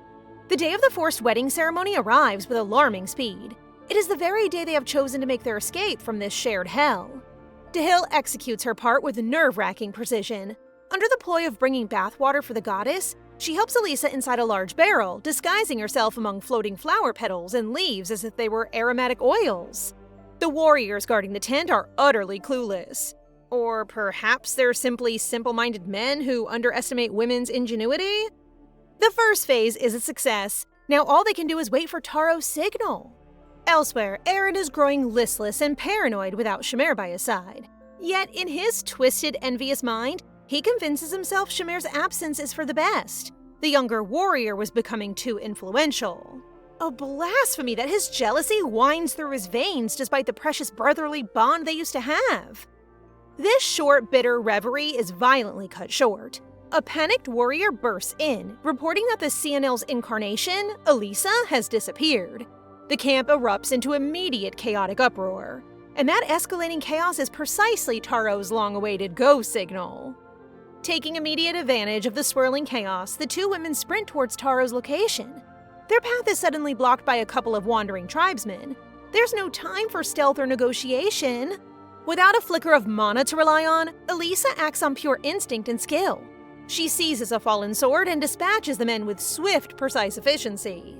The day of the forced wedding ceremony arrives with alarming speed. It is the very day they have chosen to make their escape from this shared hell. Dahil executes her part with nerve-wracking precision. Under the ploy of bringing bathwater for the goddess, she helps Elisha inside a large barrel, disguising herself among floating flower petals and leaves as if they were aromatic oils. The warriors guarding the tent are utterly clueless. Or perhaps they're simply simple-minded men who underestimate women's ingenuity? The first phase is a success. Now all they can do is wait for Taro's signal. Elsewhere, Aaron is growing listless and paranoid without Shamir by his side. Yet in his twisted, envious mind, he convinces himself Shamir's absence is for the best. The younger warrior was becoming too influential. A blasphemy that his jealousy winds through his veins despite the precious brotherly bond they used to have. This short, bitter reverie is violently cut short. A panicked warrior bursts in, reporting that the CNL's incarnation, Elisha, has disappeared. The camp erupts into immediate chaotic uproar. And that escalating chaos is precisely Taro's long-awaited go signal. Taking immediate advantage of the swirling chaos, the two women sprint towards Taro's location. Their path is suddenly blocked by a couple of wandering tribesmen. There's no time for stealth or negotiation. Without a flicker of mana to rely on, Elisha acts on pure instinct and skill. She seizes a fallen sword and dispatches the men with swift, precise efficiency.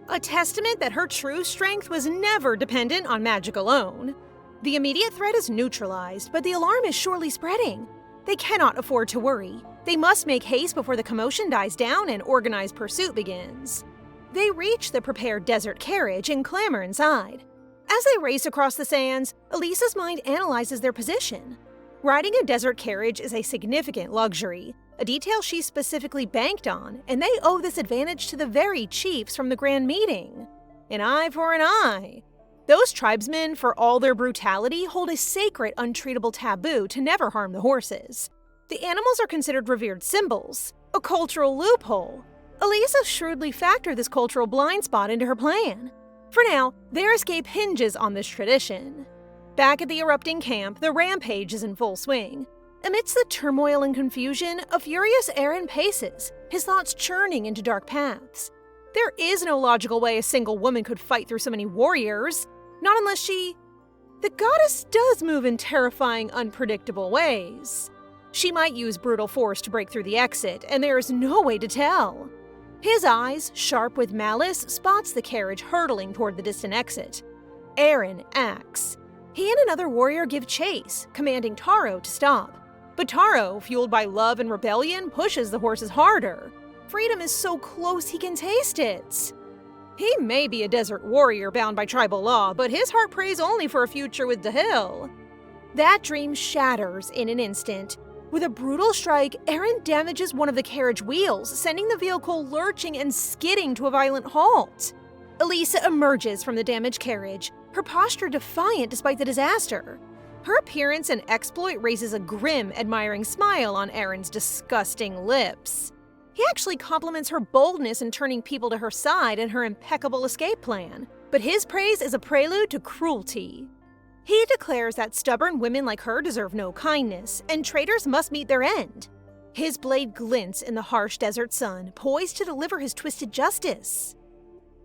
A testament that her true strength was never dependent on magic alone. The immediate threat is neutralized, but the alarm is surely spreading. They cannot afford to worry. They must make haste before the commotion dies down and organized pursuit begins. They reach the prepared desert carriage and clamber inside. As they race across the sands, Elisha's mind analyzes their position. Riding a desert carriage is a significant luxury, a detail she specifically banked on, and they owe this advantage to the very chiefs from the grand meeting. An eye for an eye. Those tribesmen, for all their brutality, hold a sacred, untreatable taboo to never harm the horses. The animals are considered revered symbols, a cultural loophole. Elisha shrewdly factored this cultural blind spot into her plan. For now, their escape hinges on this tradition. Back at the erupting camp, the rampage is in full swing. Amidst the turmoil and confusion, a furious Eren paces, his thoughts churning into dark paths. There is no logical way a single woman could fight through so many warriors, not unless she... The goddess does move in terrifying, unpredictable ways. She might use brutal force to break through the exit, and there is no way to tell. His eyes, sharp with malice, spots the carriage hurtling toward the distant exit. Eren acts. He and another warrior give chase, commanding Taro to stop. But Taro, fueled by love and rebellion, pushes the horses harder. Freedom is so close he can taste it. He may be a desert warrior bound by tribal law, but his heart prays only for a future with Dahil. That dream shatters in an instant. With a brutal strike, Eren damages one of the carriage wheels, sending the vehicle lurching and skidding to a violent halt. Elisha emerges from the damaged carriage, her posture defiant despite the disaster. Her appearance and exploit raises a grim, admiring smile on Eren's disgusting lips. He actually compliments her boldness in turning people to her side and her impeccable escape plan, but his praise is a prelude to cruelty. He declares that stubborn women like her deserve no kindness, and traitors must meet their end. His blade glints in the harsh desert sun, poised to deliver his twisted justice.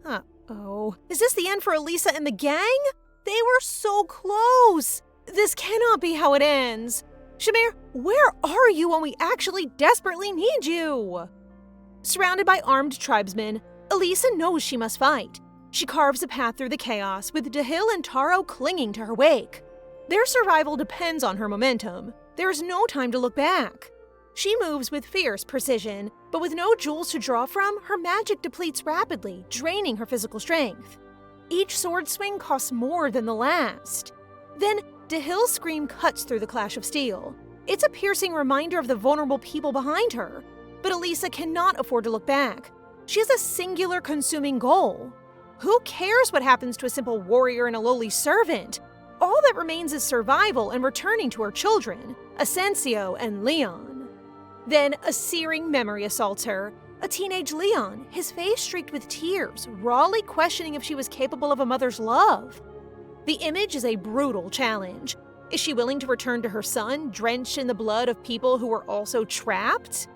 Uh-oh. Is this the end for Elisha and the gang? They were so close! This cannot be how it ends. Shamir, where are you when we actually desperately need you? Surrounded by armed tribesmen, Elisha knows she must fight. She carves a path through the chaos, with Dahil and Taro clinging to her wake. Their survival depends on her momentum. There is no time to look back. She moves with fierce precision, but with no jewels to draw from, her magic depletes rapidly, draining her physical strength. Each sword swing costs more than the last. Then, Dahil's scream cuts through the clash of steel. It's a piercing reminder of the vulnerable people behind her. But Elisha cannot afford to look back. She has a singular consuming goal. Who cares what happens to a simple warrior and a lowly servant? All that remains is survival and returning to her children, Asensio and Leon. Then a searing memory assaults her. A teenage Leon, his face streaked with tears, rawly questioning if she was capable of a mother's love. The image is a brutal challenge. Is she willing to return to her son, drenched in the blood of people who were also trapped?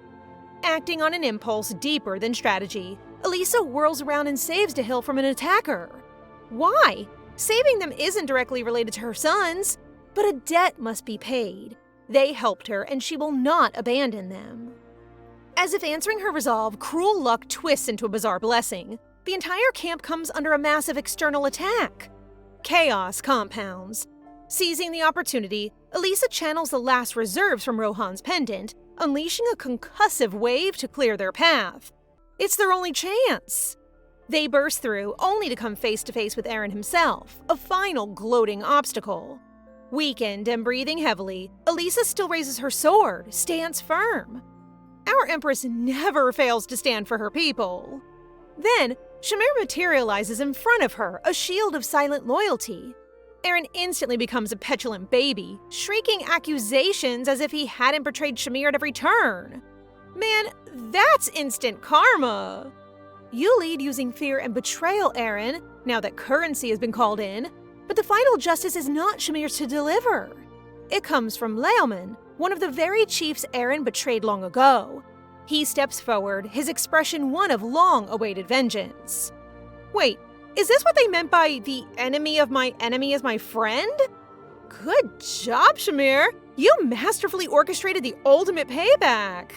Acting on an impulse deeper than strategy, Elisha whirls around and saves Dahil from an attacker. Why? Saving them isn't directly related to her sons, but a debt must be paid. They helped her, and she will not abandon them. As if answering her resolve, cruel luck twists into a bizarre blessing. The entire camp comes under a massive external attack. Chaos compounds. Seizing the opportunity, Elisha channels the last reserves from Rohan's pendant, unleashing a concussive wave to clear their path. It's their only chance. They burst through, only to come face to face with Eren himself, a final gloating obstacle. Weakened and breathing heavily, Elisha still raises her sword, stands firm. Our Empress never fails to stand for her people. Then, Shamir materializes in front of her, a shield of silent loyalty. Eren instantly becomes a petulant baby, shrieking accusations as if he hadn't betrayed Shamir at every turn. Man, that's instant karma! You lead using fear and betrayal, Eren, now that currency has been called in, but the final justice is not Shamir's to deliver. It comes from Leoman, one of the very chiefs Eren betrayed long ago. He steps forward, his expression one of long-awaited vengeance. Wait, is this what they meant by the enemy of my enemy is my friend? Good job, Shamir! You masterfully orchestrated the ultimate payback!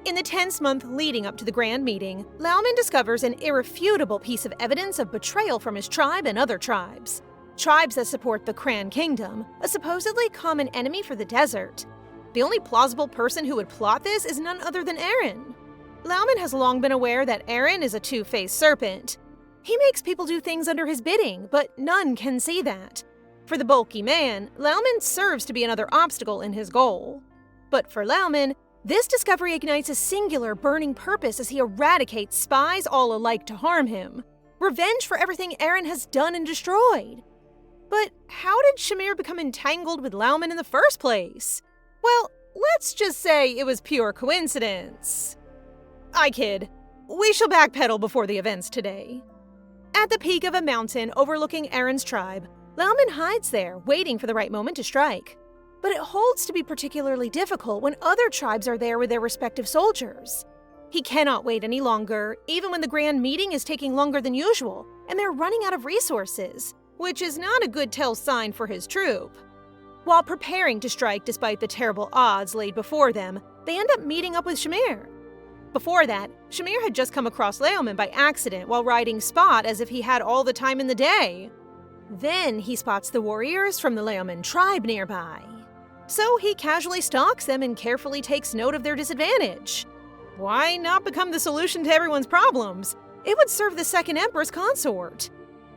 In the tense month leading up to the grand meeting, Leoman discovers an irrefutable piece of evidence of betrayal from his tribe and other tribes. Tribes that support the Cran Kingdom, a supposedly common enemy for the desert. The only plausible person who would plot this is none other than Eren. Leoman has long been aware that Eren is a two-faced serpent. He makes people do things under his bidding, but none can see that. For the bulky man, Leoman serves to be another obstacle in his goal. But for Leoman, this discovery ignites a singular burning purpose as he eradicates spies all alike to harm him. Revenge for everything Eren has done and destroyed. But how did Shamir become entangled with Leoman in the first place? Well, let's just say it was pure coincidence. I kid. We shall backpedal before the events today. At the peak of a mountain overlooking Eren's tribe, Leoman hides there, waiting for the right moment to strike. But it holds to be particularly difficult when other tribes are there with their respective soldiers. He cannot wait any longer, even when the grand meeting is taking longer than usual, and they're running out of resources, which is not a good tell sign for his troop. While preparing to strike despite the terrible odds laid before them, they end up meeting up with Shamir. Before that, Shamir had just come across Leoman by accident while riding Spot as if he had all the time in the day. Then he spots the warriors from the Leoman tribe nearby. So he casually stalks them and carefully takes note of their disadvantage. Why not become the solution to everyone's problems? It would serve the second Empress consort.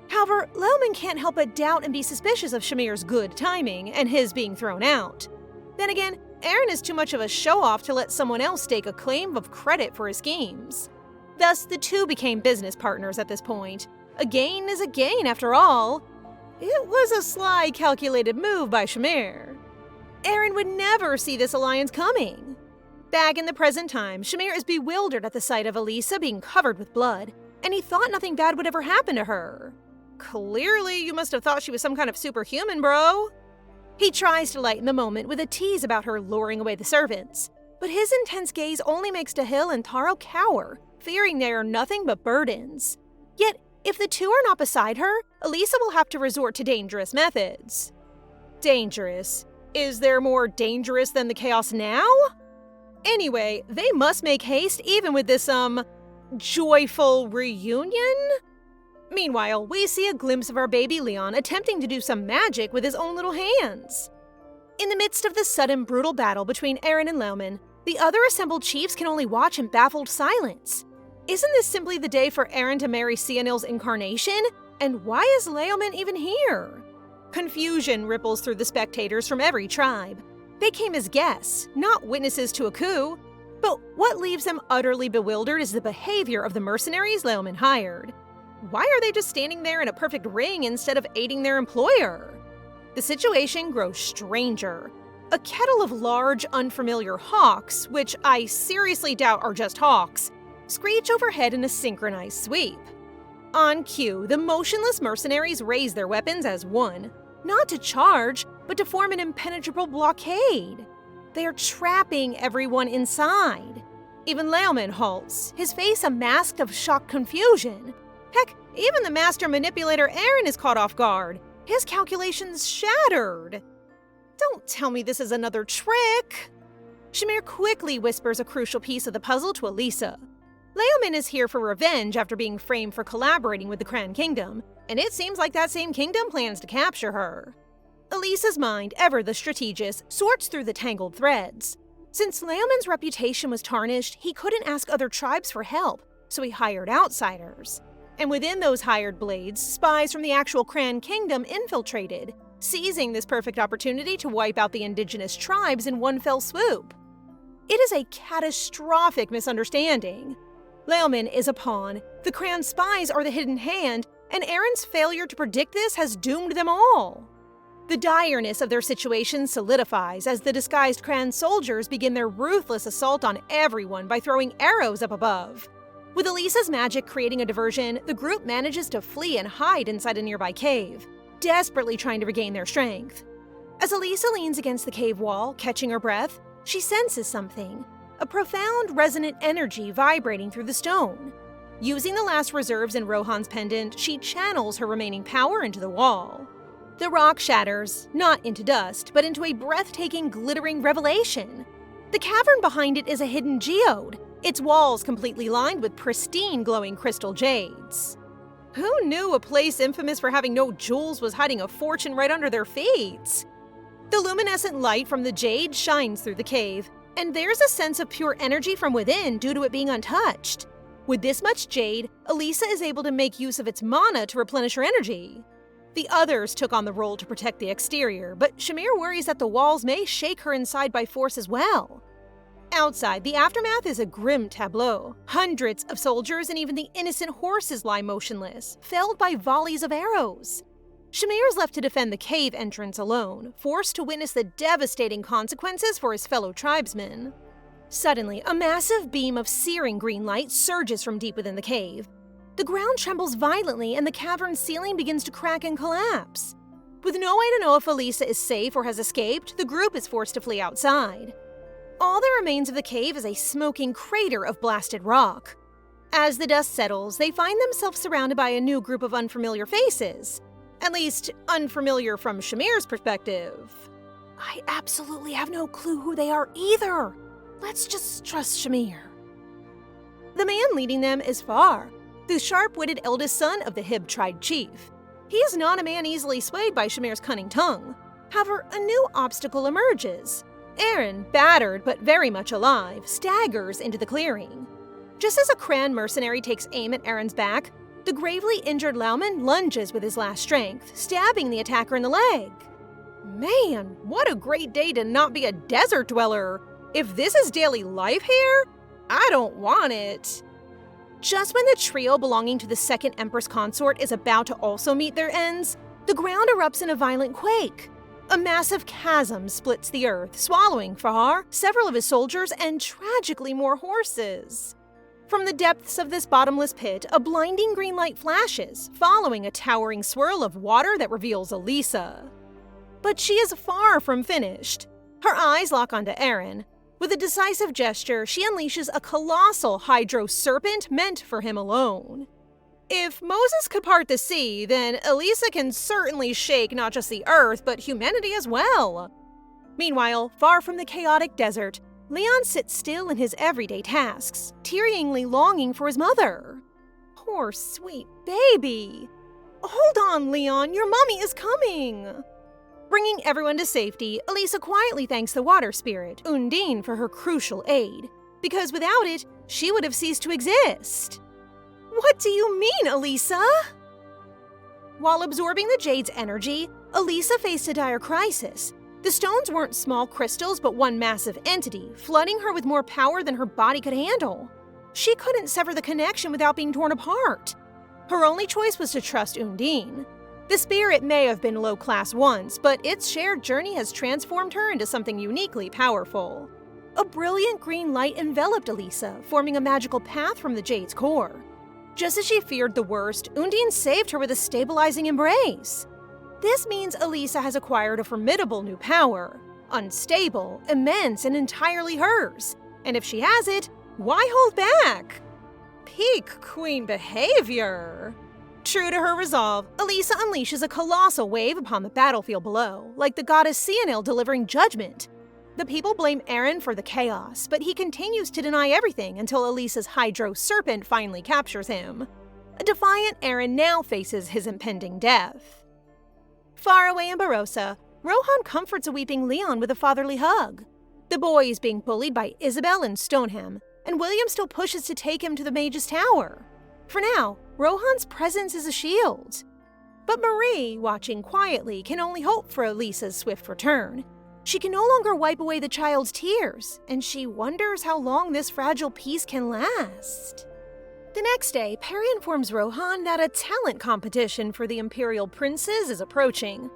However, Leoman can't help but doubt and be suspicious of Shamir's good timing and his being thrown out. Then again, Eren is too much of a show-off to let someone else stake a claim of credit for his schemes. Thus, the two became business partners at this point. A gain is a gain, after all. It was a sly, calculated move by Shamir. Eren would never see this alliance coming. Back in the present time, Shamir is bewildered at the sight of Elisha being covered with blood, and he thought nothing bad would ever happen to her. Clearly, you must have thought she was some kind of superhuman, bro. He tries to lighten the moment with a tease about her luring away the servants, but his intense gaze only makes Dahil and Taro cower, fearing they are nothing but burdens. Yet, if the two are not beside her, Elisha will have to resort to dangerous methods. Dangerous? Is there more dangerous than the chaos now? Anyway, they must make haste even with this, joyful reunion? Meanwhile, we see a glimpse of our baby Leon attempting to do some magic with his own little hands. In the midst of this sudden brutal battle between Eren and Leoman, the other assembled chiefs can only watch in baffled silence. Isn't this simply the day for Eren to marry Cianil's incarnation? And why is Leoman even here? Confusion ripples through the spectators from every tribe. They came as guests, not witnesses to a coup. But what leaves them utterly bewildered is the behavior of the mercenaries Leoman hired. Why are they just standing there in a perfect ring instead of aiding their employer? The situation grows stranger. A kettle of large, unfamiliar hawks, which I seriously doubt are just hawks, screech overhead in a synchronized sweep. On cue, the motionless mercenaries raise their weapons as one, not to charge, but to form an impenetrable blockade. They are trapping everyone inside. Even Leoman halts, his face a mask of shocked confusion. Heck, even the master manipulator Eren is caught off guard, his calculations shattered. Don't tell me this is another trick. Shamir quickly whispers a crucial piece of the puzzle to Elisha. Leoman is here for revenge after being framed for collaborating with the Cran Kingdom, and it seems like that same kingdom plans to capture her. Elisha's mind, ever the strategist, sorts through the tangled threads. Since Leoman's reputation was tarnished, he couldn't ask other tribes for help, so he hired outsiders. And within those hired blades, spies from the actual Cran Kingdom infiltrated, seizing this perfect opportunity to wipe out the indigenous tribes in one fell swoop. It is a catastrophic misunderstanding. Leomin is a pawn, the Cran's spies are the hidden hand, and Aaron's failure to predict this has doomed them all. The direness of their situation solidifies as the disguised Cran soldiers begin their ruthless assault on everyone by throwing arrows up above. With Elisa's magic creating a diversion, the group manages to flee and hide inside a nearby cave, desperately trying to regain their strength. As Elisa leans against the cave wall, catching her breath, she senses something, a profound resonant energy vibrating through the stone. Using the last reserves in Rohan's pendant, she channels her remaining power into the wall. The rock shatters, not into dust, but into a breathtaking, glittering revelation. The cavern behind it is a hidden geode, its walls completely lined with pristine glowing crystal jades. Who knew a place infamous for having no jewels was hiding a fortune right under their feet? The luminescent light from the jade shines through the cave, and there's a sense of pure energy from within due to it being untouched. With this much jade, Elisa is able to make use of its mana to replenish her energy. The others took on the role to protect the exterior, but Shamir worries that the walls may shake her inside by force as well. Outside, the aftermath is a grim tableau. Hundreds of soldiers and even the innocent horses lie motionless, felled by volleys of arrows. Shamir is left to defend the cave entrance alone, forced to witness the devastating consequences for his fellow tribesmen. Suddenly, a massive beam of searing green light surges from deep within the cave. The ground trembles violently and the cavern's ceiling begins to crack and collapse. With no way to know if Elisa is safe or has escaped, the group is forced to flee outside. All that remains of the cave is a smoking crater of blasted rock. As the dust settles, they find themselves surrounded by a new group of unfamiliar faces. At least, unfamiliar from Shamir's perspective. I absolutely have no clue who they are either. Let's just trust Shamir. The man leading them is Far, the sharp-witted eldest son of the Hib tribe chief. He is not a man easily swayed by Shamir's cunning tongue. However, a new obstacle emerges. Aaron, battered but very much alive, staggers into the clearing. Just as a Cran mercenary takes aim at Aaron's back, the gravely injured Lauman lunges with his last strength, stabbing the attacker in the leg. Man, what a great day to not be a desert dweller! If this is daily life here, I don't want it. Just when the trio belonging to the second Empress consort is about to also meet their ends, the ground erupts in a violent quake. A massive chasm splits the earth, swallowing Fahar, several of his soldiers, and tragically more horses. From the depths of this bottomless pit, a blinding green light flashes, following a towering swirl of water that reveals Elisa. But she is far from finished. Her eyes lock onto Aaron. With a decisive gesture, she unleashes a colossal hydro serpent meant for him alone. If Moses could part the sea, then Elisa can certainly shake not just the earth, but humanity as well. Meanwhile, far from the chaotic desert, Leon sits still in his everyday tasks, tearingly longing for his mother. Poor sweet baby. Hold on, Leon, your mommy is coming. Bringing everyone to safety, Elisa quietly thanks the water spirit, Undine, for her crucial aid, because without it, she would have ceased to exist. What do you mean, Elisa? While absorbing the jade's energy, Elisa faced a dire crisis. The stones weren't small crystals, but one massive entity, flooding her with more power than her body could handle. She couldn't sever the connection without being torn apart. Her only choice was to trust Undine. The spirit may have been low-class once, but its shared journey has transformed her into something uniquely powerful. A brilliant green light enveloped Elisa, forming a magical path from the jade's core. Just as she feared the worst, Undine saved her with a stabilizing embrace. This means Elisa has acquired a formidable new power. Unstable, immense, and entirely hers. And if she has it, why hold back? Peak queen behavior. True to her resolve, Elisa unleashes a colossal wave upon the battlefield below, like the goddess Cianil delivering judgment. The people blame Aaron for the chaos, but he continues to deny everything until Elisa's hydro serpent finally captures him. A defiant Aaron now faces his impending death. Far away in Barossa, Rohan comforts a weeping Leon with a fatherly hug. The boy is being bullied by Isabel and Stoneham, and William still pushes to take him to the Mage's Tower. For now, Rohan's presence is a shield. But Marie, watching quietly, can only hope for Elisa's swift return. She can no longer wipe away the child's tears, and she wonders how long this fragile peace can last. The next day, Perry informs Rohan that a talent competition for the imperial princes is approaching,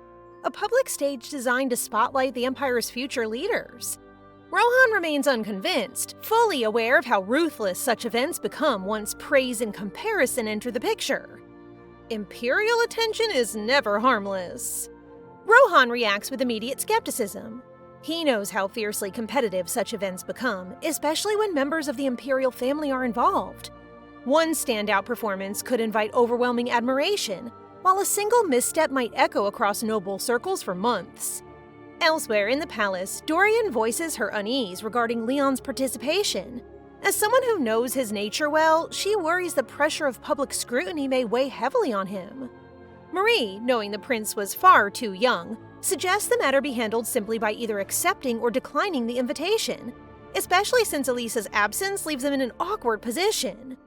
a public stage designed to spotlight the empire's future leaders. Rohan remains unconvinced, fully aware of how ruthless such events become once praise and comparison enter the picture. Imperial attention is never harmless. Rohan reacts with immediate skepticism. He knows how fiercely competitive such events become, especially when members of the imperial family are involved. One standout performance could invite overwhelming admiration, while a single misstep might echo across noble circles for months. Elsewhere in the palace, Dorian voices her unease regarding Leon's participation. As someone who knows his nature well, she worries the pressure of public scrutiny may weigh heavily on him. Marie, knowing the prince was far too young, suggests the matter be handled simply by either accepting or declining the invitation, especially since Elisa's absence leaves them in an awkward position.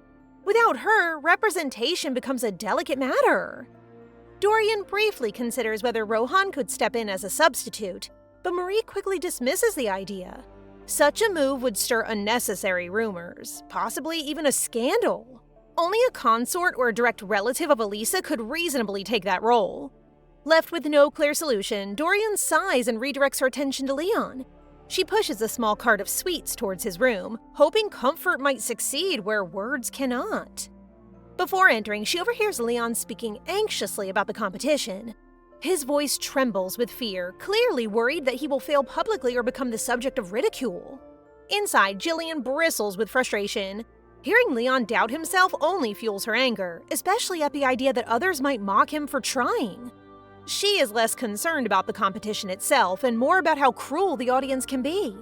Without her, representation becomes a delicate matter. Dorian briefly considers whether Rohan could step in as a substitute, but Marie quickly dismisses the idea. Such a move would stir unnecessary rumors, possibly even a scandal. Only a consort or a direct relative of Elisa could reasonably take that role. Left with no clear solution, Dorian sighs and redirects her attention to Leon. She pushes a small cart of sweets towards his room, hoping comfort might succeed where words cannot. Before entering, she overhears Leon speaking anxiously about the competition. His voice trembles with fear, clearly worried that he will fail publicly or become the subject of ridicule. Inside, Jillian bristles with frustration. Hearing Leon doubt himself only fuels her anger, especially at the idea that others might mock him for trying. She is less concerned about the competition itself and more about how cruel the audience can be.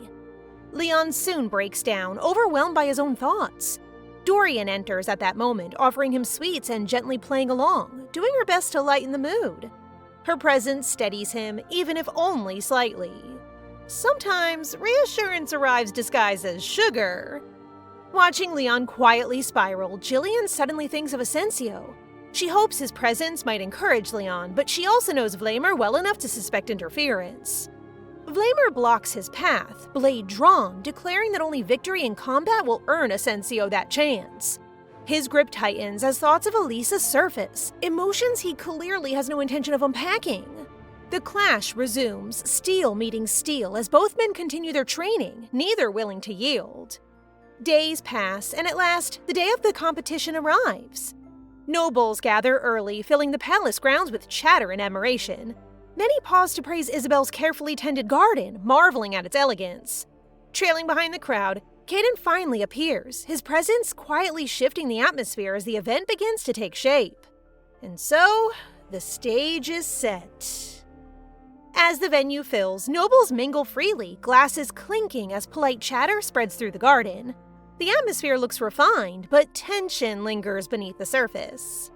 Leon soon breaks down, overwhelmed by his own thoughts. Dorian enters at that moment, offering him sweets and gently playing along, doing her best to lighten the mood. Her presence steadies him, even if only slightly. Sometimes, reassurance arrives disguised as sugar. Watching Leon quietly spiral, Jillian suddenly thinks of Asensio. She hopes his presence might encourage Leon, but she also knows Vamer well enough to suspect interference. Vamer blocks his path, blade drawn, declaring that only victory in combat will earn Asensio that chance. His grip tightens as thoughts of Elisa surface, emotions he clearly has no intention of unpacking. The clash resumes, steel meeting steel, as both men continue their training, neither willing to yield. Days pass, and at last, the day of the competition arrives. Nobles gather early, filling the palace grounds with chatter and admiration. Many pause to praise Isabel's carefully tended garden, marveling at its elegance. Trailing behind the crowd, Kaden finally appears, his presence quietly shifting the atmosphere as the event begins to take shape. And so, the stage is set. As the venue fills, nobles mingle freely, glasses clinking as polite chatter spreads through the garden. The atmosphere looks refined, but tension lingers beneath the surface.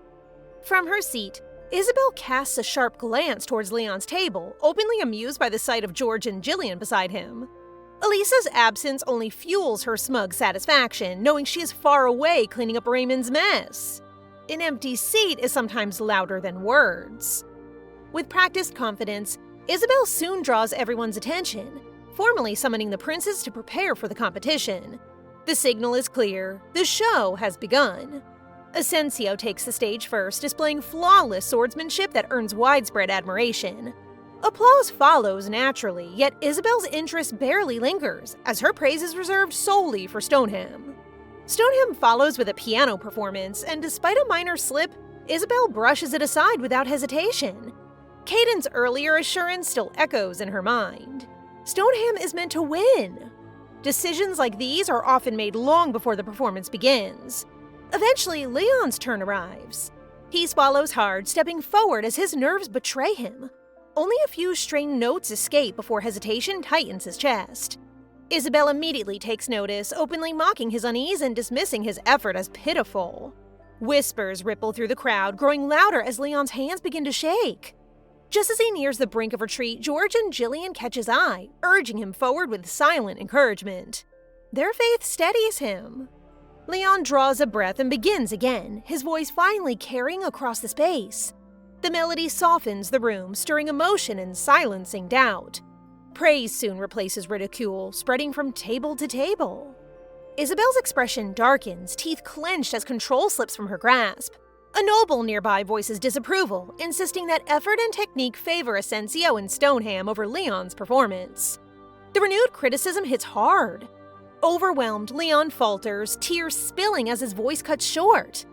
From her seat, Isabel casts a sharp glance towards Leon's table, openly amused by the sight of George and Jillian beside him. Elisa's absence only fuels her smug satisfaction, knowing she is far away cleaning up Raymond's mess. An empty seat is sometimes louder than words. With practiced confidence, Isabel soon draws everyone's attention, formally summoning the princes to prepare for the competition. The signal is clear. The show has begun. Asensio takes the stage first, displaying flawless swordsmanship that earns widespread admiration. Applause follows naturally, yet Isabel's interest barely lingers, as her praise is reserved solely for Stoneham. Stoneham follows with a piano performance, and despite a minor slip, Isabel brushes it aside without hesitation. Kaden's earlier assurance still echoes in her mind. Stoneham is meant to win. Decisions like these are often made long before the performance begins. Eventually, Leon's turn arrives. He swallows hard, stepping forward as his nerves betray him. Only a few strained notes escape before hesitation tightens his chest. Isabel immediately takes notice, openly mocking his unease and dismissing his effort as pitiful. Whispers ripple through the crowd, growing louder as Leon's hands begin to shake. Just as he nears the brink of retreat, George and Jillian catch his eye, urging him forward with silent encouragement. Their faith steadies him. Leon draws a breath and begins again, his voice finally carrying across the space. The melody softens the room, stirring emotion and silencing doubt. Praise soon replaces ridicule, spreading from table to table. Isabel's expression darkens, teeth clenched as control slips from her grasp. A noble nearby voices disapproval, insisting that effort and technique favor Asensio and Stoneham over Leon's performance. The renewed criticism hits hard. Overwhelmed, Leon falters, tears spilling as his voice cuts short.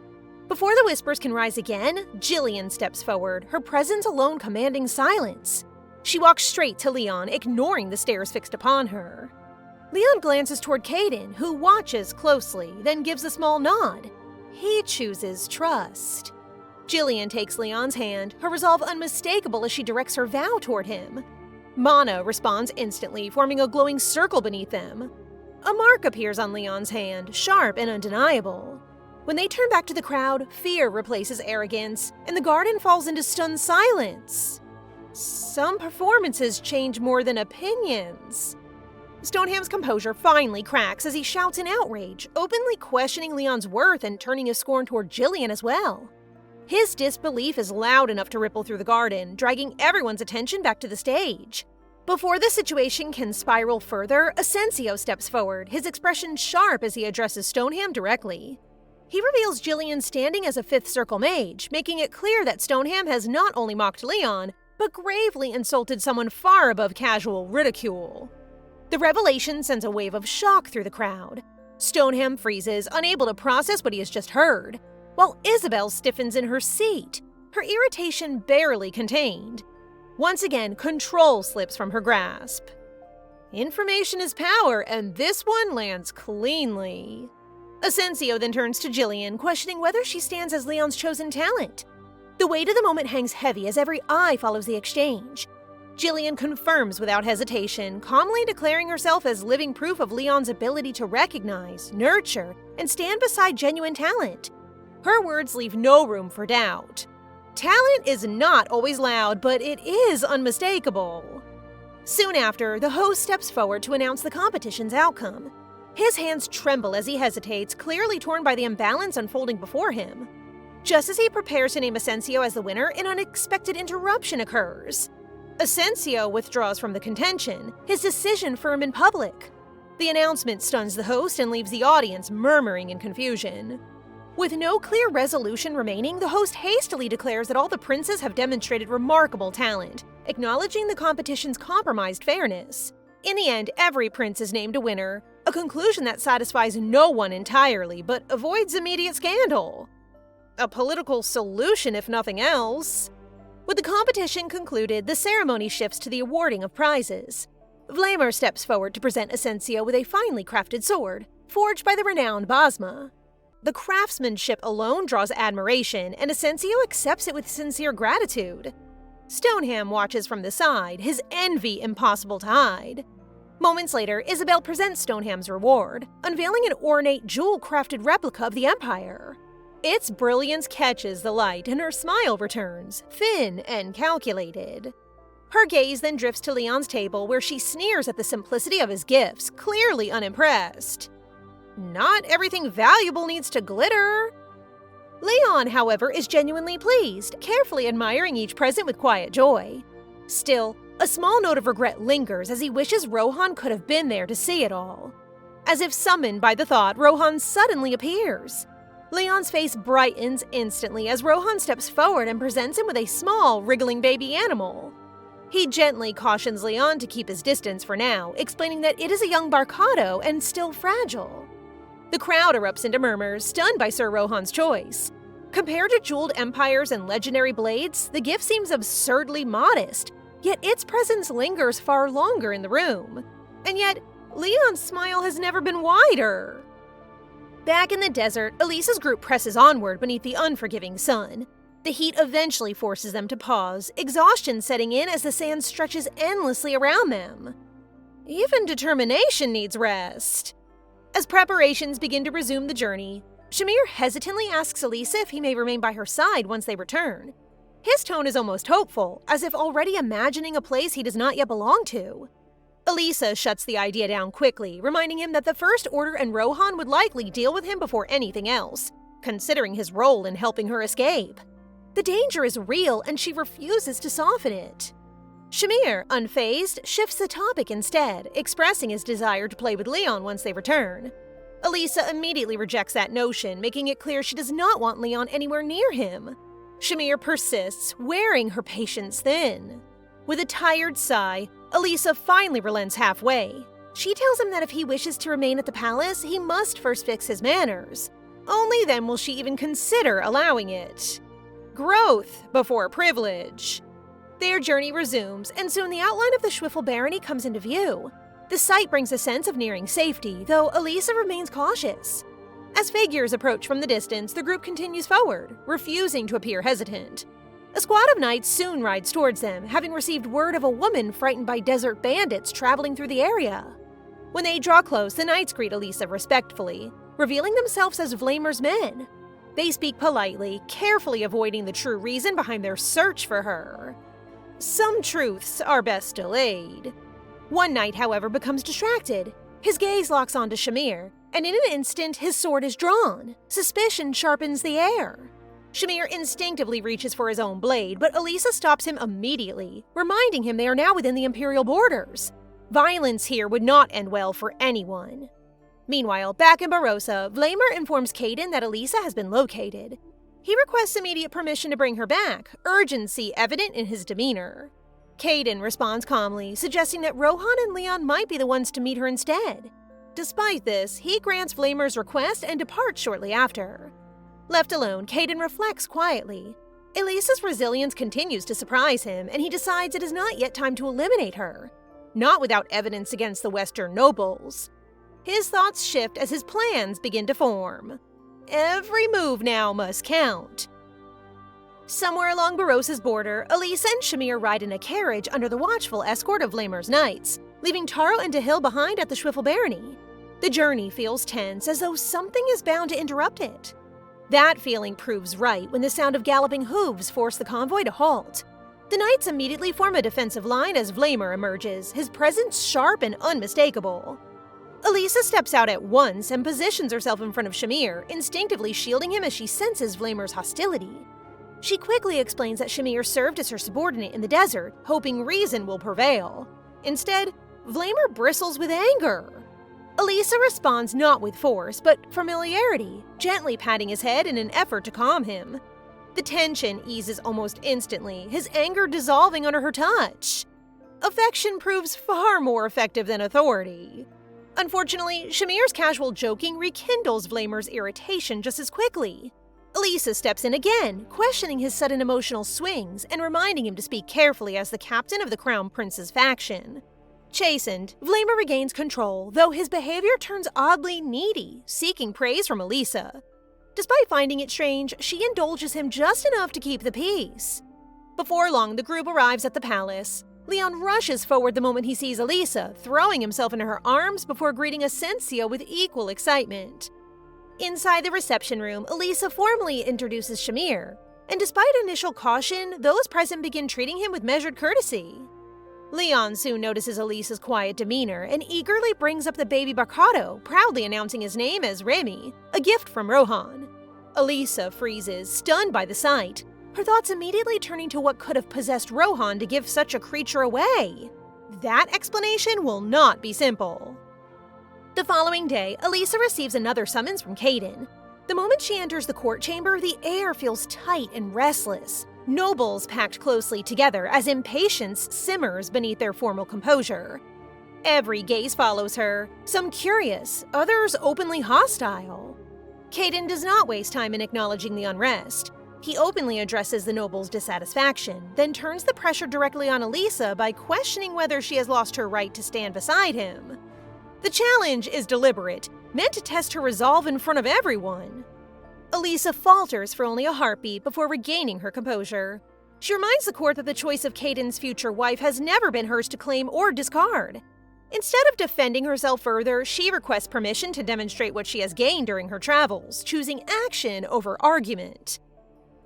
Before the whispers can rise again, Jillian steps forward, her presence alone commanding silence. She walks straight to Leon, ignoring the stares fixed upon her. Leon glances toward Kaden, who watches closely, then gives a small nod. He chooses trust. Jillian takes Leon's hand, her resolve unmistakable as she directs her vow toward him. Mana responds instantly, forming a glowing circle beneath them. A mark appears on Leon's hand, sharp and undeniable. When they turn back to the crowd, fear replaces arrogance, and the garden falls into stunned silence. Some performances change more than opinions. Stoneham's composure finally cracks as he shouts in outrage, openly questioning Leon's worth and turning his scorn toward Jillian as well. His disbelief is loud enough to ripple through the garden, dragging everyone's attention back to the stage. Before the situation can spiral further, Asensio steps forward, his expression sharp as he addresses Stoneham directly. He reveals Jillian standing as a Fifth Circle mage, making it clear that Stoneham has not only mocked Leon, but gravely insulted someone far above casual ridicule. The revelation sends a wave of shock through the crowd. Stoneham freezes, unable to process what he has just heard, while Isabel stiffens in her seat, her irritation barely contained. Once again, control slips from her grasp. Information is power, and this one lands cleanly. Asensio then turns to Jillian, questioning whether she stands as Leon's chosen talent. The weight of the moment hangs heavy as every eye follows the exchange. Jillian confirms without hesitation, calmly declaring herself as living proof of Leon's ability to recognize, nurture, and stand beside genuine talent. Her words leave no room for doubt. Talent is not always loud, but it is unmistakable. Soon after, the host steps forward to announce the competition's outcome. His hands tremble as he hesitates, clearly torn by the imbalance unfolding before him. Just as he prepares to name Asensio as the winner, an unexpected interruption occurs. Asensio withdraws from the contention, his decision firm in public. The announcement stuns the host and leaves the audience murmuring in confusion. With no clear resolution remaining, the host hastily declares that all the princes have demonstrated remarkable talent, acknowledging the competition's compromised fairness. In the end, every prince is named a winner, a conclusion that satisfies no one entirely, but avoids immediate scandal. A political solution, if nothing else. With the competition concluded, the ceremony shifts to the awarding of prizes. Vamer steps forward to present Asensio with a finely crafted sword, forged by the renowned Basma. The craftsmanship alone draws admiration, and Asensio accepts it with sincere gratitude. Stoneham watches from the side, his envy impossible to hide. Moments later, Isabel presents Stoneham's reward, unveiling an ornate, jewel-crafted replica of the Empire. Its brilliance catches the light, and her smile returns, thin and calculated. Her gaze then drifts to Leon's table, where she sneers at the simplicity of his gifts, clearly unimpressed. Not everything valuable needs to glitter. Leon, however, is genuinely pleased, carefully admiring each present with quiet joy. Still, a small note of regret lingers as he wishes Rohan could have been there to see it all. As if summoned by the thought, Rohan suddenly appears. Leon's face brightens instantly as Rohan steps forward and presents him with a small, wriggling baby animal. He gently cautions Leon to keep his distance for now, explaining that it is a young Barcado and still fragile. The crowd erupts into murmurs, stunned by Sir Rohan's choice. Compared to jeweled empires and legendary blades, the gift seems absurdly modest, yet its presence lingers far longer in the room. And yet, Leon's smile has never been wider. Back in the desert, Elisa's group presses onward beneath the unforgiving sun. The heat eventually forces them to pause, exhaustion setting in as the sand stretches endlessly around them. Even determination needs rest. As preparations begin to resume the journey, Shamir hesitantly asks Elisa if he may remain by her side once they return. His tone is almost hopeful, as if already imagining a place he does not yet belong to. Elisa shuts the idea down quickly, reminding him that the First Order and Rohan would likely deal with him before anything else, considering his role in helping her escape. The danger is real, and she refuses to soften it. Shamir, unfazed, shifts the topic instead, expressing his desire to play with Leon once they return. Elisha immediately rejects that notion, making it clear she does not want Leon anywhere near him. Shamir persists, wearing her patience thin. With a tired sigh, Elisha finally relents halfway. She tells him that if he wishes to remain at the palace, he must first fix his manners. Only then will she even consider allowing it. Growth before privilege. Their journey resumes, and soon the outline of the Schwiffel barony comes into view. The sight brings a sense of nearing safety, though Elisha remains cautious. As figures approach from the distance, the group continues forward, refusing to appear hesitant. A squad of knights soon rides towards them, having received word of a woman frightened by desert bandits traveling through the area. When they draw close, the knights greet Elisha respectfully, revealing themselves as Vamer's men. They speak politely, carefully avoiding the true reason behind their search for her. Some truths are best delayed. One knight, however, becomes distracted. His gaze locks onto Shamir, and in an instant, his sword is drawn. Suspicion sharpens the air. Shamir instinctively reaches for his own blade, but Elisha stops him immediately, reminding him they are now within the imperial borders. Violence here would not end well for anyone. Meanwhile, back in Barossa, Vamer informs Kaden that Elisha has been located. He requests immediate permission to bring her back, urgency evident in his demeanor. Kaden responds calmly, suggesting that Rohan and Leon might be the ones to meet her instead. Despite this, he grants Vamer's request and departs shortly after. Left alone, Kaden reflects quietly. Elisha's resilience continues to surprise him, and he decides it is not yet time to eliminate her. Not without evidence against the Western nobles. His thoughts shift as his plans begin to form. Every move now must count. Somewhere along Barossa's border, Elisha and Shamir ride in a carriage under the watchful escort of Vamer's knights, leaving Taro and Dahil behind at the Schwiffel barony. The journey feels tense, as though something is bound to interrupt it. That feeling proves right when the sound of galloping hooves force the convoy to halt. The knights immediately form a defensive line as Vamer emerges, his presence sharp and unmistakable. Elisha steps out at once and positions herself in front of Shamir, instinctively shielding him as she senses Vamer's hostility. She quickly explains that Shamir served as her subordinate in the desert, hoping reason will prevail. Instead, Vamer bristles with anger. Elisha responds not with force, but familiarity, gently patting his head in an effort to calm him. The tension eases almost instantly, his anger dissolving under her touch. Affection proves far more effective than authority. Unfortunately, Shamir's casual joking rekindles Vamer's irritation just as quickly. Elisha steps in again, questioning his sudden emotional swings and reminding him to speak carefully as the captain of the Crown Prince's faction. Chastened, Vamer regains control, though his behavior turns oddly needy, seeking praise from Elisha. Despite finding it strange, she indulges him just enough to keep the peace. Before long, the group arrives at the palace. Leon rushes forward the moment he sees Elisha, throwing himself into her arms before greeting Asensio with equal excitement. Inside the reception room, Elisha formally introduces Shamir, and despite initial caution, those present begin treating him with measured courtesy. Leon soon notices Elisha's quiet demeanor and eagerly brings up the baby Barcado, proudly announcing his name as Remy, a gift from Rohan. Elisha freezes, stunned by the sight, her thoughts immediately turning to what could have possessed Rohan to give such a creature away. That explanation will not be simple. The following day, Elisha receives another summons from Kaden. The moment she enters the court chamber, the air feels tight and restless. Nobles packed closely together as impatience simmers beneath their formal composure. Every gaze follows her, some curious, others openly hostile. Kaden does not waste time in acknowledging the unrest. He openly addresses the nobles' dissatisfaction, then turns the pressure directly on Elisha by questioning whether she has lost her right to stand beside him. The challenge is deliberate, meant to test her resolve in front of everyone. Elisha falters for only a heartbeat before regaining her composure. She reminds the court that the choice of Kaden's future wife has never been hers to claim or discard. Instead of defending herself further, she requests permission to demonstrate what she has gained during her travels, choosing action over argument.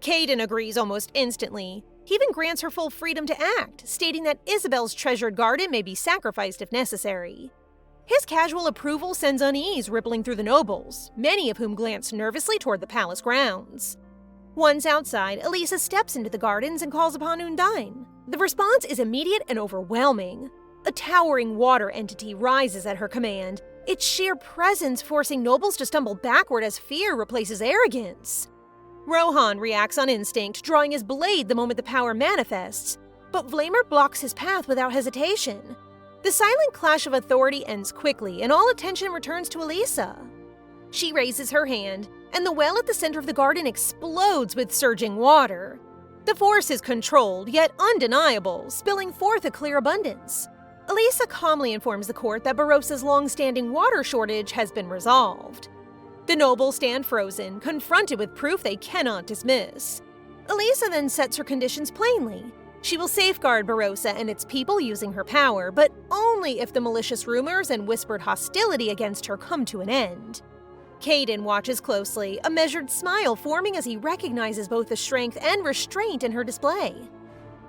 Kaden agrees almost instantly. He even grants her full freedom to act, stating that Isabel's treasured garden may be sacrificed if necessary. His casual approval sends unease rippling through the nobles, many of whom glance nervously toward the palace grounds. Once outside, Elisha steps into the gardens and calls upon Undine. The response is immediate and overwhelming. A towering water entity rises at her command, its sheer presence forcing nobles to stumble backward as fear replaces arrogance. Rohan reacts on instinct, drawing his blade the moment the power manifests, but Vamer blocks his path without hesitation. The silent clash of authority ends quickly, and all attention returns to Elisha. She raises her hand, and the well at the center of the garden explodes with surging water. The force is controlled, yet undeniable, spilling forth a clear abundance. Elisha calmly informs the court that Barosa's long-standing water shortage has been resolved. The nobles stand frozen, confronted with proof they cannot dismiss. Elisha then sets her conditions plainly. She will safeguard Barossa and its people using her power, but only if the malicious rumors and whispered hostility against her come to an end. Kaden watches closely, a measured smile forming as he recognizes both the strength and restraint in her display.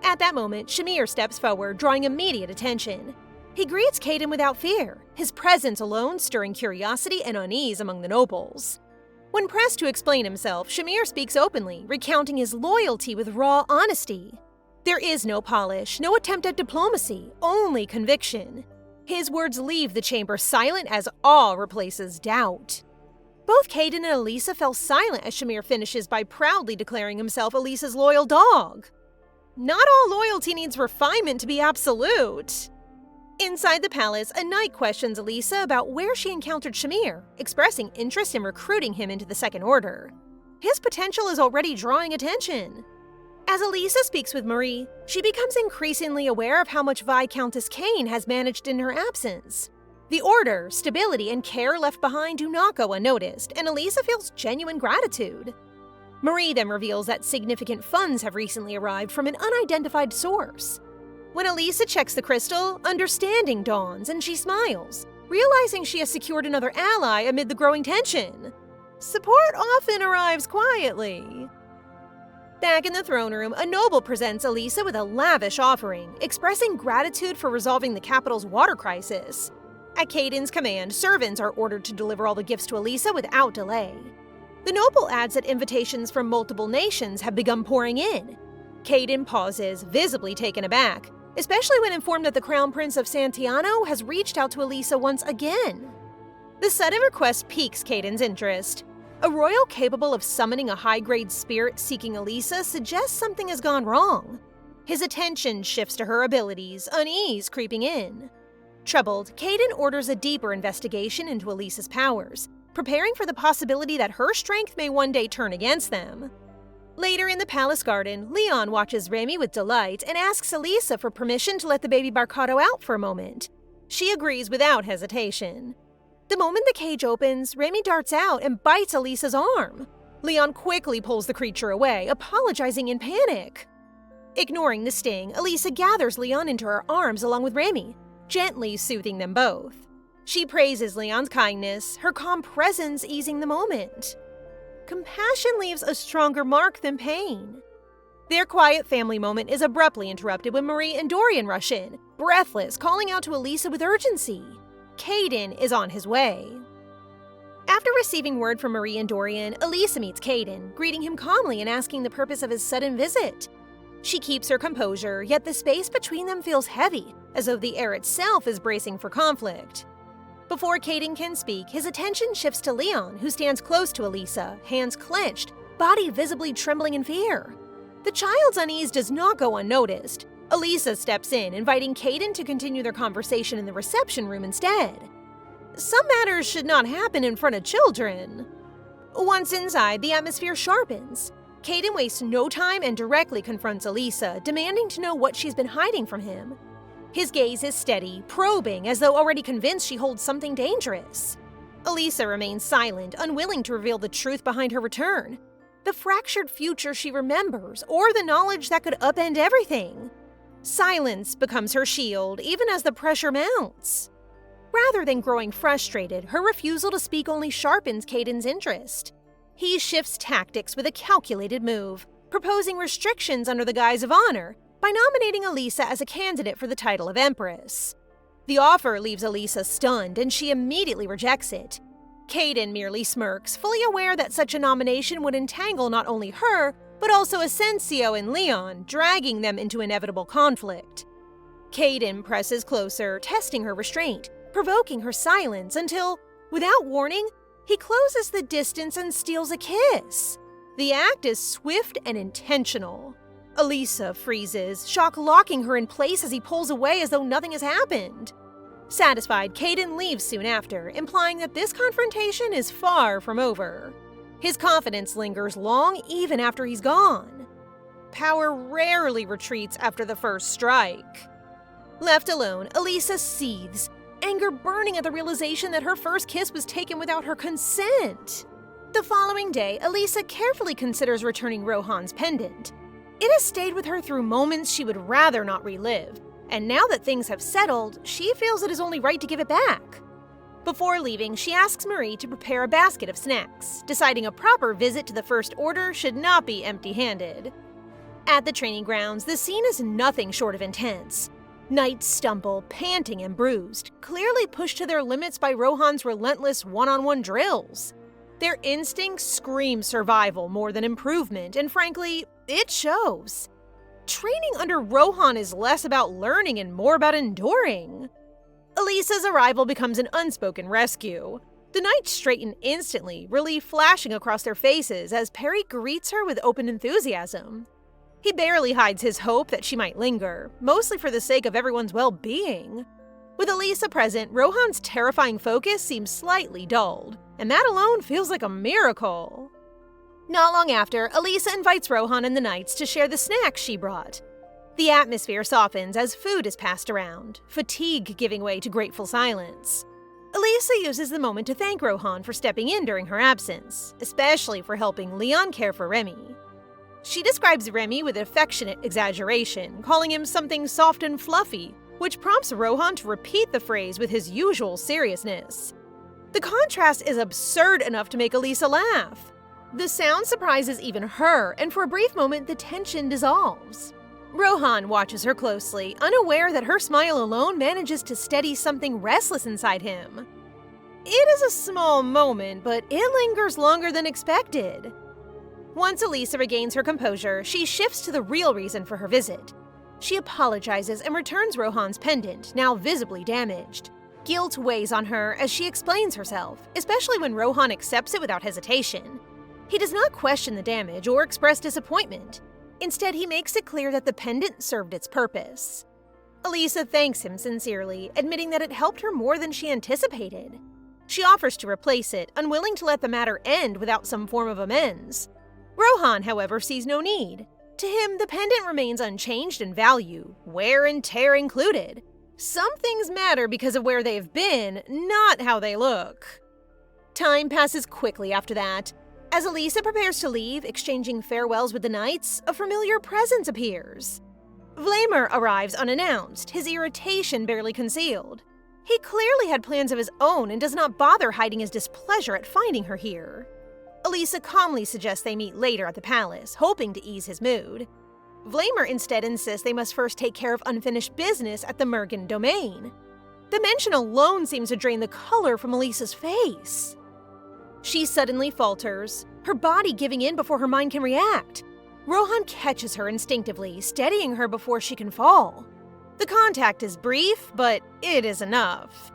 At that moment, Shamir steps forward, drawing immediate attention. He greets Kaden without fear, his presence alone stirring curiosity and unease among the nobles. When pressed to explain himself, Shamir speaks openly, recounting his loyalty with raw honesty. There is no polish, no attempt at diplomacy, only conviction. His words leave the chamber silent as awe replaces doubt. Both Kaden and Elisha fell silent as Shamir finishes by proudly declaring himself Elisha's loyal dog. Not all loyalty needs refinement to be absolute. Inside the palace, a knight questions Elisha about where she encountered Shamir, expressing interest in recruiting him into the Second Order. His potential is already drawing attention. As Elisha speaks with Marie, she becomes increasingly aware of how much Viscountess Kane has managed in her absence. The order, stability, and care left behind do not go unnoticed, and Elisha feels genuine gratitude. Marie then reveals that significant funds have recently arrived from an unidentified source. When Elisha checks the crystal, understanding dawns and she smiles, realizing she has secured another ally amid the growing tension. Support often arrives quietly. Back in the throne room, a noble presents Elisha with a lavish offering, expressing gratitude for resolving the capital's water crisis. At Kaden's command, servants are ordered to deliver all the gifts to Elisha without delay. The noble adds that invitations from multiple nations have begun pouring in. Kaden pauses, visibly taken aback, especially when informed that the Crown Prince of Santiano has reached out to Elisha once again. The sudden request piques Kaden's interest. A royal capable of summoning a high-grade spirit seeking Elisha suggests something has gone wrong. His attention shifts to her abilities, unease creeping in. Troubled, Kaden orders a deeper investigation into Elisha's powers, preparing for the possibility that her strength may one day turn against them. Later in the palace garden, Leon watches Remy with delight and asks Elisha for permission to let the baby Barcado out for a moment. She agrees without hesitation. The moment the cage opens, Remy darts out and bites Elisha's arm. Leon quickly pulls the creature away, apologizing in panic. Ignoring the sting, Elisha gathers Leon into her arms along with Remy, gently soothing them both. She praises Leon's kindness, her calm presence easing the moment. Compassion leaves a stronger mark than pain. Their quiet family moment is abruptly interrupted when Marie and Dorian rush in, breathless, calling out to Elisha with urgency. Kaden is on his way. After receiving word from Marie and Dorian, Elisha meets Kaden, greeting him calmly and asking the purpose of his sudden visit. She keeps her composure, yet the space between them feels heavy, as though the air itself is bracing for conflict. Before Kaden can speak, his attention shifts to Leon, who stands close to Elisha, hands clenched, body visibly trembling in fear. The child's unease does not go unnoticed. Elisha steps in, inviting Kaden to continue their conversation in the reception room instead. Some matters should not happen in front of children. Once inside, the atmosphere sharpens. Kaden wastes no time and directly confronts Elisha, demanding to know what she's been hiding from him. His gaze is steady, probing, as though already convinced she holds something dangerous. Elisha remains silent, unwilling to reveal the truth behind her return. The fractured future she remembers, or the knowledge that could upend everything. Silence becomes her shield, even as the pressure mounts. Rather than growing frustrated, her refusal to speak only sharpens Kaden's interest. He shifts tactics with a calculated move, proposing restrictions under the guise of honor, by nominating Elisha as a candidate for the title of Empress. The offer leaves Elisha stunned, and she immediately rejects it. Kaden merely smirks, fully aware that such a nomination would entangle not only her, but also Asensio and Leon, dragging them into inevitable conflict. Kaden presses closer, testing her restraint, provoking her silence until, without warning, he closes the distance and steals a kiss. The act is swift and intentional. Elisha freezes, shock locking her in place as he pulls away as though nothing has happened. Satisfied, Kaden leaves soon after, implying that this confrontation is far from over. His confidence lingers long even after he's gone. Power rarely retreats after the first strike. Left alone, Elisha seethes, anger burning at the realization that her first kiss was taken without her consent. The following day, Elisha carefully considers returning Rohan's pendant. It has stayed with her through moments she would rather not relive, and now that things have settled, she feels it is only right to give it back. Before leaving, she asks Marie to prepare a basket of snacks, deciding a proper visit to the First Order should not be empty-handed. At the training grounds, the scene is nothing short of intense. Knights stumble, panting and bruised, clearly pushed to their limits by Rohan's relentless one-on-one drills. Their instincts scream survival more than improvement, and frankly, it shows. Training under Rohan is less about learning and more about enduring. Elisha's arrival becomes an unspoken rescue. The knights straighten instantly, relief flashing across their faces as Perry greets her with open enthusiasm. He barely hides his hope that she might linger, mostly for the sake of everyone's well-being. With Elisha present, Rohan's terrifying focus seems slightly dulled, and that alone feels like a miracle. Not long after, Elisha invites Rohan and the knights to share the snacks she brought. The atmosphere softens as food is passed around, fatigue giving way to grateful silence. Elisha uses the moment to thank Rohan for stepping in during her absence, especially for helping Leon care for Remy. She describes Remy with affectionate exaggeration, calling him something soft and fluffy, which prompts Rohan to repeat the phrase with his usual seriousness. The contrast is absurd enough to make Elisha laugh. The sound surprises even her, and for a brief moment the tension dissolves. Rohan watches her closely, unaware that her smile alone manages to steady something restless inside him. It is a small moment, but it lingers longer than expected. Once Elisha regains her composure, she shifts to the real reason for her visit. She apologizes and returns Rohan's pendant, now visibly damaged. Guilt weighs on her as she explains herself, especially when Rohan accepts it without hesitation. He does not question the damage or express disappointment. Instead, he makes it clear that the pendant served its purpose. Elisha thanks him sincerely, admitting that it helped her more than she anticipated. She offers to replace it, unwilling to let the matter end without some form of amends. Rohan, however, sees no need. To him, the pendant remains unchanged in value, wear and tear included. Some things matter because of where they've been, not how they look. Time passes quickly after that. As Elisha prepares to leave, exchanging farewells with the knights, a familiar presence appears. Vamer arrives unannounced, his irritation barely concealed. He clearly had plans of his own and does not bother hiding his displeasure at finding her here. Elisha calmly suggests they meet later at the palace, hoping to ease his mood. Vamer instead insists they must first take care of unfinished business at the Mergen domain. The mention alone seems to drain the color from Elisha's face. She suddenly falters, her body giving in before her mind can react. Rohan catches her instinctively, steadying her before she can fall. The contact is brief, but it is enough.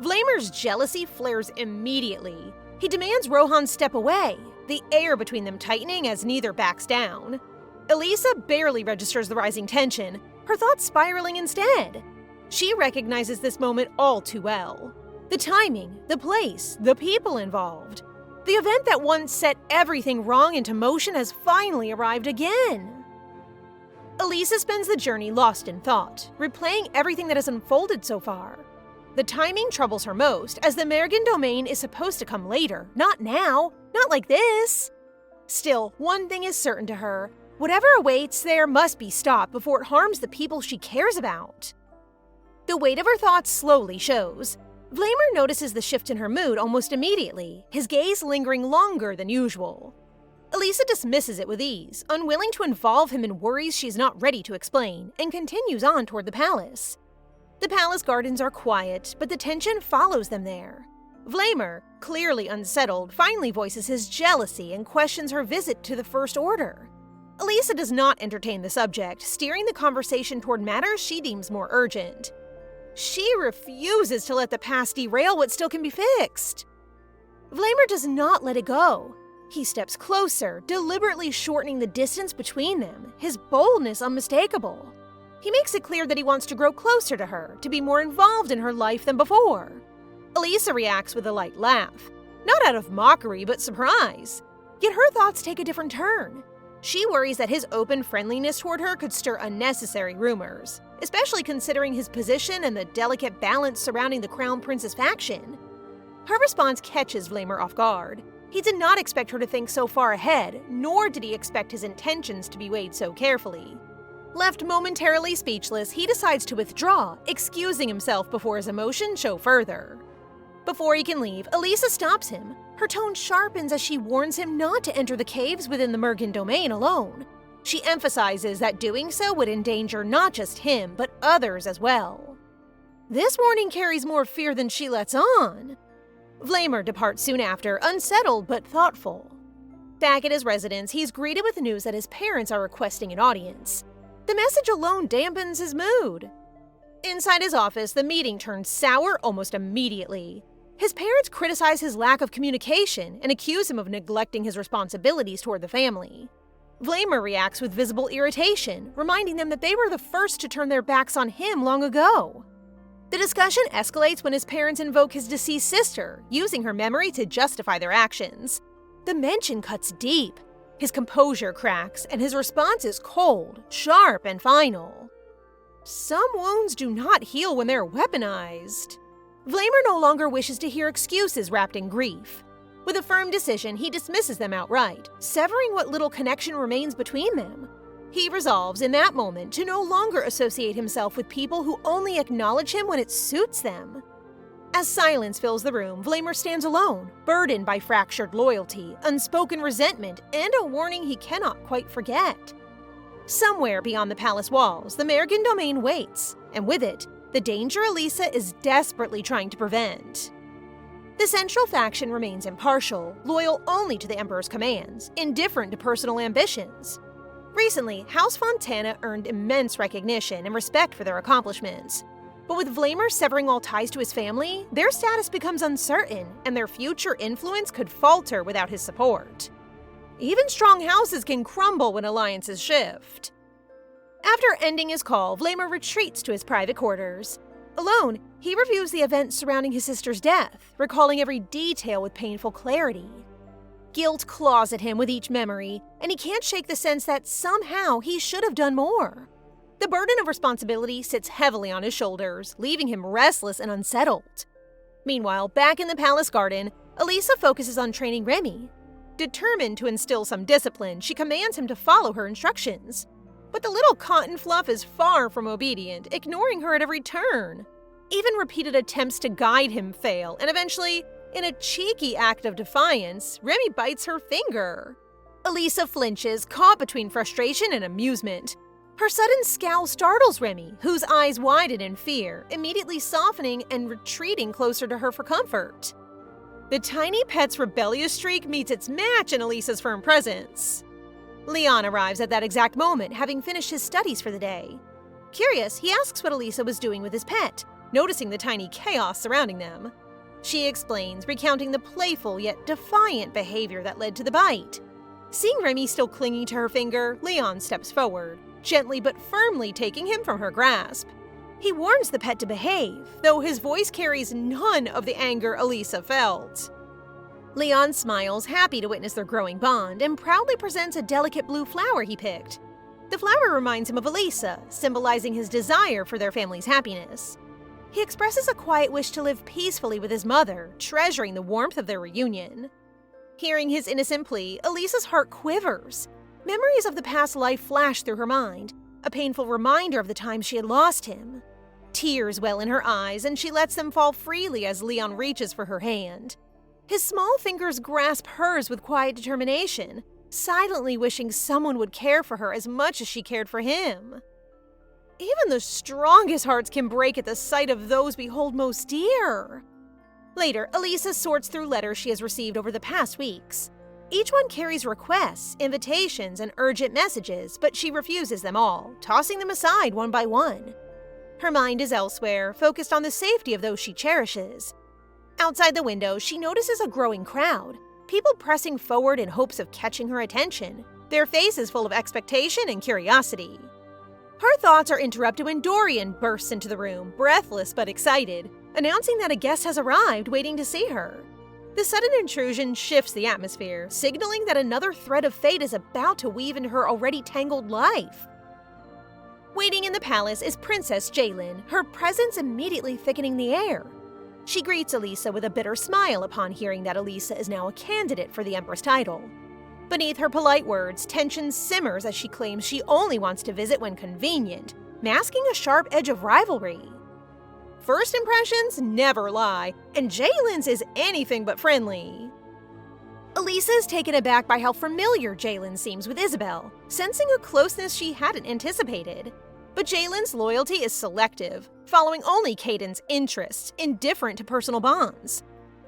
Vamer's jealousy flares immediately. He demands Rohan step away, the air between them tightening as neither backs down. Elisha barely registers the rising tension, her thoughts spiraling instead. She recognizes this moment all too well. The timing, the place, the people involved. The event that once set everything wrong into motion has finally arrived again. Elisha spends the journey lost in thought, replaying everything that has unfolded so far. The timing troubles her most, as the Mergen domain is supposed to come later, not now, not like this. Still, one thing is certain to her. Whatever awaits there must be stopped before it harms the people she cares about. The weight of her thoughts slowly shows. Vamer notices the shift in her mood almost immediately, his gaze lingering longer than usual. Elisha dismisses it with ease, unwilling to involve him in worries she's not ready to explain, and continues on toward the palace. The palace gardens are quiet, but the tension follows them there. Vamer, clearly unsettled, finally voices his jealousy and questions her visit to the First Order. Elisha does not entertain the subject, steering the conversation toward matters she deems more urgent. She refuses to let the past derail what still can be fixed. Vamer does not let it go. He steps closer, deliberately shortening the distance between them, his boldness unmistakable. He makes it clear that he wants to grow closer to her, to be more involved in her life than before. Elisha reacts with a light laugh, not out of mockery but surprise. Yet her thoughts take a different turn. She worries that his open friendliness toward her could stir unnecessary rumors, especially considering his position and the delicate balance surrounding the Crown Prince's faction. Her response catches Vamer off guard. He did not expect her to think so far ahead, nor did he expect his intentions to be weighed so carefully. Left momentarily speechless, he decides to withdraw, excusing himself before his emotions show further. Before he can leave, Elisha stops him. Her tone sharpens as she warns him not to enter the caves within the Mergen domain alone. She emphasizes that doing so would endanger not just him, but others as well. This warning carries more fear than she lets on. Vamer departs soon after, unsettled but thoughtful. Back at his residence, he's greeted with the news that his parents are requesting an audience. The message alone dampens his mood. Inside his office, the meeting turns sour almost immediately. His parents criticize his lack of communication and accuse him of neglecting his responsibilities toward the family. Vamer reacts with visible irritation, reminding them that they were the first to turn their backs on him long ago. The discussion escalates when his parents invoke his deceased sister, using her memory to justify their actions. The mention cuts deep. His composure cracks, and his response is cold, sharp, and final. Some wounds do not heal when they're weaponized. Vamer no longer wishes to hear excuses wrapped in grief. With a firm decision, he dismisses them outright, severing what little connection remains between them. He resolves in that moment to no longer associate himself with people who only acknowledge him when it suits them. As silence fills the room, Vamer stands alone, burdened by fractured loyalty, unspoken resentment, and a warning he cannot quite forget. Somewhere beyond the palace walls, the Mergen domain waits, and with it, the danger Elisha is desperately trying to prevent. The central faction remains impartial, loyal only to the Emperor's commands, indifferent to personal ambitions. Recently, House Fontana earned immense recognition and respect for their accomplishments. But with Vamer severing all ties to his family, their status becomes uncertain, and their future influence could falter without his support. Even strong houses can crumble when alliances shift. After ending his call, Vamer retreats to his private quarters. Alone, he reviews the events surrounding his sister's death, recalling every detail with painful clarity. Guilt claws at him with each memory, and he can't shake the sense that somehow he should have done more. The burden of responsibility sits heavily on his shoulders, leaving him restless and unsettled. Meanwhile, back in the palace garden, Elisha focuses on training Remy. Determined to instill some discipline, she commands him to follow her instructions. But the little cotton fluff is far from obedient, ignoring her at every turn. Even repeated attempts to guide him fail, and eventually, in a cheeky act of defiance, Remy bites her finger. Elisha flinches, caught between frustration and amusement. Her sudden scowl startles Remy, whose eyes widen in fear, immediately softening and retreating closer to her for comfort. The tiny pet's rebellious streak meets its match in Elisha's firm presence. Leon arrives at that exact moment, having finished his studies for the day. Curious, he asks what Elisha was doing with his pet, noticing the tiny chaos surrounding them. She explains, recounting the playful yet defiant behavior that led to the bite. Seeing Remy still clinging to her finger, Leon steps forward, gently but firmly taking him from her grasp. He warns the pet to behave, though his voice carries none of the anger Elisha felt. Leon smiles, happy to witness their growing bond, and proudly presents a delicate blue flower he picked. The flower reminds him of Elisha, symbolizing his desire for their family's happiness. He expresses a quiet wish to live peacefully with his mother, treasuring the warmth of their reunion. Hearing his innocent plea, Elisha's heart quivers. Memories of the past life flash through her mind, a painful reminder of the time she had lost him. Tears well in her eyes, and she lets them fall freely as Leon reaches for her hand. His small fingers grasp hers with quiet determination, silently wishing someone would care for her as much as she cared for him. Even the strongest hearts can break at the sight of those we hold most dear. Later, Elisha sorts through letters she has received over the past weeks. Each one carries requests, invitations, and urgent messages, but she refuses them all, tossing them aside one by one. Her mind is elsewhere, focused on the safety of those she cherishes. Outside the window, she notices a growing crowd, people pressing forward in hopes of catching her attention, their faces full of expectation and curiosity. Her thoughts are interrupted when Dorian bursts into the room, breathless but excited, announcing that a guest has arrived waiting to see her. The sudden intrusion shifts the atmosphere, signaling that another thread of fate is about to weave into her already tangled life. Waiting in the palace is Princess Jalen, her presence immediately thickening the air. She greets Elisha with a bitter smile upon hearing that Elisha is now a candidate for the Empress title. Beneath her polite words, tension simmers as she claims she only wants to visit when convenient, masking a sharp edge of rivalry. First impressions never lie, and Jalen's is anything but friendly. Elisha is taken aback by how familiar Jalen seems with Isabel, sensing a closeness she hadn't anticipated. But Jalen's loyalty is selective, following only Kaden's interests, indifferent to personal bonds.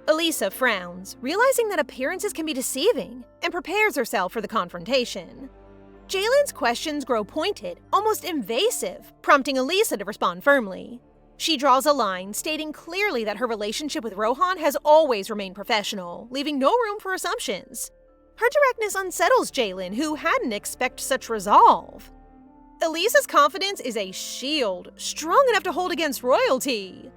Elisha frowns, realizing that appearances can be deceiving, and prepares herself for the confrontation. Jalen's questions grow pointed, almost invasive, prompting Elisha to respond firmly. She draws a line, stating clearly that her relationship with Rohan has always remained professional, leaving no room for assumptions. Her directness unsettles Jalen, who hadn't expected such resolve. Elisha's confidence is a shield, strong enough to hold against royalty.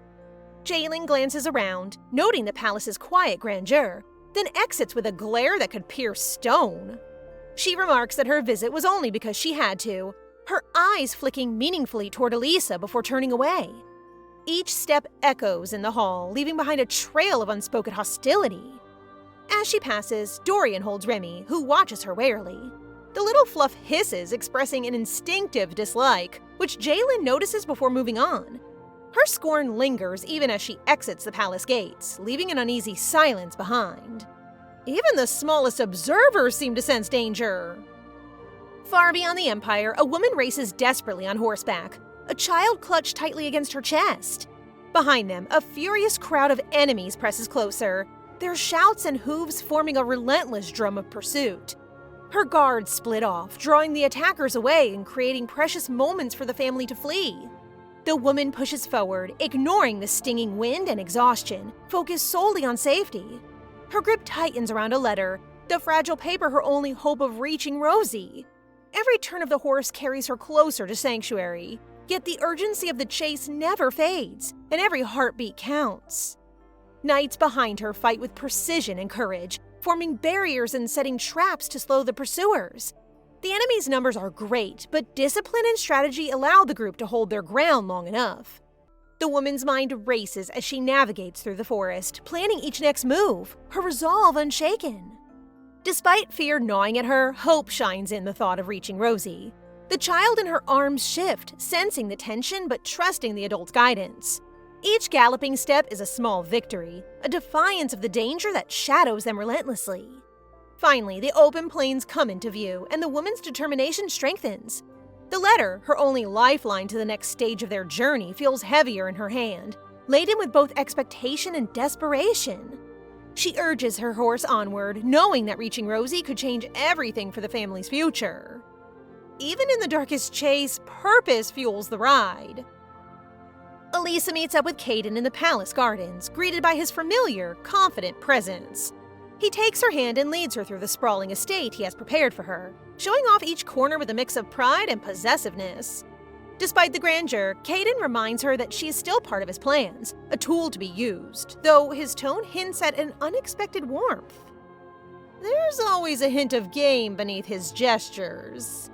Jalen glances around, noting the palace's quiet grandeur, then exits with a glare that could pierce stone. She remarks that her visit was only because she had to, her eyes flicking meaningfully toward Elisha before turning away. Each step echoes in the hall, leaving behind a trail of unspoken hostility. As she passes, Dorian holds Remy, who watches her warily. The little fluff hisses, expressing an instinctive dislike, which Jalen notices before moving on. Her scorn lingers even as she exits the palace gates, leaving an uneasy silence behind. Even the smallest observers seem to sense danger. Far beyond the Empire, a woman races desperately on horseback, a child clutched tightly against her chest. Behind them, a furious crowd of enemies presses closer, their shouts and hooves forming a relentless drum of pursuit. Her guards split off, drawing the attackers away and creating precious moments for the family to flee. The woman pushes forward, ignoring the stinging wind and exhaustion, focused solely on safety. Her grip tightens around a letter, the fragile paper her only hope of reaching Rosie. Every turn of the horse carries her closer to sanctuary, yet the urgency of the chase never fades, and every heartbeat counts. Knights behind her fight with precision and courage, forming barriers and setting traps to slow the pursuers. The enemy's numbers are great, but discipline and strategy allow the group to hold their ground long enough. The woman's mind races as she navigates through the forest, planning each next move, her resolve unshaken. Despite fear gnawing at her, hope shines in the thought of reaching Rosie. The child in her arms shift, sensing the tension but trusting the adult's guidance. Each galloping step is a small victory, a defiance of the danger that shadows them relentlessly. Finally, the open plains come into view, and the woman's determination strengthens. The letter, her only lifeline to the next stage of their journey, feels heavier in her hand, laden with both expectation and desperation. She urges her horse onward, knowing that reaching Rosie could change everything for the family's future. Even in the darkest chase, purpose fuels the ride. Elisha meets up with Kaden in the palace gardens, greeted by his familiar, confident presence. He takes her hand and leads her through the sprawling estate he has prepared for her, showing off each corner with a mix of pride and possessiveness. Despite the grandeur, Kaden reminds her that she is still part of his plans, a tool to be used, though his tone hints at an unexpected warmth. There's always a hint of game beneath his gestures.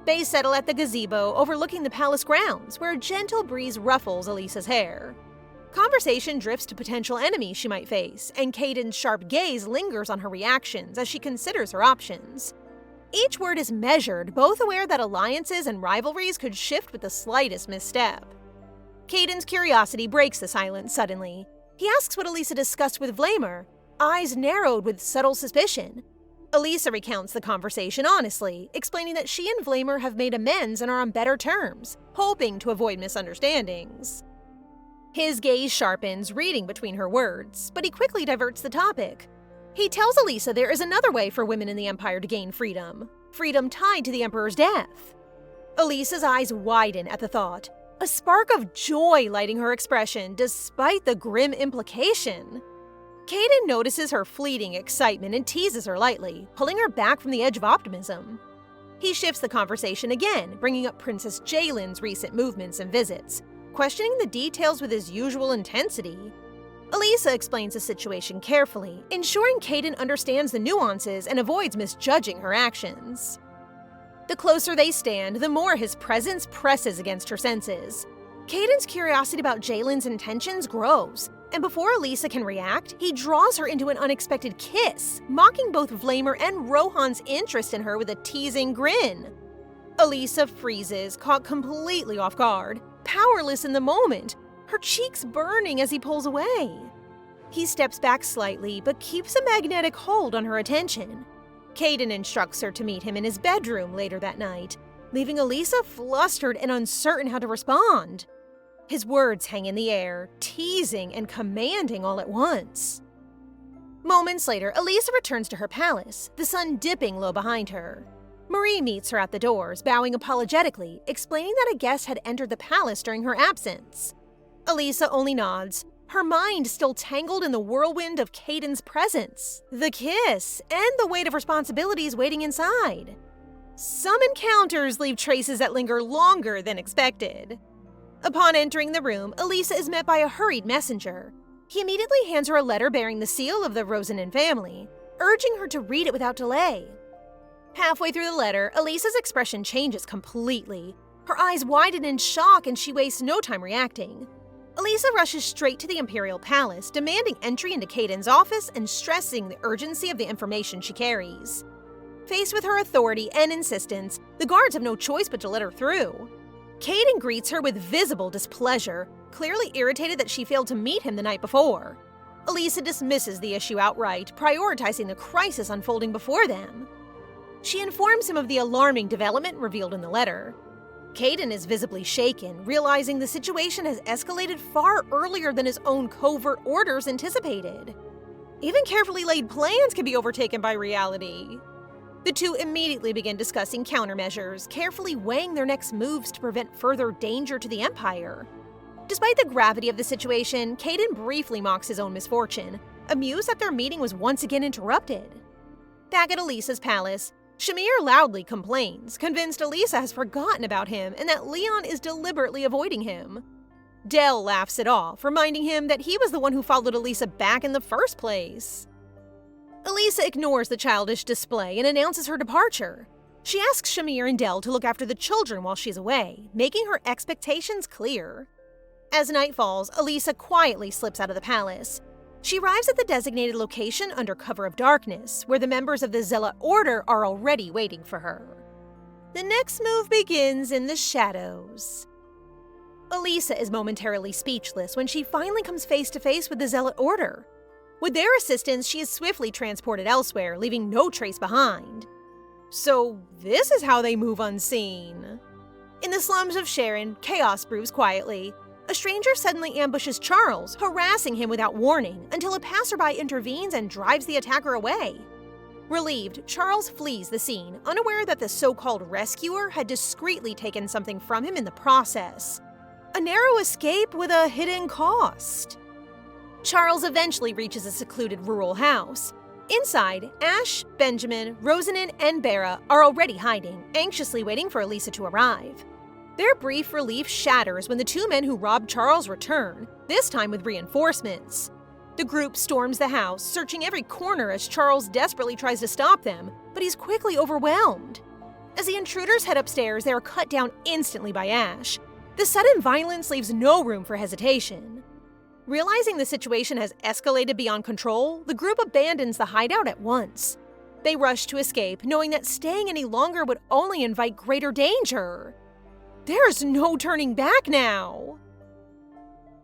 They settle at the gazebo overlooking the palace grounds, where a gentle breeze ruffles Elisha's hair. Conversation drifts to potential enemies she might face, and Kaden's sharp gaze lingers on her reactions as she considers her options. Each word is measured, both aware that alliances and rivalries could shift with the slightest misstep. Kaden's curiosity breaks the silence suddenly. He asks what Elisha discussed with Vamer, eyes narrowed with subtle suspicion. Elisha recounts the conversation honestly, explaining that she and Vamer have made amends and are on better terms, hoping to avoid misunderstandings. His gaze sharpens, reading between her words, but he quickly diverts the topic. He tells Elisha there is another way for women in the Empire to gain freedom tied to the Emperor's death. Elisha's eyes widen at the thought. a spark of joy lighting her expression despite the grim implication. Kaden notices her fleeting excitement and teases her lightly, pulling her back from the edge of optimism. He shifts the conversation again, bringing up Princess Jalen's recent movements and visits, questioning the details with his usual intensity. Elisha explains the situation carefully, ensuring Kaden understands the nuances and avoids misjudging her actions. The closer they stand, the more his presence presses against her senses. Kaden's curiosity about Jalen's intentions grows, and before Elisha can react, he draws her into an unexpected kiss, mocking both Vamer and Rohan's interest in her with a teasing grin. Elisha freezes, caught completely off guard, powerless in the moment, her cheeks burning as he pulls away. He steps back slightly, but keeps a magnetic hold on her attention. Kaden instructs her to meet him in his bedroom later that night, leaving Elisha flustered and uncertain how to respond. His words hang in the air, teasing and commanding all at once. Moments later, Elisha returns to her palace, the sun dipping low behind her. Marie meets her at the doors, bowing apologetically, explaining that a guest had entered the palace during her absence. Elisha only nods, her mind still tangled in the whirlwind of Kaden's presence, the kiss, and the weight of responsibilities waiting inside. Some encounters leave traces that linger longer than expected. Upon entering the room, Elisha is met by a hurried messenger. He immediately hands her a letter bearing the seal of the Rosanen family, urging her to read it without delay. Halfway through the letter, Elisha's expression changes completely. Her eyes widen in shock and she wastes no time reacting. Elisha rushes straight to the imperial palace, demanding entry into Kaden's office and stressing the urgency of the information she carries. Faced with her authority and insistence, the guards have no choice but to let her through. Kaden greets her with visible displeasure, clearly irritated that she failed to meet him the night before. Elisha dismisses the issue outright, prioritizing the crisis unfolding before them. She informs him of the alarming development revealed in the letter. Kaden is visibly shaken, realizing the situation has escalated far earlier than his own covert orders anticipated. Even carefully laid plans can be overtaken by reality. The two immediately begin discussing countermeasures, carefully weighing their next moves to prevent further danger to the Empire. Despite the gravity of the situation, Kaden briefly mocks his own misfortune, amused that their meeting was once again interrupted. Back at Elisha's palace, Shamir loudly complains, convinced Elisha has forgotten about him and that Leon is deliberately avoiding him. Dell laughs it off, reminding him that he was the one who followed Elisha back in the first place. Elisha ignores the childish display and announces her departure. She asks Shamir and Dell to look after the children while she's away, making her expectations clear. As night falls, Elisha quietly slips out of the palace. She arrives at the designated location under cover of darkness, where the members of the Zealot Order are already waiting for her. The next move begins in the shadows. Elisha is momentarily speechless when she finally comes face to face with the Zealot Order. With their assistance, she is swiftly transported elsewhere, leaving no trace behind. So this is how they move unseen. In the slums of Sharon, chaos brews quietly. A stranger suddenly ambushes Charles, harassing him without warning, until a passerby intervenes and drives the attacker away. Relieved, Charles flees the scene, unaware that the so-called rescuer had discreetly taken something from him in the process. A narrow escape with a hidden cost. Charles eventually reaches a secluded rural house. Inside, Ash, Benjamin, Rosanen, and Bera are already hiding, anxiously waiting for Elisha to arrive. Their brief relief shatters when the two men who robbed Charles return, this time with reinforcements. The group storms the house, searching every corner as Charles desperately tries to stop them, but he's quickly overwhelmed. As the intruders head upstairs, they are cut down instantly by Ash. The sudden violence leaves no room for hesitation. Realizing the situation has escalated beyond control, the group abandons the hideout at once. They rush to escape, knowing that staying any longer would only invite greater danger. There's no turning back now!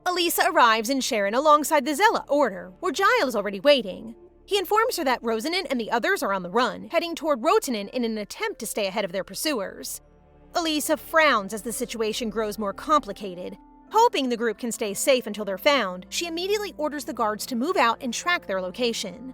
Elisha arrives in Sharon alongside the Zealot Order, where Giles is already waiting. He informs her that Rosanen and the others are on the run, heading toward Rotanen in an attempt to stay ahead of their pursuers. Elisha frowns as the situation grows more complicated. Hoping the group can stay safe until they're found, she immediately orders the guards to move out and track their location.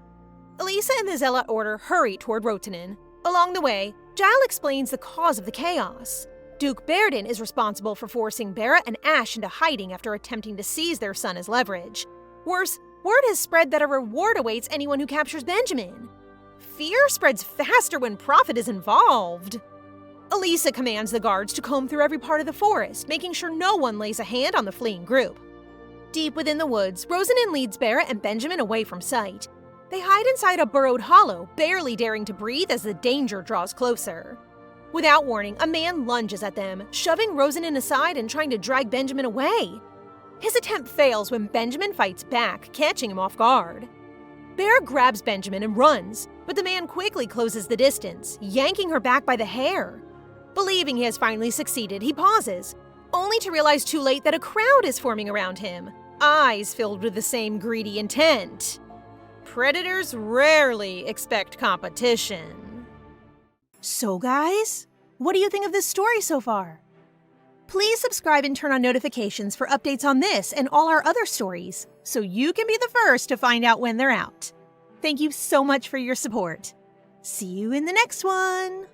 Elisha and the Zealot Order hurry toward Rotanen. Along the way, Giles explains the cause of the chaos. Duke Verdin is responsible for forcing Bera and Ash into hiding after attempting to seize their son as leverage. Worse, word has spread that a reward awaits anyone who captures Benjamin. Fear spreads faster when profit is involved. Elisha commands the guards to comb through every part of the forest, making sure no one lays a hand on the fleeing group. Deep within the woods, Rosanen leads Bera and Benjamin away from sight. They hide inside a burrowed hollow, barely daring to breathe as the danger draws closer. Without warning, a man lunges at them, shoving Rosanen aside and trying to drag Benjamin away. His attempt fails when Benjamin fights back, catching him off guard. Bera grabs Benjamin and runs, but the man quickly closes the distance, yanking her back by the hair. Believing he has finally succeeded, he pauses, only to realize too late that a crowd is forming around him, eyes filled with the same greedy intent. Predators rarely expect competition. So guys, what do you think of this story so far? Please subscribe and turn on notifications for updates on this and all our other stories, so you can be the first to find out when they're out. Thank you so much for your support. See you in the next one!